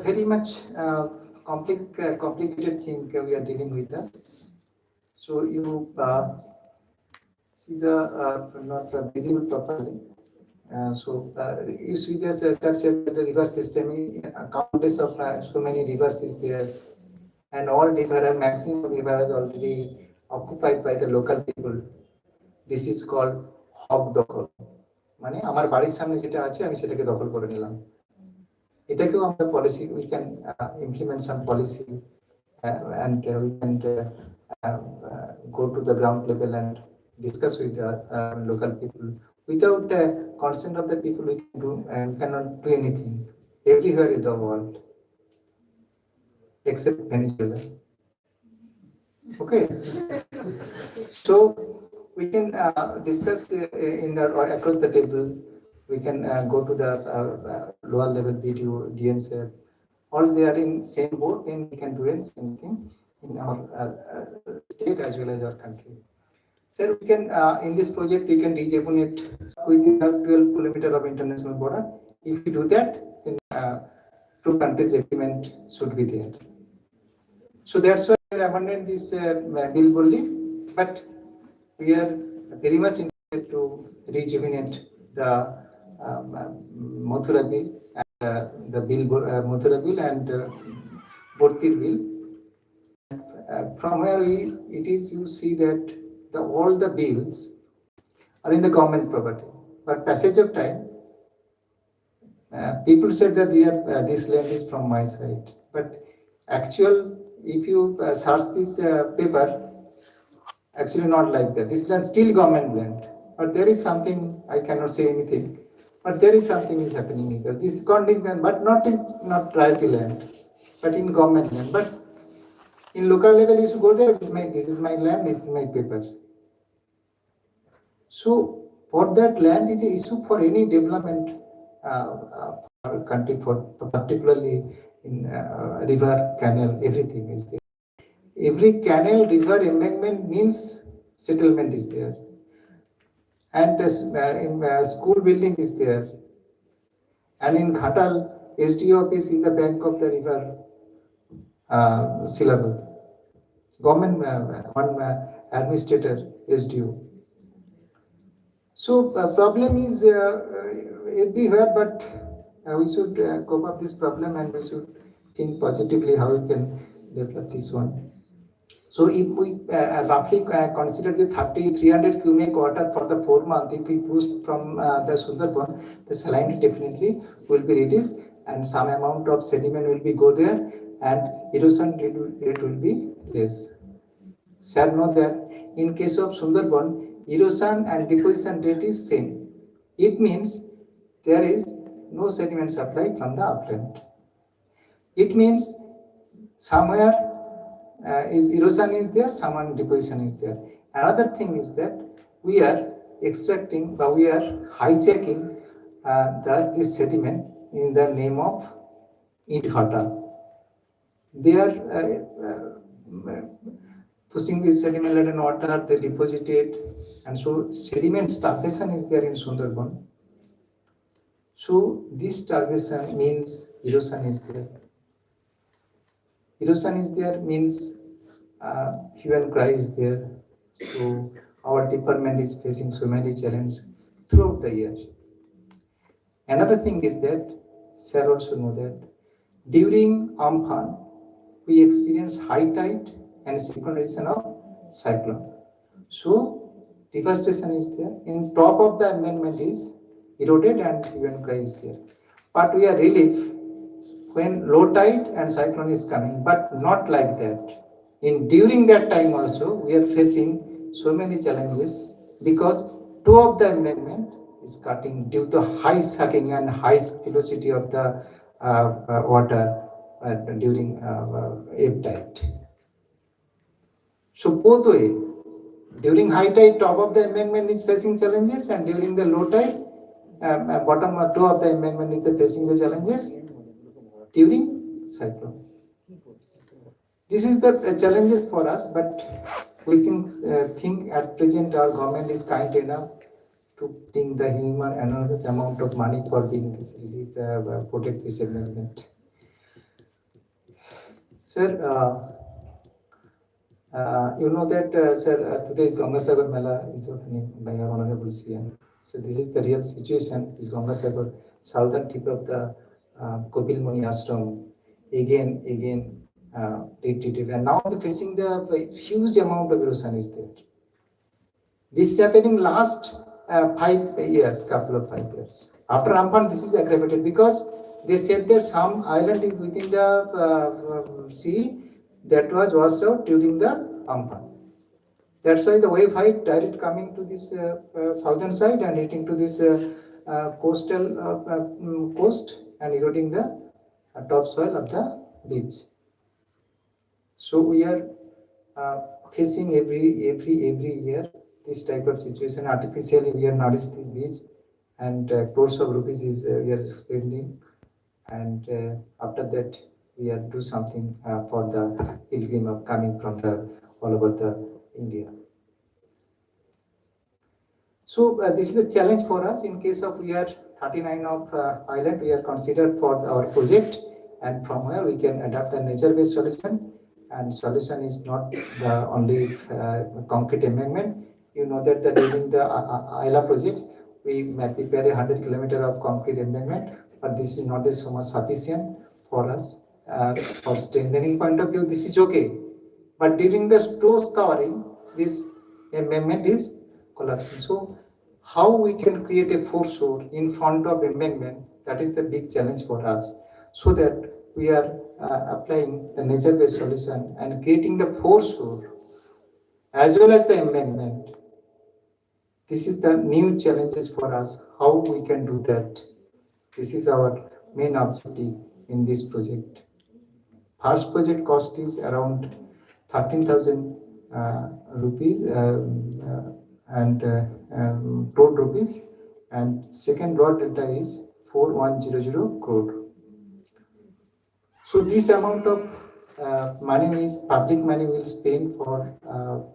very much complicated thing we are dealing with us. So you see the not visible properly. So you see this structure, the river system, countless of so many rivers is there, and all river, maximum river is already occupied by the local people. This is called hog দখল, মানে আমার বাড়ির সামনে যেটা আছে আমি সেটাকে দখল করে নিলাম। এটাকেও আমরা policy, we can implement some policy and we can go to the ground level and discuss with the local people. Without consent of the people, we can do and cannot do anything everywhere in the world except Venezuela. Okay, so we can discuss in the across the table. We can go to the lower level BDO, DMs. All they are in same boat, then we can do same thing in our state as well as our country. So we can in this project we can rejuvenate within the 12 kilometer of international border. If we do that, then 2 countries agreement should be there. So that's why I abandoned this bill only, but we are very much interested to rejuvenate the Mathura bill and the bill Mathura bill and Bhartir bill. From where it is, you see that all the bills are in the government property, but passage of time people said that this land is from my side, but actual, if you search this paper, actually not like that. This land still government land, but there is something, I cannot say anything, but there is something is happening here. This contingent, but not royalty land, but in government land. But in local level, you should go there. This is my land. This is my paper. So for that land is an issue for any development country, for particularly in river, canal, everything is there. Every canal, river, embankment means settlement is there, and school building is there, and in Ghatal, SDO office in the bank of the river Silaboti. Government one administrator SDO. So problem is everywhere, but we should cope up this problem, and we should think positively how we can develop this one. So if we roughly consider the 300 cubic water for the 4 months, if we push from the Sundarban, the salinity definitely will be reduced, and some amount of sediment will be go there, and erosion rate will be less. Sir, know that in case of Sundarban, erosion and deposition rate is same. It means there is no sediment supply from the upland. It means somewhere is erosion is there, someone deposition is there. Another thing is that we are extracting, but we are hijacking this sediment in the name of infata. They are pushing this sediment laden water, they deposit it, and so sediment starvation is there in Sundarban. So this starvation means erosion is there. Erosion is there means hue and cry is there. So our department is facing so many challenges throughout the year. Another thing is that, sir also know that, during Amphan, we experience high tide and synchronization of cyclone. So devastation is there. In top of the embankment is eroded and hue and cry is there. But we are relief when low tide and cyclone is coming, but not like that. During that time also, we are facing so many challenges because two of the embankment is cutting due to high sucking and high velocity of the water during ebb tide. So both way, during high tide, top of the embankment is facing challenges, and during the low tide, bottom or two of the embankment is facing the challenges during cyclone. This is the challenges for us, but we think at present our government is kind enough to bring the human and amount of money for being this relief, protect this embankment. Sir, you know that, sir, today's Gangasagar Mela is opening by our Honorable CM. So this is the real situation. Is Gangasagar, southern tip of the Kopil Muni Ashram, again, retreated, and now they're facing the huge amount of erosion is there. This is happening last 5 years, couple of 5 years. After Amphan, this is aggravated because they said that some island is within the sea that was washed out during the Amphan. That's why the wave height direct coming to this southern side and hitting to this coastal coast and eroding the topsoil of the beach. So we are facing every year this type of situation. Artificially, we are nourished this beach, and crores of rupees is we are spending, and after that we are do something for the pilgrim of coming from the all over the India. So this is a challenge for us. In case of we are 39 of island, we are considered for our project, and from where we can adapt the nature-based solution. And solution is not the only concrete embankment. You know that during the ILA project, we might prepare 100 kilometers of concrete embankment, but this is not so much sufficient for us. For strengthening point of view, this is okay. But during the storm covering, this embankment is collapsing. So how we can create a foreshore in front of embankment, that is the big challenge for us, so that we are applying the nature-based solution and creating the foreshore as well as the embankment. This is the new challenges for us, how we can do that. This is our main objective in this project. First project cost is around 13,000 rupees and crore rupees, and second raw data is 4100 crore. So this amount of money is public money will spend for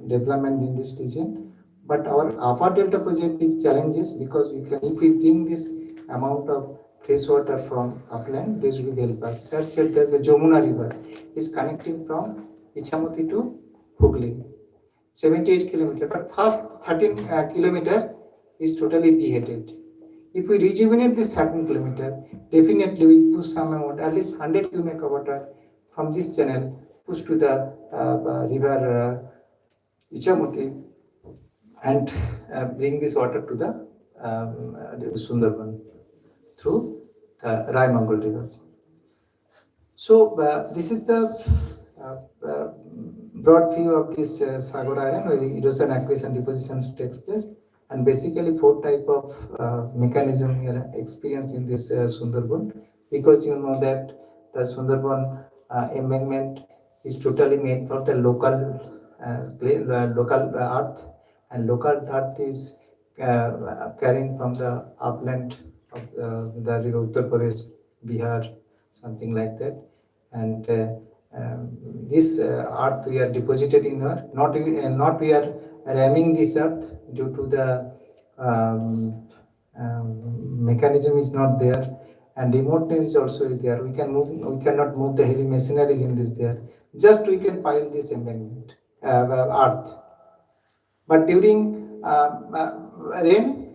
development in this region. But our upper delta project is challenges because we can, if we bring this amount of fresh water from upland, this will help us. Sir said that the Jamuna River is connecting from Ichamoti to Hooghly, 78 kilometers. But first 13 kilometer is totally beheaded. If we rejuvenate this 13 kilometer, definitely we push some amount, at least 100 cubic water from this channel, push to the river Ichamoti, and bring this water to the Sundarban through the Raimangal River. So this is the broad view of this Sagar Island, where the erosion, acquisition, depositions takes place. And basically 4 type of mechanism we are experienced in this Sundarban, because you know that the Sundarban embankment is totally made for the local earth, and local earth is carrying from the upland of the river Uttar Pradesh, Bihar, something like that. And this earth we are deposited in her, not we are ramming this earth due to the mechanism is not there, and remoteness is also there. We cannot move the heavy machineries in this there. Just we can pile this embankment earth. But during rain,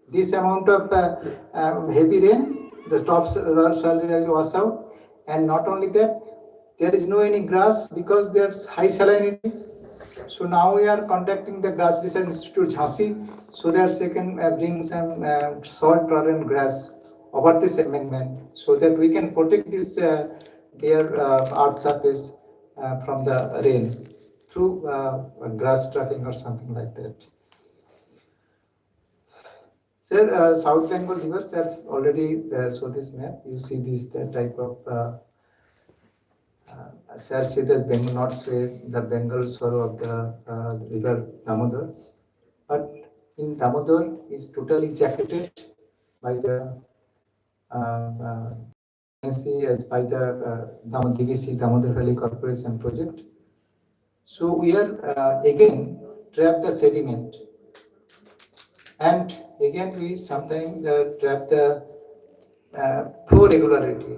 this amount of heavy rain, the top soil is washed out, and not only that, there is no any grass because there's high salinity. So now we are contacting the Grass Research Institute Jhansi, so that they can bring some salt tolerant grass over this embankment, so that we can protect this bare earth surface from the rain through grass trapping or something like that. Sir, South Bengal River, sir already saw this map. You see this type of sir said that Bengal, not say the Bengal swallow of the river Damodar, but in Damodar is totally jacketed by the by the DVC, Damodar Valley Corporation project. So we are again trap the sediment, and again we sometimes trap the flow regularity.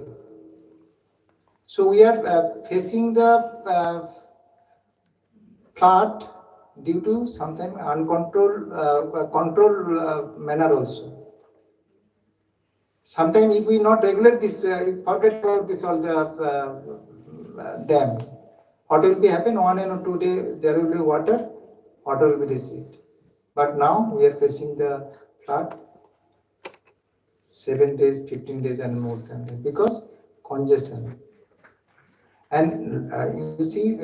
So we are facing the flood due to sometimes uncontrolled control manner also. Sometimes if we not regulate this, forget about this all the dam. What will be happen? 1 and 2 days there will be water will be received. But now we are facing the flood 7 days, 15 days, and more than that, because congestion. And you see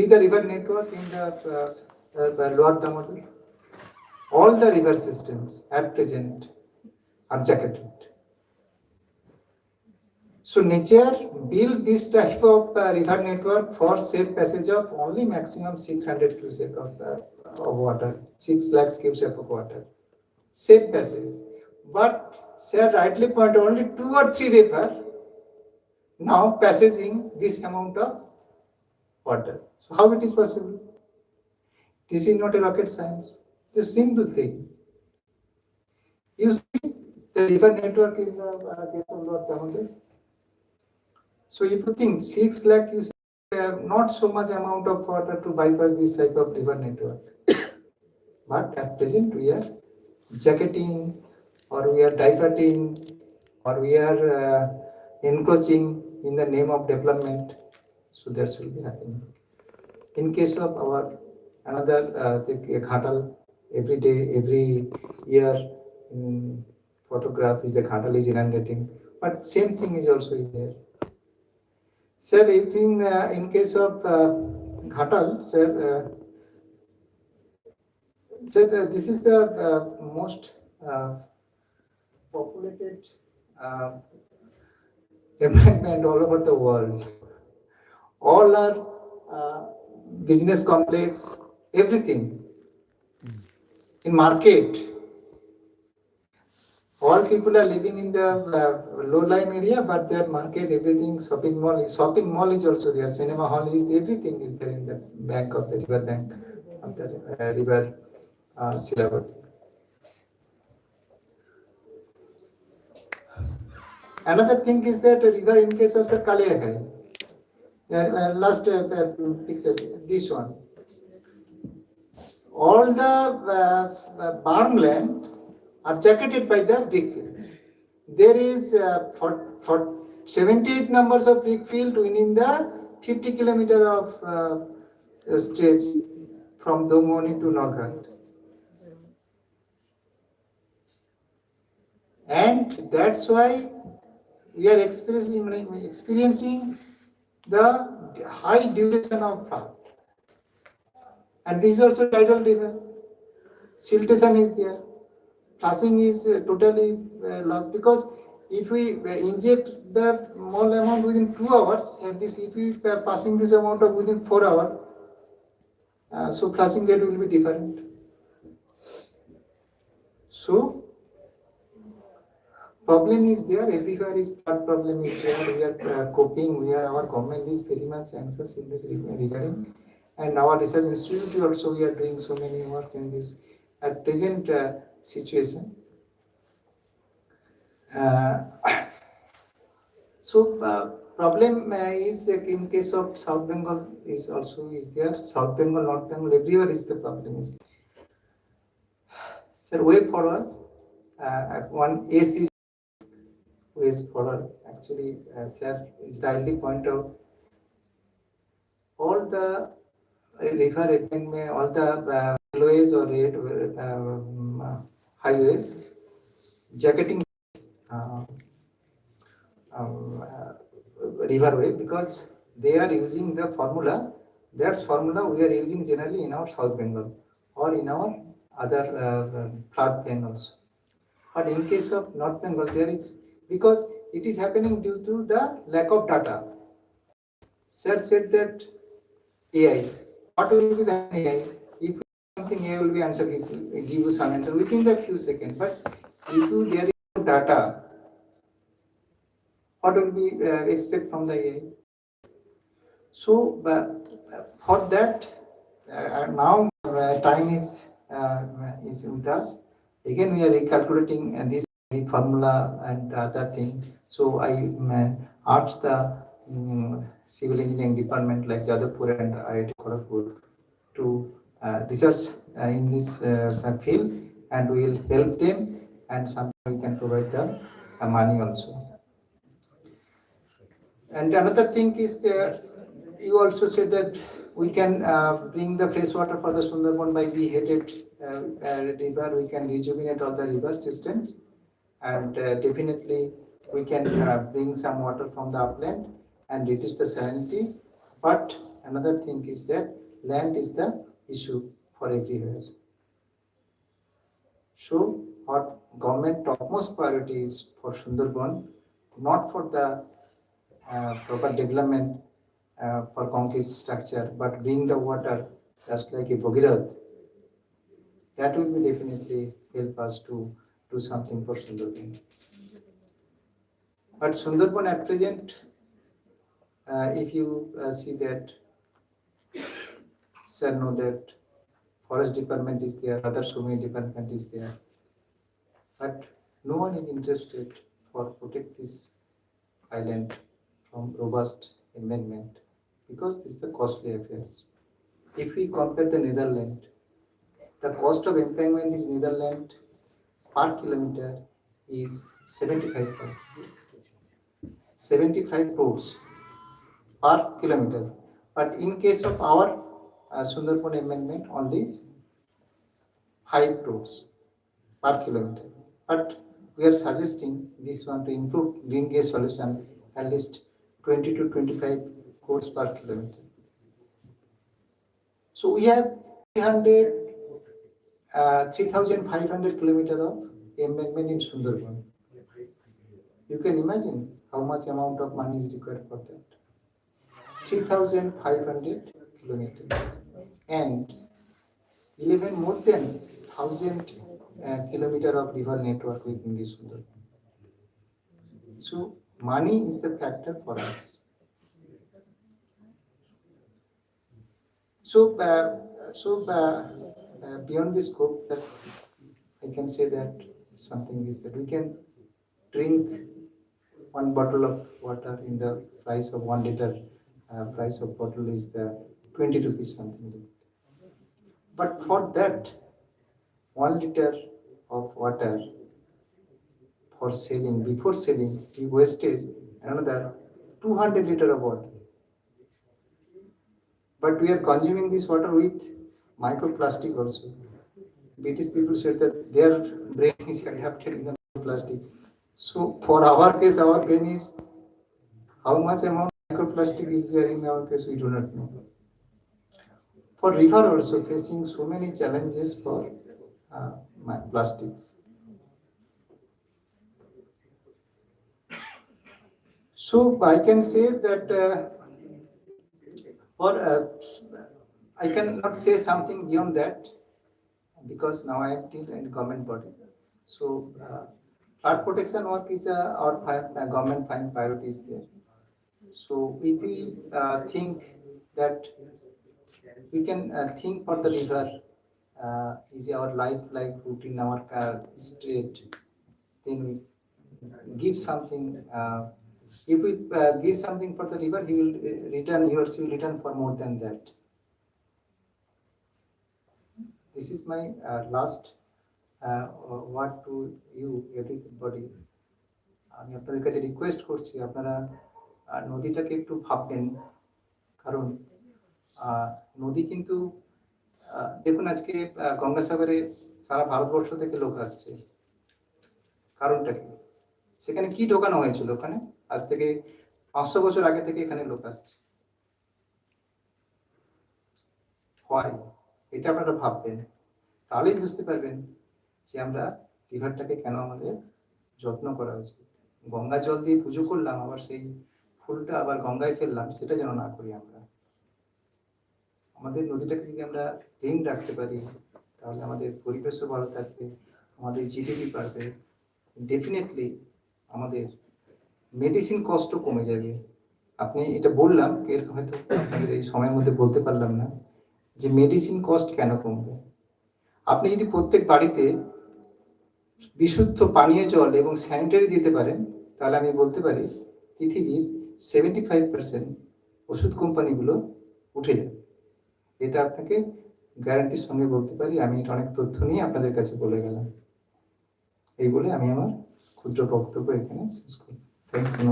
the river network in the Lower Damodar. All the river systems at present are jacketed. So nature built this type of river network for safe passage of only maximum 600 cubic of water, 6 lakhs cubic of water. Safe passage. But sir rightly pointed, only 2 or 3 rivers now passaging this amount of water. So how it is possible? This is not a rocket science. It's a simple thing. You see the river network in the case of Lord Damodar. So if you think 6 lakh, you see not so much amount of water to bypass this type of river network. But at present we are jacketing, or we are diverting, or we are encroaching in the name of development. So that will be happening. In case of our another Ghatal, every day, every year in photograph is the Ghatal is inundating. But same thing is also is there. Sir, in case of Ghatal, this is the most populated embankment all over the world. All are business complex, everything. In market, all people are living in the low-lying area, but their market, everything, shopping mall is also there, cinema hall is, everything is there in the bank of the river bank of the river Silaboti. Another thing is that river in case of Kaliakai. Last picture, this one. All the farmland are jacketed by the brick fields. There is for 78 numbers of brick field within the 50 kilometer of stretch from Domoni to Nograt. And that's why we are experiencing the high duration of flood. And this is also tidal river. Siltation is there. Flushing is totally lost, because if we inject the small amount within 2 hours, and this if we are passing this amount of within 4 hours, so flushing rate will be different. So problem is there, everywhere is flood problem is there. We are coping. Our government is very much anxious in this regarding, and our research institute also we are doing so many works in this at present situation. Problem is in case of South Bengal is also is there. South Bengal, North Bengal, everywhere is the problem is. Sir, way forward. One S is ways forward. Actually, sir is rightly point out all the river embankment, all the railways or highways jacketing riverway, because they are using the formula. That's formula we are using generally in our South Bengal or in our other flood plain also. But in case of North Bengal, there is, because it is happening due to the lack of data. Sir said that AI. What will be the AI? If something AI will be answer, give you some answer within the few seconds. But if you there is no data, what will we expect from the AI? So for that, now time is with us. Again, we are recalculating this formula and other thing. So I asked the civil engineering department like Jadavpur and IIT Kharagpur to research in this field, and we will help them, and sometimes we can provide the money also. And another thing is that you also said that we can bring the fresh water for the Sundarban by beheaded river. We can rejuvenate all the river systems, and definitely we can bring some water from the upland and reduce the salinity. But another thing is that land is the issue for everywhere. So our government topmost priority is for Sundarban, not for the proper development for concrete structure, but bring the water just like a Bhagirath. That will be definitely help us to do something for Sundarban. But Sundarban at present, if you see that, sir, know that forest department is there, other so many department is there, but no one is interested for protect this island from robust amendment, because this is the costly affairs. If we compare the Netherlands, the cost of embankment is Netherlands per kilometer is 75 crores per kilometer. But in case of our Sundarban amendment, only 5 crores per kilometer. But we are suggesting this one to improve green gas solution at least 20 to 25 crores per kilometer. So we have 3,500 kilometers of embankment in Sundarban. You can imagine how much amount of money is required for that. 3,500 kilometers and 11 more than 1,000 kilometers of river network within this Sundarban. So money is the factor for us. So beyond the scope, that I can say that something is that we can drink 1 bottle of water in the price of 1 liter. Price of bottle is the 20 rupees something. But for that 1 liter of water for selling, before selling, we wastage another 200 liter of water. But we are consuming this water with microplastic also. British people said that their brain is adapted in the microplastic. So for our case, our brain is how much amount of microplastic is there in our case, we do not know. For river also facing so many challenges for plastics. So I can say that I cannot say something beyond that because now I am still in government body. So flood protection work is our government fine priorities there. So if we think that we can think for the river is our livelihood in our state, then we give something. If we give something for the river, he will return, he or she will return for more than that. This is my last word to you, everybody. আমি আপনাদের কাছে request করছি আপনারা নদীটাকে একটু ভাববেন, কারণ নদী কিন্তু দেখুন আজকে গঙ্গাসাগরে সারা ভারতবর্ষ থেকে লোক আসছে, কারণটা কি? সেখানে কি ঢোকানো হয়েছিল? ওখানে আজ থেকে 500 বছর আগে থেকে এখানে লোক আসছে। হয় এটা আপনারা ভাববেন, তাহলেই বুঝতে পারবেন যে আমরা রিভারটাকে কেন আমাদের যত্ন করা উচিত। গঙ্গা জল দিয়ে পুজো করলাম, আবার সেই ফুলটা আবার গঙ্গায় ফেললাম, সেটা যেন না করি আমরা। আমাদের নদীটাকে যদি আমরা ক্লিন রাখতে পারি তাহলে আমাদের পরিবেশও ভালো থাকবে, আমাদের জিডিপি বাড়বে, ডেফিনেটলি আমাদের মেডিসিন কস্টও কমে যাবে। আপনি এটা বললাম, এর হয়তো আপনাদের এই সময়ের মধ্যে বলতে পারলাম না যে মেডিসিন কস্ট কেন কমবে। আপনি যদি প্রত্যেক বাড়িতে বিশুদ্ধ পানীয় জল এবং স্যানিটারি দিতে পারেন তাহলে আমি বলতে পারি পৃথিবীর 75% ওষুধ কোম্পানিগুলো উঠে যাবে। এটা আপনাকে গ্যারান্টির সঙ্গে বলতে পারি। আমি এটা অনেক তথ্য নিয়ে আপনাদের কাছে বলে গেলাম। এই বলে আমি আমার ক্ষুদ্র বক্তব্য এখানে শেষ করি। Thank you.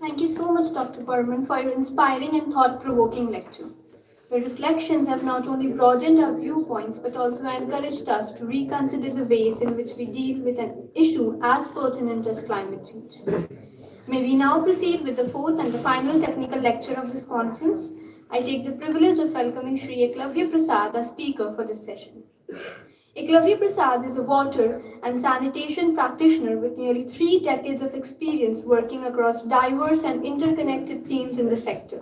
Thank you so much, Dr. Burman, for your inspiring and thought-provoking lecture. Your reflections have not only broadened our viewpoints, but also encouraged us to reconsider the ways in which we deal with an issue as pertinent as climate change. May we now proceed with the fourth and the final technical lecture of this conference. I take the privilege of welcoming Shri Eklavya Prasad as speaker for this session. Eklavya Prasad is a water and sanitation practitioner with nearly 3 decades of experience working across diverse and interconnected themes in the sector.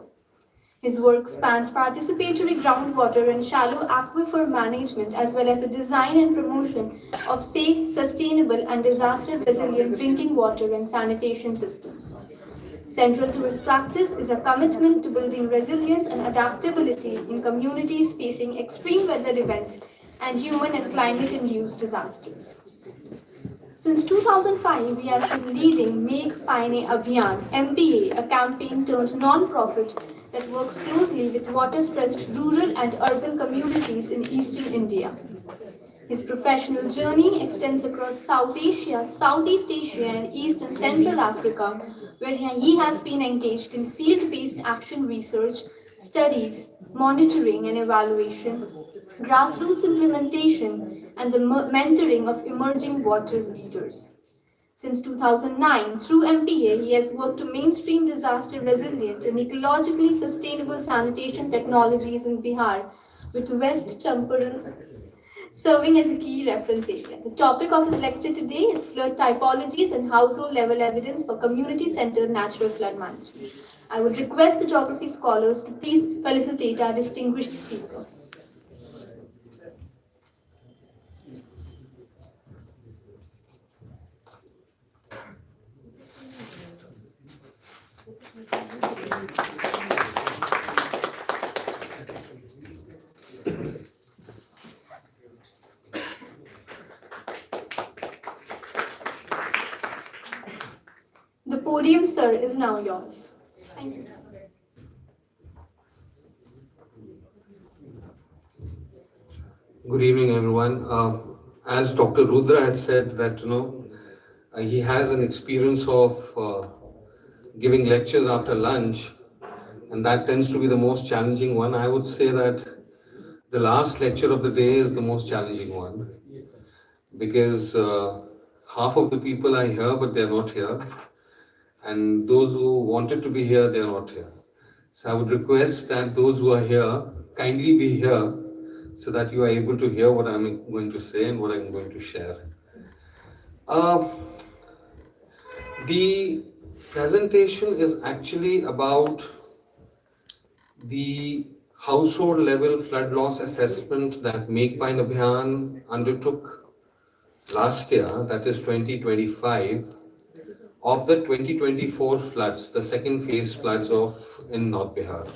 His work spans participatory groundwater and shallow aquifer management, as well as the design and promotion of safe, sustainable, and disaster-resilient drinking water and sanitation systems. Central to his practice is a commitment to building resilience and adaptability in communities facing extreme weather events and human and climate-induced disasters. Since 2005, we have been leading Megh Paine Abhiyan, MPA, a campaign turned non-profit that works closely with water-stressed rural and urban communities in eastern India. His professional journey extends across South Asia, Southeast Asia, and East and Central Africa, where he has been engaged in field-based action research, studies, monitoring and evaluation, grassroots implementation, and the mentoring of emerging water leaders. Since 2009, through MPA, he has worked to mainstream disaster resilient and ecologically sustainable sanitation technologies in Bihar, with West Champaran serving as a key reference area. The topic of his lecture today is flood typologies and household level evidence for community-centered natural flood management. I would request the geography scholars to please felicitate our distinguished speaker. The podium, sir, is now yours. Thank you. Good evening, everyone. As Dr. Rudra had said that, he has an experience of giving lectures after lunch, and that tends to be the most challenging one. I would say that the last lecture of the day is the most challenging one, because half of the people are here, but they're not here. And those who wanted to be here, they're not here. So I would request that those who are here kindly be here so that you are able to hear what I'm going to say and what I'm going to share. The presentation is actually about the household level flood loss assessment that Make Pine Abhiyan undertook last year, that is 2025, of the 2024 floods, the second phase floods in North Bihar.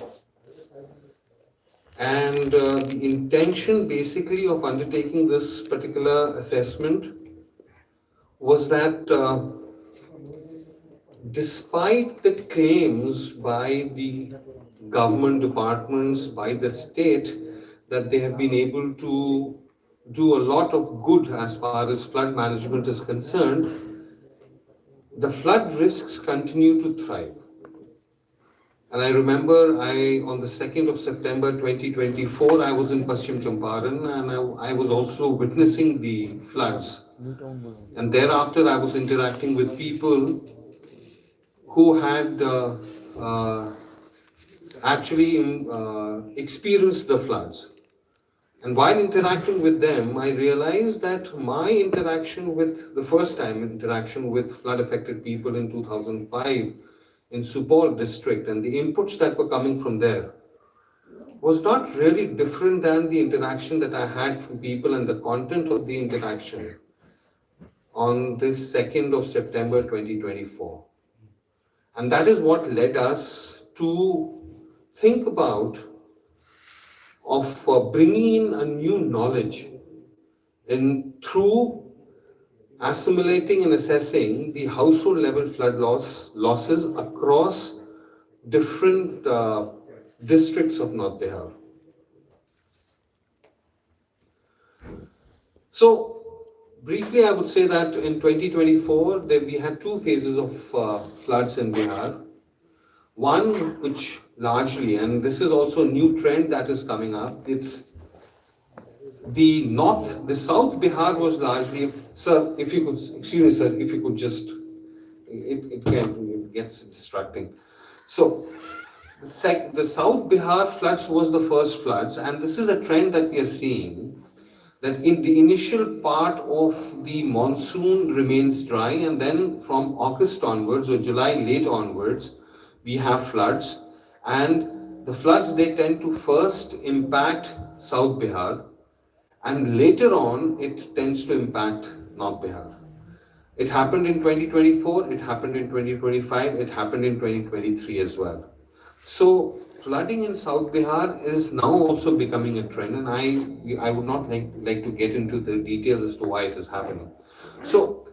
And the intention basically of undertaking this particular assessment was that despite the claims by the government departments, by the state, that they have been able to do a lot of good as far as flood management is concerned, the flood risks continue to thrive. And I remember on the 2nd of September 2024, I was in Paschim Champaran and I was also witnessing the floods. And thereafter, I was interacting with people who had actually experienced the floods. And while interacting with them, I realized that my the first time interaction with flood affected people in 2005 in Supaul district, and the inputs that were coming from there was not really different than the interaction that I had from people and the content of the interaction on this 2nd of September 2024. And that is what led us to think about bringing in a new knowledge through assimilating and assessing the household level flood losses across different districts of North Bihar. So briefly, I would say that in 2024, we had two phases of floods in Bihar. One which largely, and this is also a new trend that is coming up, it's the South Bihar was largely, sir, if you could, excuse me, sir, if you could just, it gets distracting. So, the South Bihar floods was the first floods, and this is a trend that we are seeing, that in the initial part of the monsoon remains dry, and then from August onwards, or July late onwards, we have floods, and the floods, they tend to first impact South Bihar, and later on, it tends to impact North Bihar. It happened in 2024, it happened in 2025, it happened in 2023 as well. So, flooding in South Bihar is now also becoming a trend, and I would not like to get into the details as to why it is happening. So,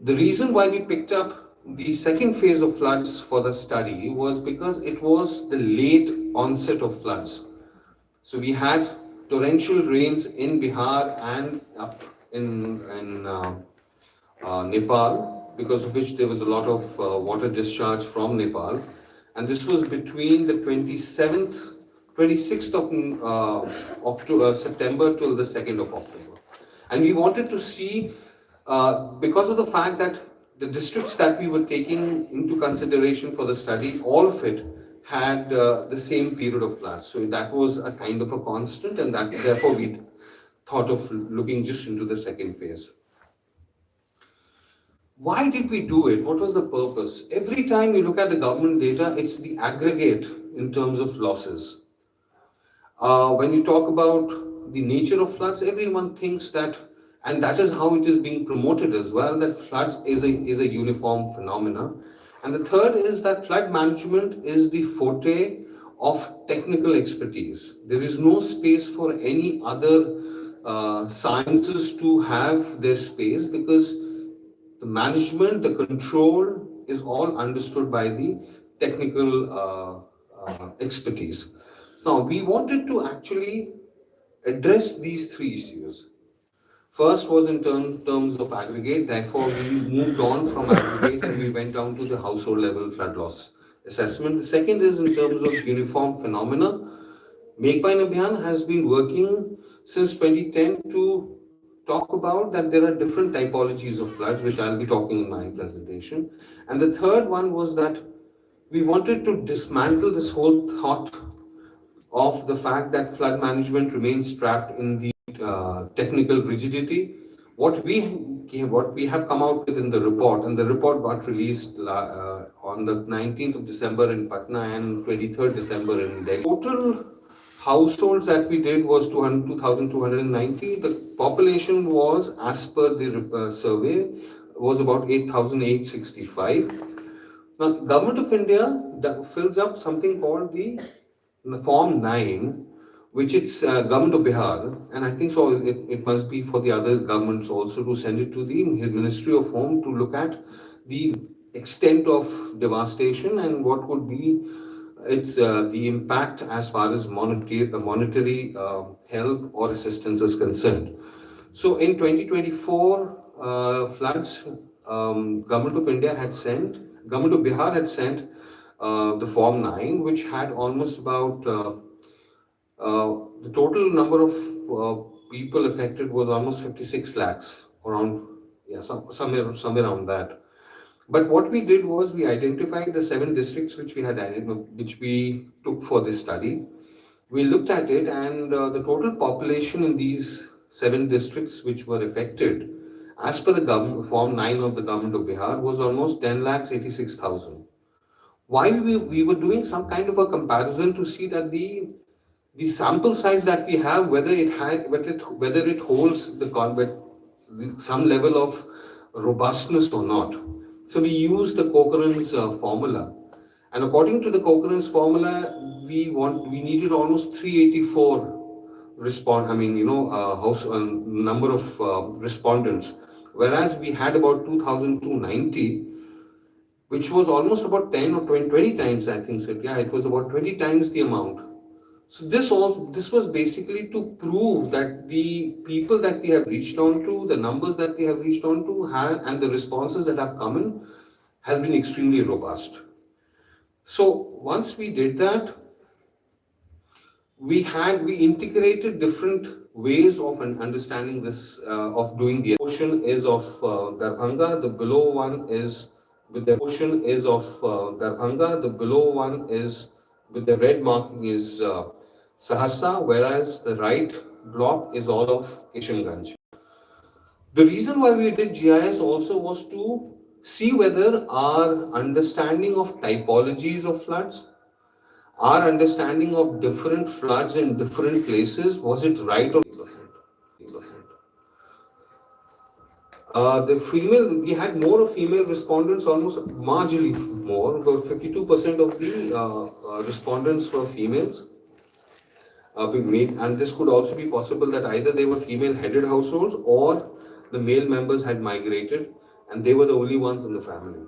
the reason why we picked up the second phase of floods for the study was because it was the late onset of floods. So we had torrential rains in Bihar and up in Nepal, because of which there was a lot of water discharge from Nepal. And this was between the 26th of September till the 2nd of October. And we wanted to see, because of the fact that the districts that we were taking into consideration for the study, all of it had the same period of floods. So that was a kind of a constant, and that therefore we thought of looking just into the second phase. Why did we do it? What was the purpose? Every time you look at the government data, it's the aggregate in terms of losses. When you talk about the nature of floods, everyone thinks that, and that is how it is being promoted as well, that floods is a uniform phenomena. And the third is that flood management is the forte of technical expertise. There is no space for any other sciences to have their space, because the management, the control is all understood by the technical expertise. Now, we wanted to actually address these three issues. First was in terms of aggregate, therefore we moved on from aggregate and we went down to the household level flood loss assessment. The second is in terms of uniform phenomena. Make by Abhiyan has been working since 2010 to talk about that there are different typologies of floods, which I'll be talking in my presentation. And the third one was that we wanted to dismantle this whole thought of the fact that flood management remains trapped in the technical rigidity. What we have come out with in the report, and the report got released on the 19th of December in Patna and 23rd December in Delhi. Total households that we did was 2,290. The population was, as per the survey, was about 8,865. Now, Government of India fills up something called the Form 9, which it's Government of Bihar, and I think so it must be for the other governments also, to send it to the Ministry of Home to look at the extent of devastation and what would be its the impact as far as monetary help or assistance is concerned. So in 2024 floods, Government of Bihar had sent the Form 9, which had almost about the total number of people affected was almost 56 lakhs, around, yeah, somewhere around that. But what we did was we identified the 7 districts which we took for this study. We looked at it, and the total population in these 7 districts which were affected, as per the Form 9 of the Government of Bihar, was almost 10,86,000. Why we were doing some kind of a comparison to see that the sample size that we have, whether it holds some level of robustness or not. So we use the Cochrane's formula, and according to the Cochrane's formula, we needed almost 384 number of respondents, whereas we had about 2,290, which was almost about 10 or 20 times, I think so. Yeah, it was about 20 times the amount. So this was basically to prove that the people that we have reached on to, the numbers that we have reached on to, and the responses that have come in has been extremely robust. So once we did that, we integrated different ways of understanding this, of doing the portion is of Darbhanga, the below one is with the portion is of Darbhanga, the below one is with the red marking is Saharsa, whereas the right block is all of Kishanganj. The reason why we did GIS also was to see whether our understanding of typologies of floods, our understanding of different floods in different places, was it right or 8%. We had more of female respondents, almost marginally more, about 52% of the respondents were females. And this could also be possible that either they were female-headed households or the male members had migrated and they were the only ones in the family.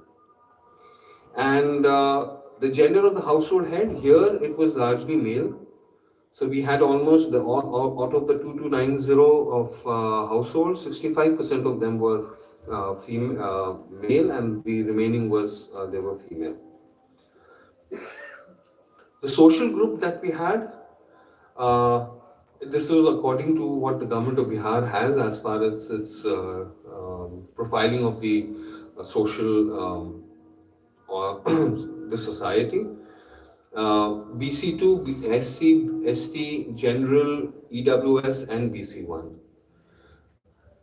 And the gender of the household head, here it was largely male. So we had almost out of the 2290 of households, 65% of them were male, and the remaining was they were female. The social group that we had, this was according to what the government of Bihar has as far as its profiling of the social or the society. BC2, SC, ST, General, EWS, and BC1.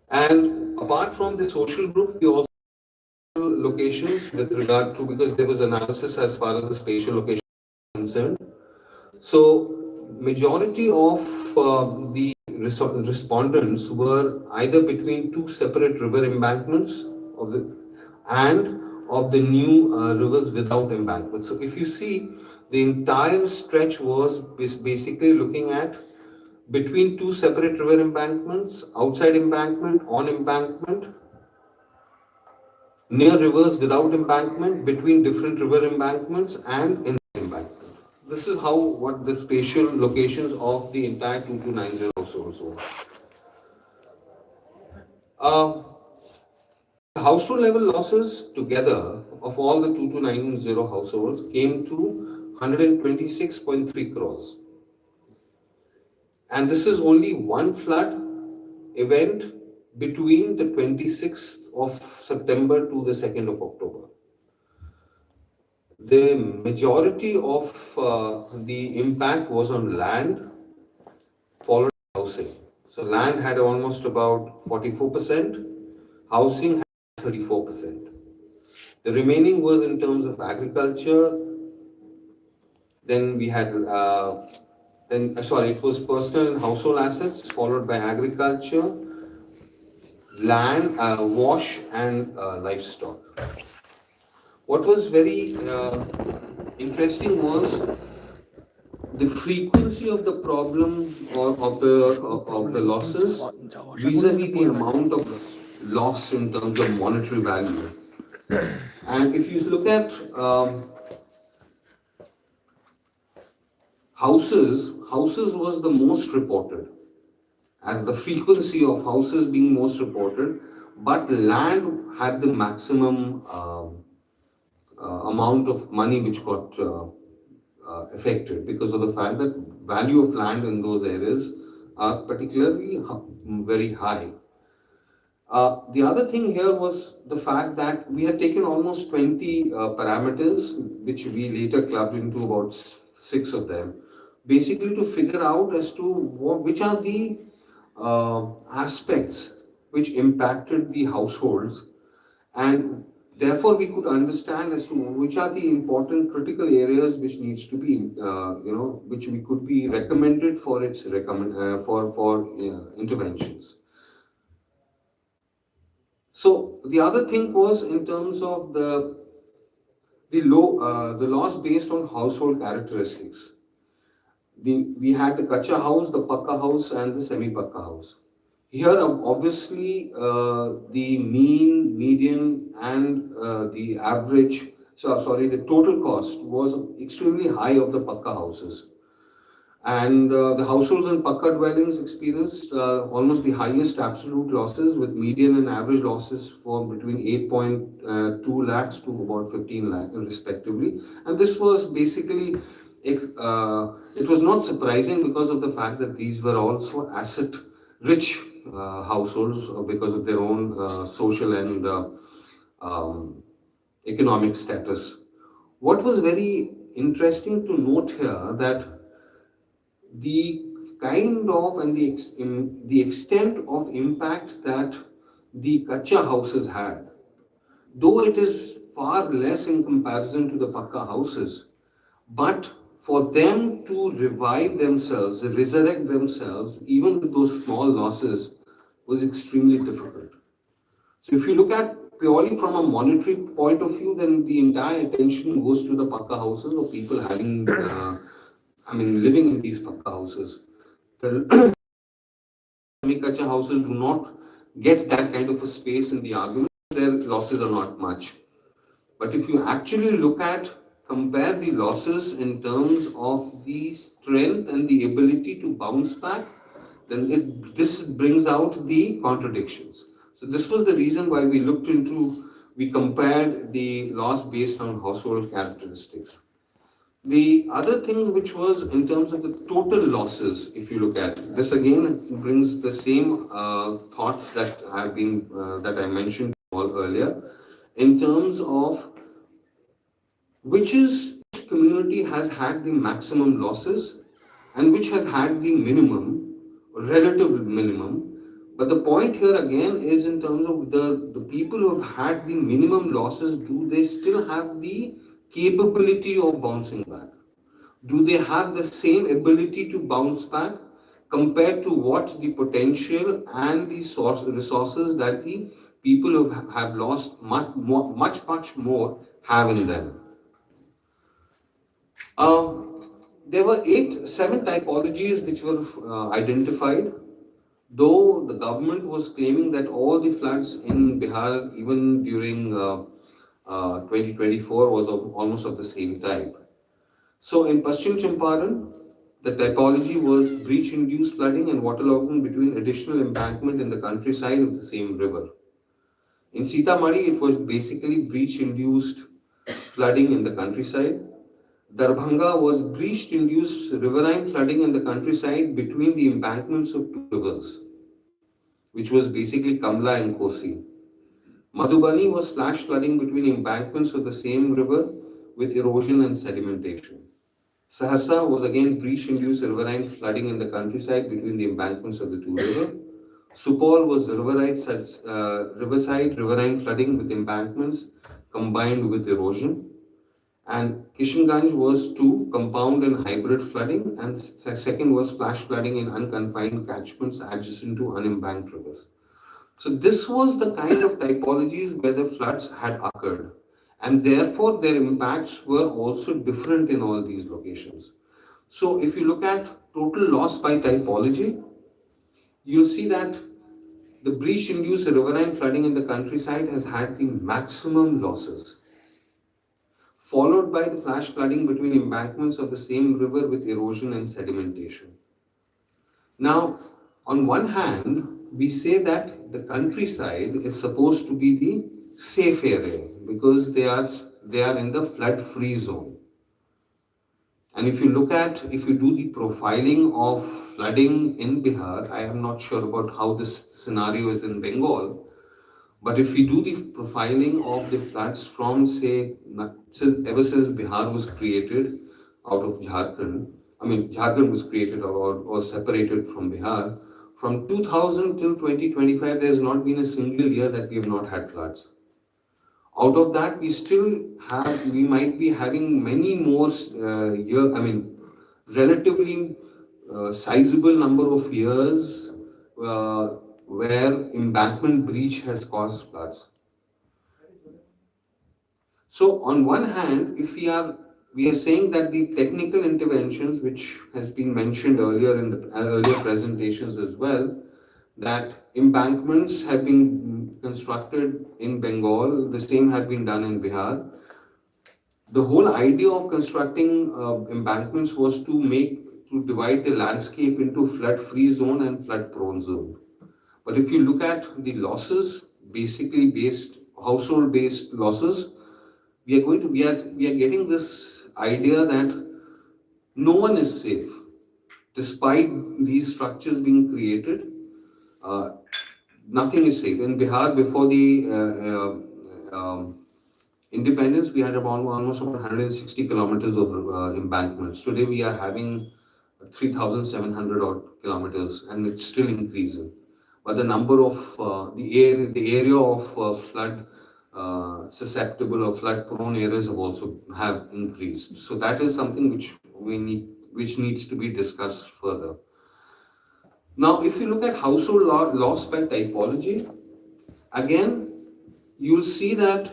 And apart from the social group, we also have locations with regard to, because there was analysis as far as the spatial location is concerned. So, majority of the respondents were either between two separate river embankments and of the new rivers without embankment. So, if you see, the entire stretch was basically looking at between two separate river embankments, outside embankment, on embankment, near rivers without embankment, between different river embankments, and in embankment. This is what the spatial locations of the entire 2290 households were. Household level losses together of all the 2290 households came to 126.3 crores. And this is only one flood event between the 26th of September to the 2nd of October. The majority of the impact was on land, followed by housing. So land had almost about 44%, housing had 34%. The remaining was in terms of agriculture. Then we had, it was personal and household assets, followed by agriculture, land, wash, and livestock. What was very interesting was the frequency of the problem or of the losses vis-a-vis the amount of loss in terms of monetary value. And if you look at houses was the most reported, and the frequency of houses being most reported, but land had the maximum amount of money which got affected because of the fact that value of land in those areas are particularly very high. The other thing here was the fact that we had taken almost 20 parameters, which we later clubbed into about 6 of them, basically to figure out as to which are the aspects which impacted the households, and therefore we could understand as to which are the important critical areas which needs to be, which we could be recommended for its interventions. So the other thing was in terms of the loss based on household characteristics. We had the kacha house, the pakka house, and the semi-pakka house. Here, obviously, the mean, median, and the average, the total cost was extremely high of the pakka houses. And the households in pakka dwellings experienced almost the highest absolute losses, with median and average losses for between 8.2 lakhs to about 15 lakhs respectively. And this was basically, it was not surprising because of the fact that these were also asset-rich households because of their own social and economic status. What was very interesting to note here that the kind of and the extent of impact that the kacha houses had, though it is far less in comparison to the pakka houses, but for them to revive themselves, resurrect themselves, even with those small losses, was extremely difficult. So if you look at purely from a monetary point of view, then the entire attention goes to the pakka houses or people having, living in these pakka houses. The semi-kacha houses do not get that kind of a space in the argument. Their losses are not much. But if you actually look at compare the losses in terms of the strength and the ability to bounce back, then this brings out the contradictions. So this was the reason why we compared the loss based on household characteristics. The other thing which was in terms of the total losses, if you look at this again, brings the same thoughts that have been that I mentioned earlier, in terms of which community has had the maximum losses and which has had the minimum, relative minimum. But the point here again is in terms of the people who have had the minimum losses, do they still have the capability of bouncing back? Do they have the same ability to bounce back compared to what the potential and the resources that the people who have lost much more have in them? There were 7 typologies which were identified, though the government was claiming that all the floods in Bihar, even during 2024, was almost of the same type. So in Paschim Champaran, the typology was breach-induced flooding and waterlogging between additional embankment in the countryside of the same river. In Sitamarhi, it was basically breach-induced flooding in the countryside. Darbhanga was breach-induced riverine flooding in the countryside between the embankments of 2 rivers, which was basically Kamla and Kosi. Madhubani was flash flooding between embankments of the same river with erosion and sedimentation. Saharsa was again breach-induced riverine flooding in the countryside between the embankments of the 2 rivers. Supol was riverside riverine flooding with embankments combined with erosion. And Kishanganj was 2 compound and hybrid flooding, and second was flash flooding in unconfined catchments adjacent to unembanked rivers. So this was the kind of typologies where the floods had occurred, and therefore their impacts were also different in all these locations. So if you look at total loss by typology, you'll see that the breach-induced riverine flooding in the countryside has had the maximum losses, followed by the flash flooding between embankments of the same river with erosion and sedimentation. Now, on one hand, we say that the countryside is supposed to be the safe area because they are in the flood-free zone. And if you do the profiling of flooding in Bihar, I am not sure about how this scenario is in Bengal, but if we do the profiling of the floods from, say, ever since Bihar was created out of Jharkhand, Jharkhand was created or separated from Bihar, from 2000 till 2025, there has not been a single year that we have not had floods. Out of that, we might be having many more relatively sizable number of years where embankment breach has caused floods. So on one hand, if we are saying that the technical interventions, which has been mentioned earlier in the earlier presentations as well, that embankments have been constructed in Bengal, the same has been done in Bihar. The whole idea of constructing embankments was to divide the landscape into flood-free zone and flood-prone zone. But if you look at the losses, basically household-based losses, we are getting this idea that no one is safe, despite these structures being created. Nothing is safe. In Bihar, before the independence, we had almost about 160 kilometers of embankments. Today, we are having 3,700 odd kilometers, and it's still increasing. But the number of the area of flood susceptible or flood prone areas have increased. So that is something which needs to be discussed further. Now, if you look at household loss by typology, again, you'll see that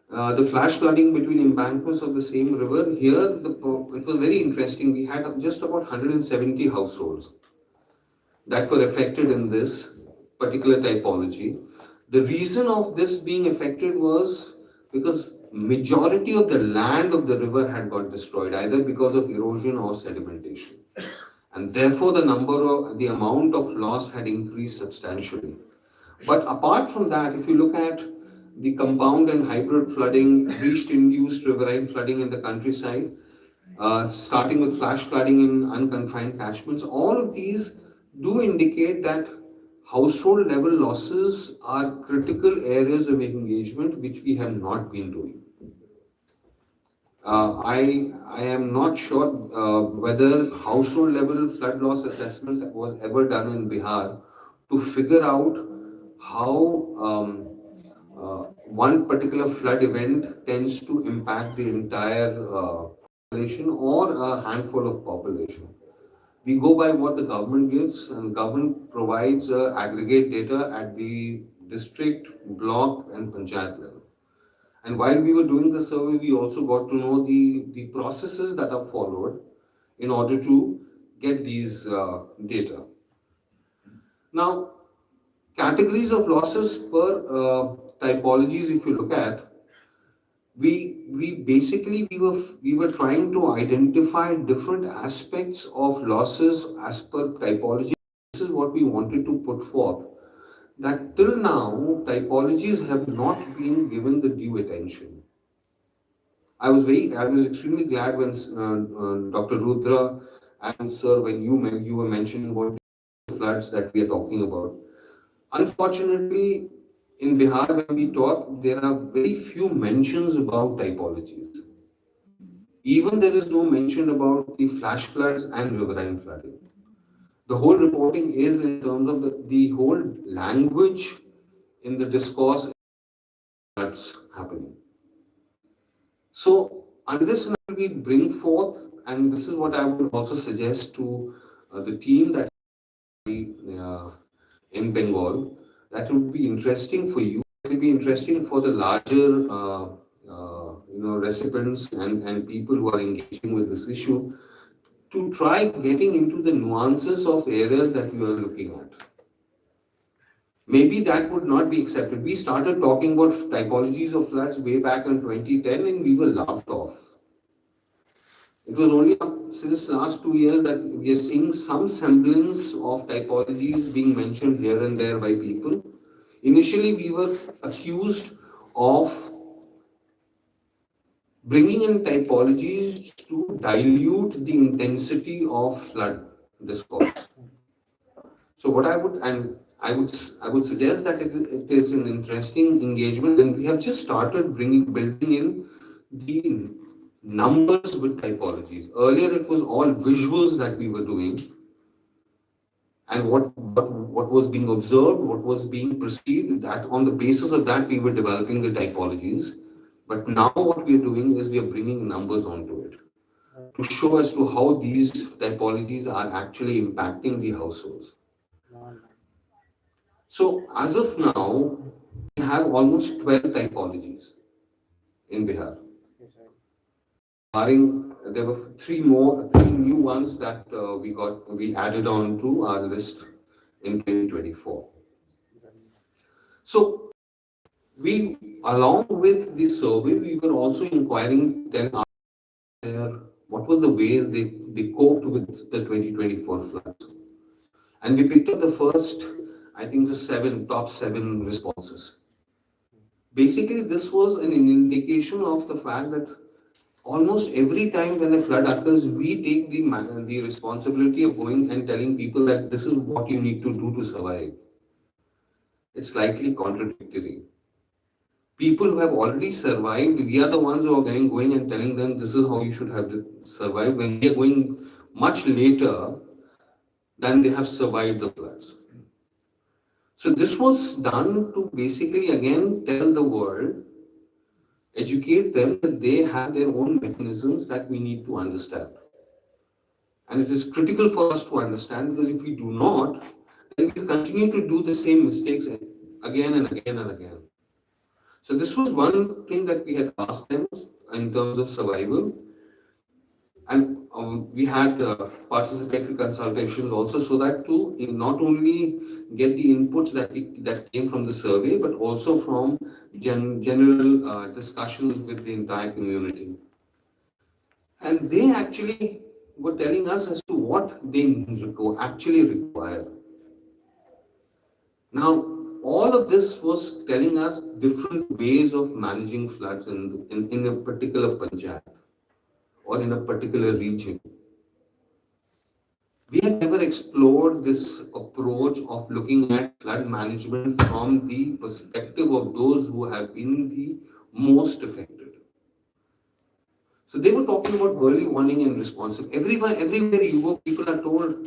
the flash flooding between embankments of the same river, here it was very interesting. We had just about 170 households that were affected in this particular typology. The reason of this being affected was because majority of the land of the river had got destroyed either because of erosion or sedimentation. And therefore the amount of loss had increased substantially. But apart from that, if you look at the compound and hybrid flooding, breach-induced riverine flooding in the countryside, starting with flash flooding in unconfined catchments, all of these do indicate that household level losses are critical areas of engagement which we have not been doing. I am not sure whether household level flood loss assessment was ever done in Bihar to figure out how one particular flood event tends to impact the entire population or a handful of population. We go by what the government gives, and government provides aggregate data at the district, block, and panchayat level. And while we were doing the survey, we also got to know the processes that are followed in order to get these data. Now, categories of losses per typologies, if you look at, we were trying to identify different aspects of losses as per typology. This is what we wanted to put forth. That till now, typologies have not been given the due attention. I was extremely glad when Dr. Rudra and Sir, when you were mentioning about floods that we are talking about. Unfortunately, in Bihar, when we talk, there are very few mentions about typologies. Even there is no mention about the flash floods and riverine flooding. The whole reporting is in terms of the whole language in the discourse that's happening. So, unless we bring forth, and this is what I would also suggest to the team that in Bengal, that would be interesting for you. It will be interesting for the larger recipients and people who are engaging with this issue to try getting into the nuances of areas that we are looking at. Maybe that would not be accepted. We started talking about typologies of floods way back in 2010 and we were laughed off. It was only since last 2 years that we are seeing some semblance of typologies being mentioned here and there by people. Initially, we were accused of bringing in typologies to dilute the intensity of flood discourse. So what I would suggest that it is an interesting engagement, and we have just started building in the numbers with typologies. Earlier, it was all visuals that we were doing, and what was being observed, what was being perceived. That on the basis of that, we were developing the typologies. But now, what we are doing is we are bringing numbers onto it to show as to how these typologies are actually impacting the households. So, as of now, we have almost 12 typologies in Bihar. There were three new ones that we added on to our list in 2024. So, along with this survey, we were also inquiring what were the ways they coped with the 2024 floods. And we picked up the first, I think, the top seven responses. Basically, this was an indication of the fact that almost every time when a flood occurs, we take the responsibility of going and telling people that this is what you need to do to survive. It's slightly contradictory. People who have already survived, we are the ones who are going and telling them this is how you should have survived when they are going much later than they have survived the floods. So this was done to basically again tell the world, educate them that they have their own mechanisms that we need to understand. And it is critical for us to understand, because if we do not, then we continue to do the same mistakes again and again and again. So this was one thing that we had asked them in terms of survival. And we had participatory consultations also, so that to not only get the inputs that came from the survey, but also from general discussions with the entire community. And they actually were telling us as to what they actually require. Now, all of this was telling us different ways of managing floods in a particular panchayat or in a particular region. We had never explored this approach of looking at flood management from the perspective of those who have been the most affected. So they were talking about early warning and response. Everywhere you go, people are told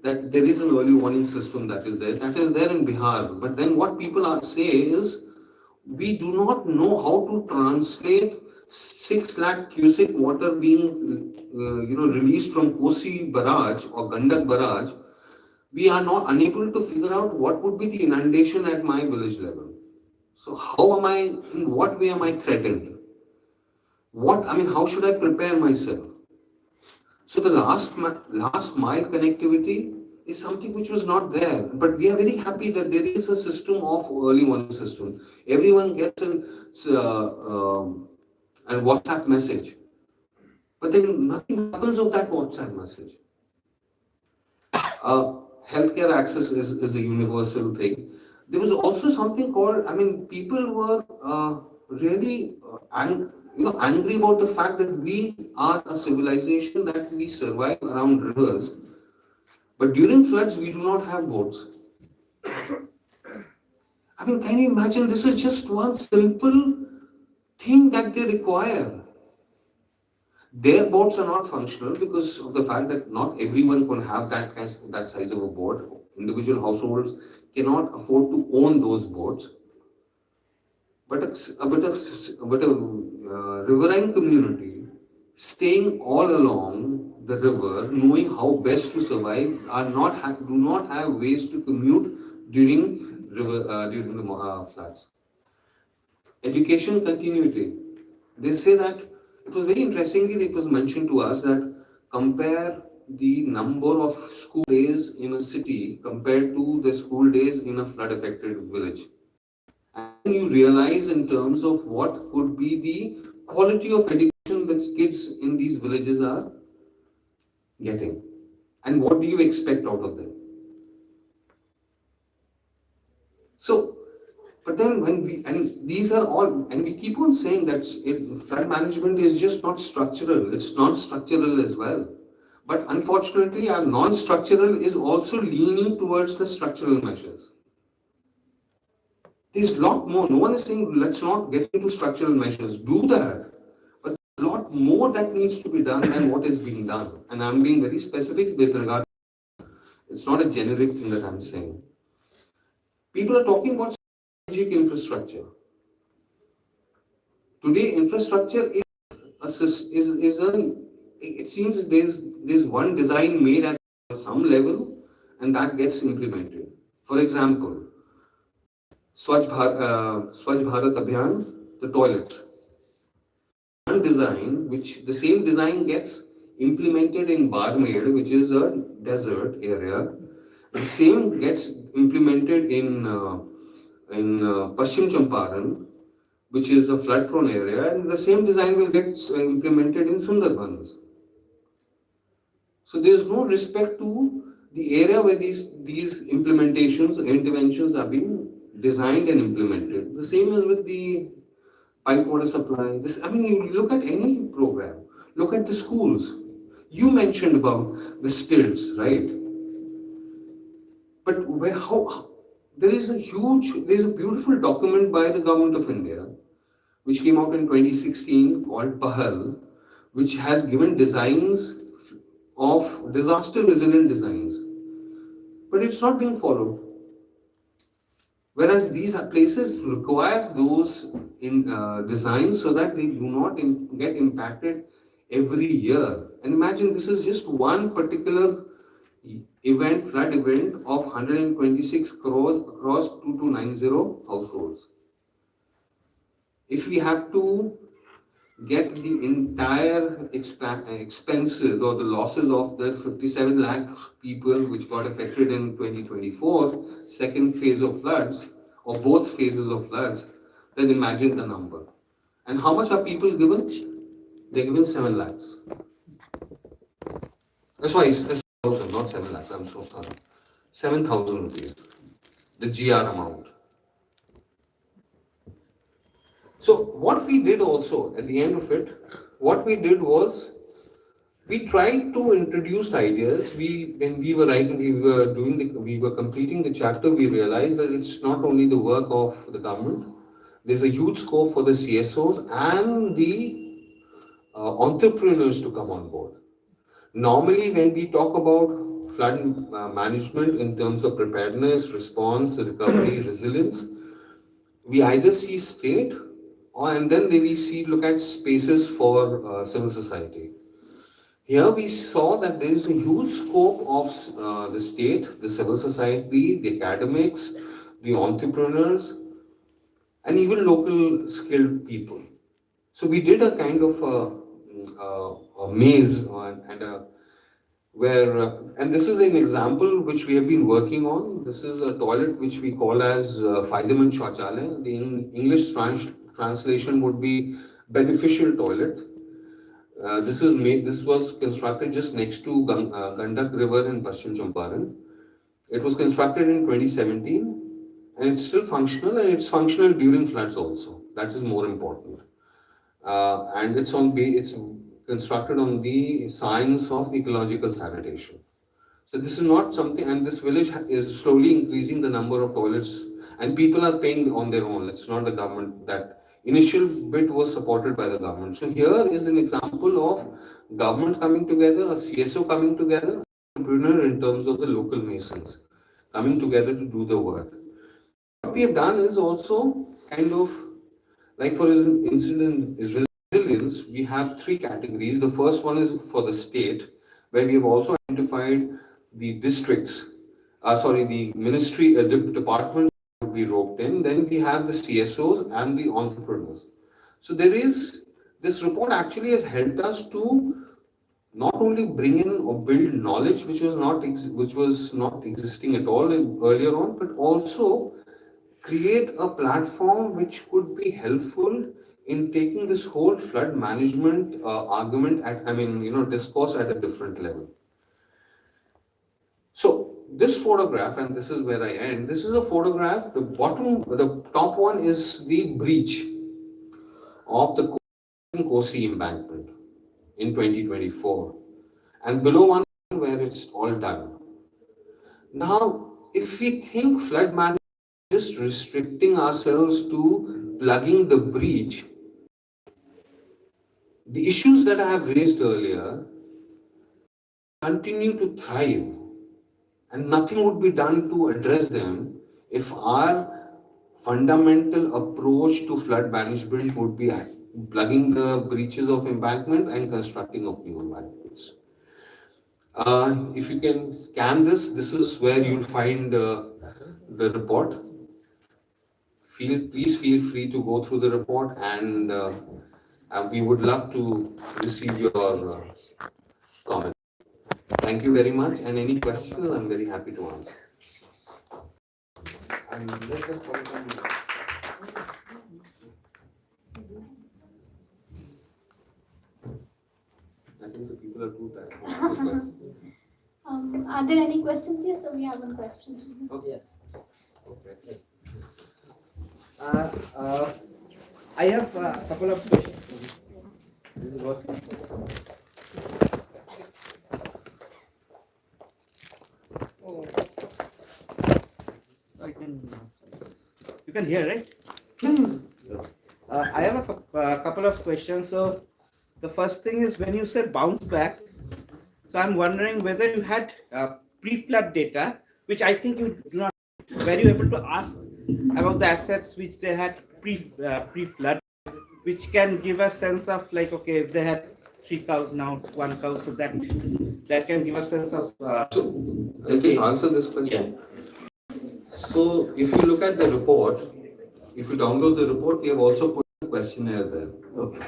that there is an early warning system that is there. That is there in Bihar. But then what people say is, we do not know how to translate 6 lakh cubic water being released from Kosi barrage or Gandak barrage. We are not unable to figure out what would be the inundation at my village level. So in what way am I threatened? How should I prepare myself? So the last mile connectivity is something which was not there, but we are very happy that there is a system of early warning system. Everyone gets a WhatsApp message, but then nothing happens of that WhatsApp message. Healthcare access is a universal thing. There was also something called, people were really angry about the fact that we are a civilization that we survive around rivers, but during floods we do not have boats. Can you imagine? This is just one simple thing that they require. Their boats are not functional because of the fact that not everyone can have that size of a boat. Individual households cannot afford to own those boats. But a bit of riverine community staying all along the river, knowing how best to survive, do not have ways to commute during the floods. Education continuity. They say that it was very interestingly, it was mentioned to us that compare the number of school days in a city compared to the school days in a flood affected village. And you realize in terms of what could be the quality of education that kids in these villages are getting. And what do you expect out of them? So, but then we keep on saying that flood management is just not structural, it's non-structural as well. But unfortunately, our non-structural is also leaning towards the structural measures. There's a lot more. No one is saying let's not get into structural measures. Do that. But there's a lot more that needs to be done than what is being done. And I'm being very specific with regard to that. It's not a generic thing that I'm saying. People are talking about strategic infrastructure. Today, infrastructure it seems there's one design made at some level and that gets implemented. For example, Swachh Bharat Abhiyan, the toilets. One design, the same design gets implemented in Barmer, which is a desert area. The same gets implemented in Paschim Champaran, which is a flood-prone area, and the same design will get implemented in Sundarbans. So there is no respect to the area where these interventions are being designed and implemented. The same is with the pipe water supply. You look at any program, look at the schools. You mentioned about the stilts, right? But there is a beautiful document by the Government of India, which came out in 2016 called Pahal, which has given designs of disaster resilient designs. But it's not being followed. Whereas these places require those designs so that they do not get impacted every year. And imagine this is just one particular flood event of 126 crores across 2290 households. If we have to get the entire expenses or the losses of the 57 lakh people which got affected in 2024, second phase of floods, or both phases of floods, then imagine the number. And how much are people given? They're given 7 lakhs. That's why it's 7,000, not 7 lakhs, I'm so sorry. 7,000 rupees, the GR amount. So what we did also at the end of it, what we did was we tried to introduce ideas. When we were completing the chapter, we realized that it's not only the work of the government. There's a huge scope for the CSOs and the entrepreneurs to come on board. Normally, when we talk about flood management in terms of preparedness, response, recovery, resilience, we either see state and then we look at spaces for civil society. Here we saw that there is a huge scope of the state, the civil society, the academics, the entrepreneurs, and even local skilled people. So we did a kind of a maze and this is an example which we have been working on. This is a toilet which we call as Faideman Shauchalaya. The English translation would be beneficial toilet. This was constructed just next to Gandak River in Paschim Champaran. It was constructed in 2017 and it's still functional, and it's functional during floods also. That is more important. And it's constructed on the science of ecological sanitation. So this is not something, and this village is slowly increasing the number of toilets, and people are paying on their own. It's not the government. That initial bit was supported by the government. So here is an example of government coming together, a CSO coming together, entrepreneur in terms of the local masons coming together to do the work. What we have done is also kind of, like for instance, resilience, we have 3 categories. The first one is for the state, where we have also identified the districts, the ministry, departments would be roped in. Then we have the CSOs and the entrepreneurs. So this report actually has helped us to not only bring in or build knowledge which was not existing at all earlier on, but also create a platform which could be helpful in taking this whole flood management discourse at a different level. So this photograph, and this is where I end, this is a photograph. The top one is the breach of the Kosi embankment in 2024, and below one where it's all done. Now, if we think flood management is just restricting ourselves to plugging the breach, the issues that I have raised earlier continue to thrive, and nothing would be done to address them if our fundamental approach to flood management would be plugging the breaches of embankment and constructing of new embankments. If you can scan this is where you'll find the report. Please feel free to go through the report, and we would love to receive your comments. Thank you very much, and any questions, I'm very happy to answer. I think the people are too tired. Are there any questions? Yes, so we have one question. Okay. I have a couple of questions. This is what. You can hear, right? I have a couple of questions. So the first thing is, when you said bounce back, so I'm wondering whether you had pre-flood data, which I think you do not. Were you able to ask about the assets which they had pre-flood, which can give a sense of, like, okay, if they had 3 cows, now 1 cow, so that can give a sense of. So I'll just answer this question. So if you look at the report, if you download the report, we have also put a questionnaire there. Okay.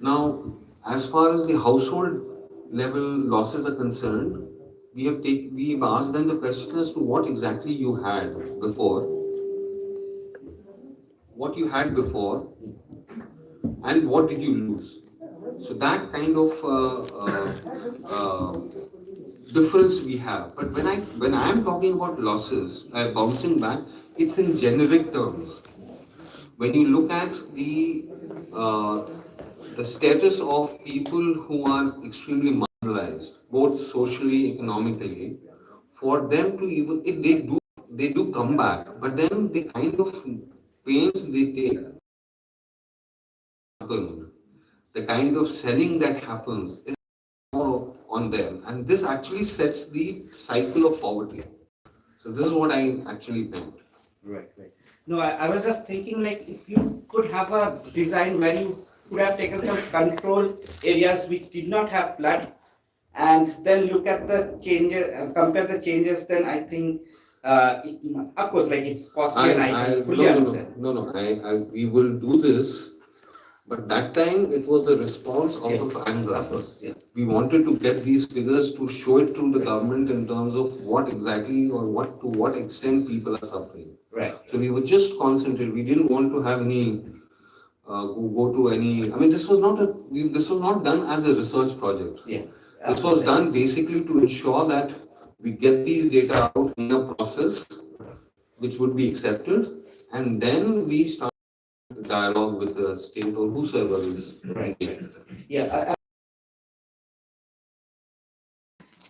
Now, as far as the household level losses are concerned, we've asked them the question as to what exactly you had before, and what did you lose. So that kind of difference we have. But when I am talking about losses, bouncing back, it's in generic terms. When you look at the status of people who are extremely marginalized, both socially, economically, for them to even if they do come back, but then the kind of pains they take, the kind of selling that happens is more on them, and this actually sets the cycle of poverty. So this is what I actually meant. Right, right. No, I was just thinking like if you could have a design where you could have taken some control areas which did not have flood and then look at the changes, compare the changes, then I think, of course, like it's costly and I fully understand. No, we will do this, but that time it was a response out of anger. Of course, yeah. We wanted to get these figures to show it to the government in terms of what exactly or to what extent people are suffering. Right. So we were just concentrated. We didn't want to have any go to any. I mean, this was not done as a research project. Yeah. This was done basically to ensure that we get these data out in a process which would be accepted, and then we start dialogue with the state or whosoever is right. Yeah.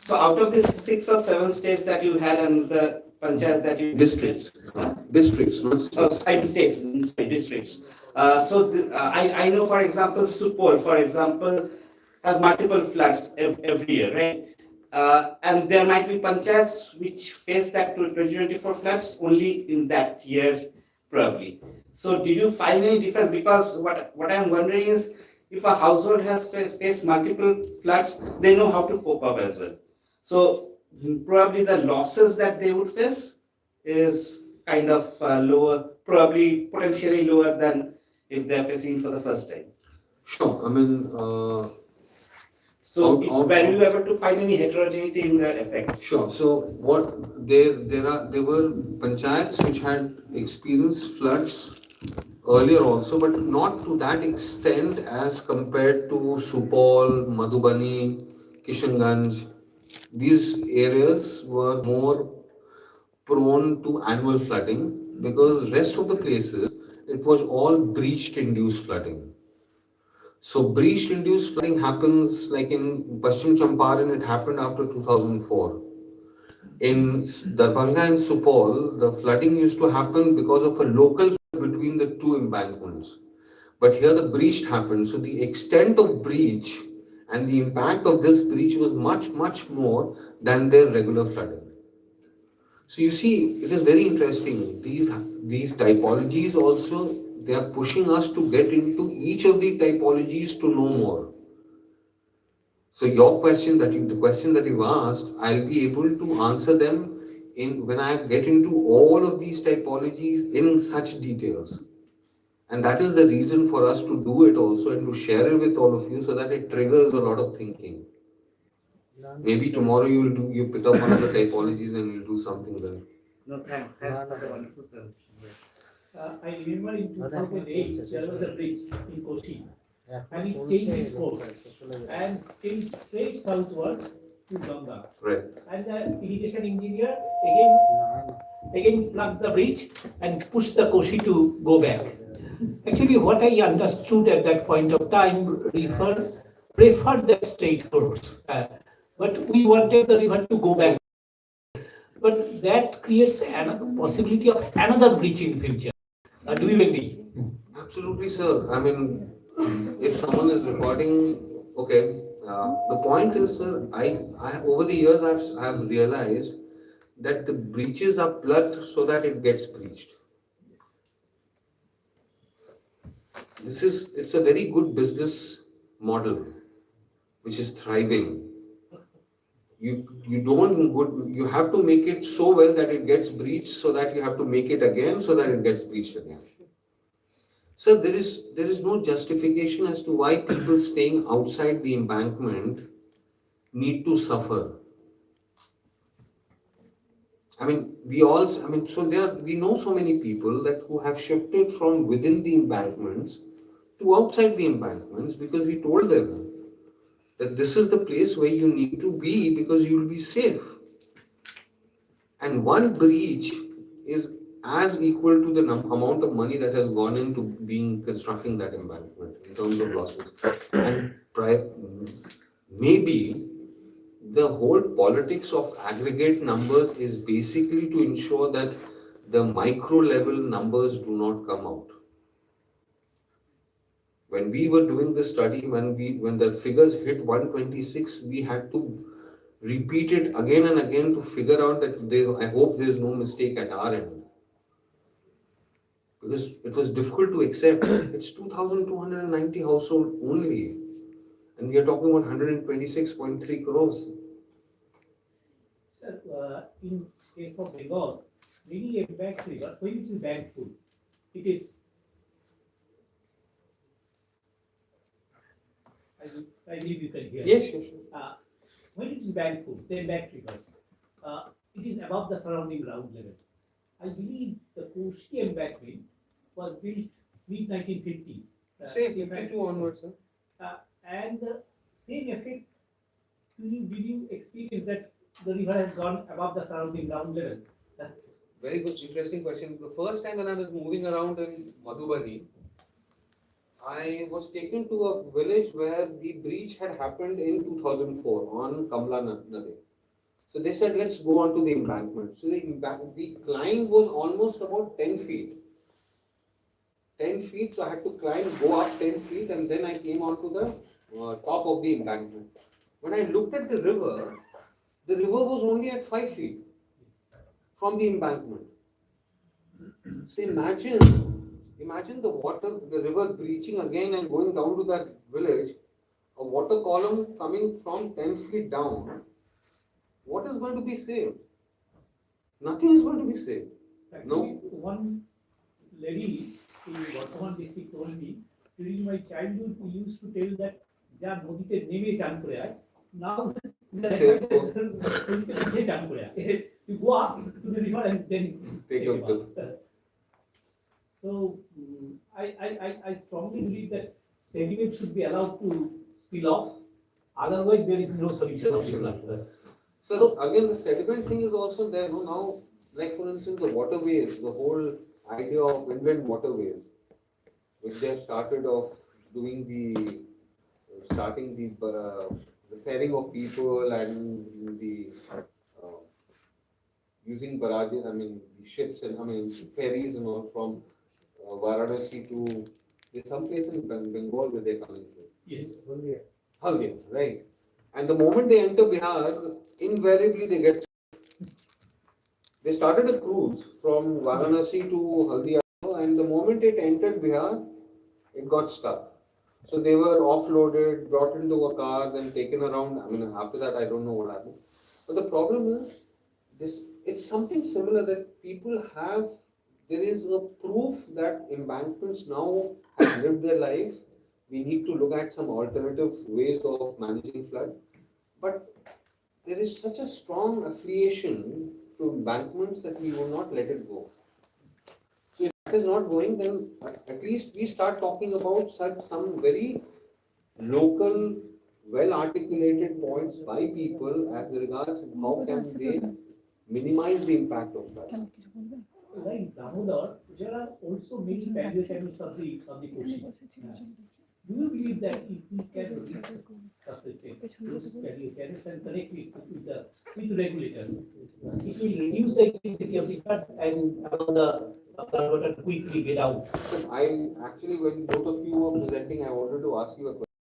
So out of these 6 or 7 states that you had and the panchayats that you districts, not states. Districts. I know, for example, Supol, for example, has multiple floods every year, right? And there might be panchayats which face that 2024 floods only in that year, probably. So, did you find any difference? Because what I'm wondering is, if a household has faced multiple floods, they know how to cope up as well. So, probably the losses that they would face is kind of lower, probably potentially lower than if they're facing for the first time. Sure. I mean, so were you able to find any heterogeneity in the effects? Sure. So there were panchayats which had experienced floods earlier also, but not to that extent as compared to Supol, Madhubani, Kishanganj. These areas were more prone to annual flooding because the rest of the places it was all breached induced flooding. So breached induced flooding happens like in Paschim Champaran, it happened after 2004. In Darbhanga and Supol, the flooding used to happen because of a local between the two embankments. But here the breach happened. So the extent of breach and the impact of this breach was much, much more than their regular flooding. So you see, it is very interesting. These typologies also, they are pushing us to get into each of the typologies to know more. So the question that you've asked, I'll be able to answer them when I get into all of these typologies in such details. And that is the reason for us to do it also and to share it with all of you so that it triggers a lot of thinking. Maybe tomorrow you pick up one of the typologies and you'll do something there. No, thanks. That's a wonderful I remember in 2008 there was a bridge in Kochi and it changed its course and came straight southward to Ganga. Right. And the irrigation engineer again plugged the bridge and pushed the Koshi to go back. Actually, what I understood at that point of time preferred the straight course, but we wanted the river to go back. But that creates a possibility of another breach in future. Do you agree? Absolutely, sir. I mean, if someone is recording, okay. The point is, sir, I over the years I've realized that the breaches are plugged so that it gets breached. It's a very good business model, which is thriving. You have to make it so well that it gets breached, so that you have to make it again, so that it gets breached again. So there is no justification as to why people staying outside the embankment need to suffer. I mean, we know so many people that who have shifted from within the embankments to outside the embankments because we told them that this is the place where you need to be because you will be safe. And one breach is as equal to the amount of money that has gone into constructing that embankment in terms of losses. And maybe the whole politics of aggregate numbers is basically to ensure that the micro level numbers do not come out. When we were doing the study, when the figures hit 126, we had to repeat it again and again to figure out that I hope there is no mistake at our end. Because it was difficult to accept. It's 2,290 households only. And we are talking about 126.3 crores. Sir, in case of Bengal, many embanked rivers, when it is banked full, it is. I believe you can hear. Yes, sure. When it is banked full, the embanked rivers, it is above the surrounding ground level. I believe the Koshi embankment was built mid-1950s. Say 52 onwards, sir. And the same effect, did you experience that the river has gone above the surrounding ground level? Very good, interesting question. The first time when I was moving around in Madhubani, I was taken to a village where the breach had happened in 2004 on Kamla Nadi. So they said, let's go on to the embankment. So the climb was almost about 10 feet. 10 feet, so I had to go up 10 feet, and then I came onto the top of the embankment. When I looked at the river was only at 5 feet from the embankment. So imagine the river breaching again and going down to that village, a water column coming from 10 feet down. What is going to be saved? Nothing is going to be saved. Actually, No. one lady in Bardhaman district told me, during my childhood, we used to tell that, "Ja nodite neme chan kore aaye." Now, you go up to the river and then Take a bath. So, I strongly believe that sediment should be allowed to spill off. Otherwise, there is no solution of flood. So again, the sediment thing is also there. No? Now, like for instance, the waterways, the whole idea of inland waterways, which they have starting the ferrying of people and the using barrages, the ships and ferries and all from Varanasi to there's some place in Bengal where they're coming to. Yes. Haldia, right? And the moment they enter Bihar, invariably they started a cruise from Varanasi to Haldia, and the moment it entered Bihar, it got stuck. So they were offloaded, brought into a car, then taken around. After that, I don't know what happened. But the problem is, it's something similar that people have. There is a proof that embankments now have lived their life. We need to look at some alternative ways of managing flood. But there is such a strong affiliation to embankments that we will not let it go. So if that is not going, then at least we start talking about some very local, well-articulated points by people as regards how can they minimize the impact of that. Like Damodar, there are also many barrier channels of the ocean. Do you believe that if we can resuscitate those barrier channels and connect it with regulators, it will reduce the intensity of the flood and allow the water to quickly get out? I actually, when both of you were presenting, I wanted to ask you a question.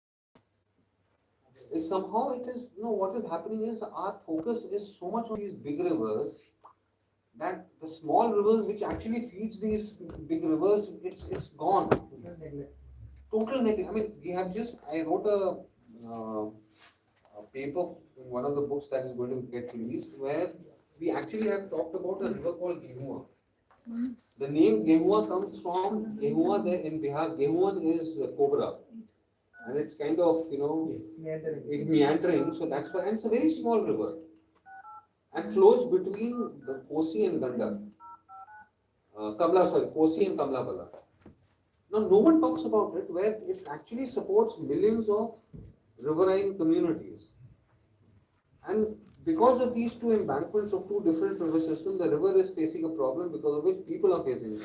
What is happening is our focus is so much on these big rivers that the small rivers which actually feeds these big rivers, it's gone. Total neglect. I wrote a paper in one of the books that is going to get released where we actually have talked about a river called Gihua. The name Gehua comes from Gehua there in Bihar. Gehuan is cobra. And it's kind of, it meandering. So that's why, and it's a very small river. And flows between the Kosi and Ganga. Kosi and Kamla. Now, no one talks about it, where it actually supports millions of riverine communities. And because of these two embankments of two different river systems, the river is facing a problem because of which people are facing it.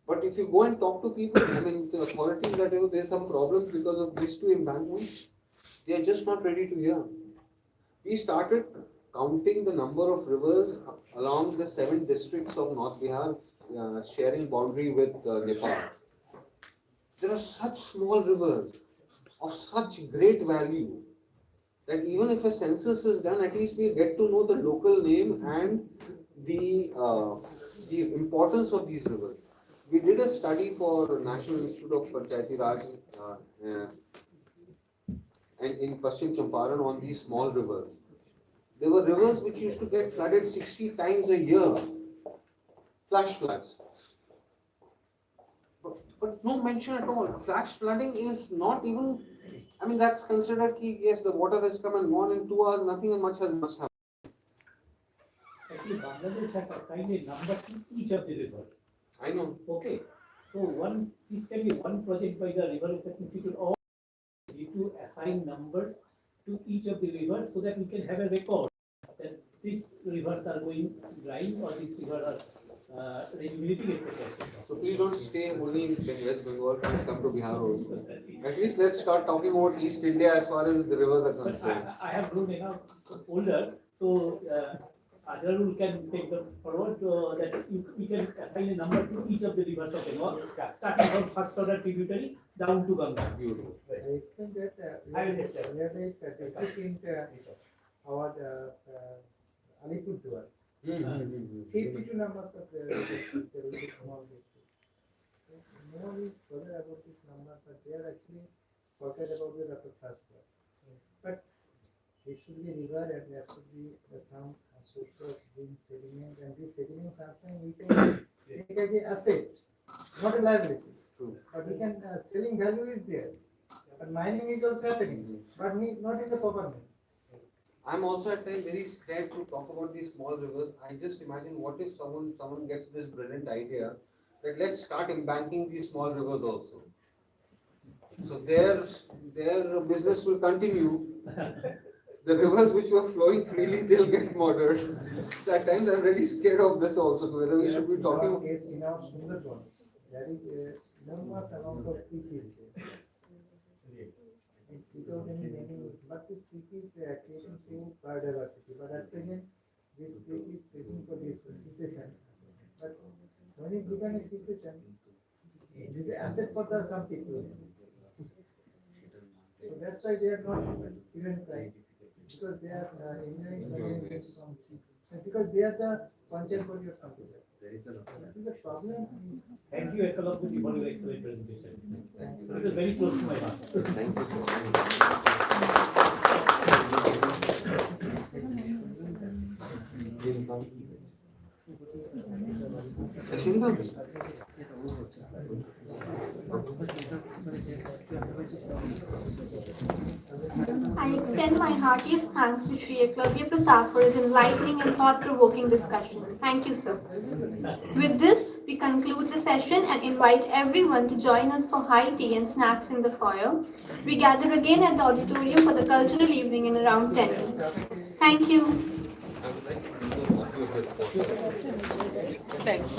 But if you go and talk to people, the authorities that there's some problems because of these two embankments, they are just not ready to hear. We started counting the number of rivers along the 7 districts of North Bihar, sharing boundary with Nepal. There are such small rivers of such great value that even if a census is done, at least we get to know the local name and the importance of these rivers. We did a study for National Institute of Panchayati Raj and in Paschim Champaran on these small rivers. There were rivers which used to get flooded 60 times a year, flash floods. But no mention at all. Flash flooding is not even, that's considered key. Yes, the water has come and gone in 2 hours, nothing much has happened. Actually, Bangladesh has assigned a number to each of the rivers. I know. Okay. So this can be one project by the River Research Institute, or need to assign number to each of the rivers so that we can have a record that these rivers are going dry or these rivers are regulating, etc. So please don't stay only in West Bengal, please come to Bihar also. At least let's start talking about East India as far as the rivers are But concerned. I have grown enough older, so other rule can take the forward that we can assign a number to each of the rivers of Bengal, starting from first order tributary down to Ganga. Beautiful. I explained that we have a district in our Alipurduar. 52 numbers of the district, there will be small district. No one is bothered about this number, but they are actually forget about the Dr. Transport. But this should be river and there should be some source of green sediment, and this sediment something we can take as an asset, not a liability. True. But we can selling value is there. But mining is also happening, but not in the proper manner. I'm also at times very scared to talk about these small rivers. I just imagine what if someone gets this brilliant idea that let's start embanking these small rivers also. So their business will continue. The rivers which were flowing freely, they'll get murdered. So at times I'm really scared of this also, whether we should be talking. Case in our Sundarban, there is enormous amount of species there. Without any naming, but this creek is creating to biodiversity. But at present, this creek is facing for this situation. But when it becomes a situation, it is an asset for some people. So that's why they are not even trying, because they are enjoying some, because they are the content body or something. This is the problem. Thank you, Ekalaputi, for your excellent presentation. So it is very close to my heart. Thank you so much. I extend my heartiest thanks to Shri Eklavya Prasad for his enlightening and thought-provoking discussion. Thank you, sir. With this, we conclude the session and invite everyone to join us for high tea and snacks in the foyer. We gather again at the auditorium for the cultural evening in around 10 minutes. Thank you. Thanks.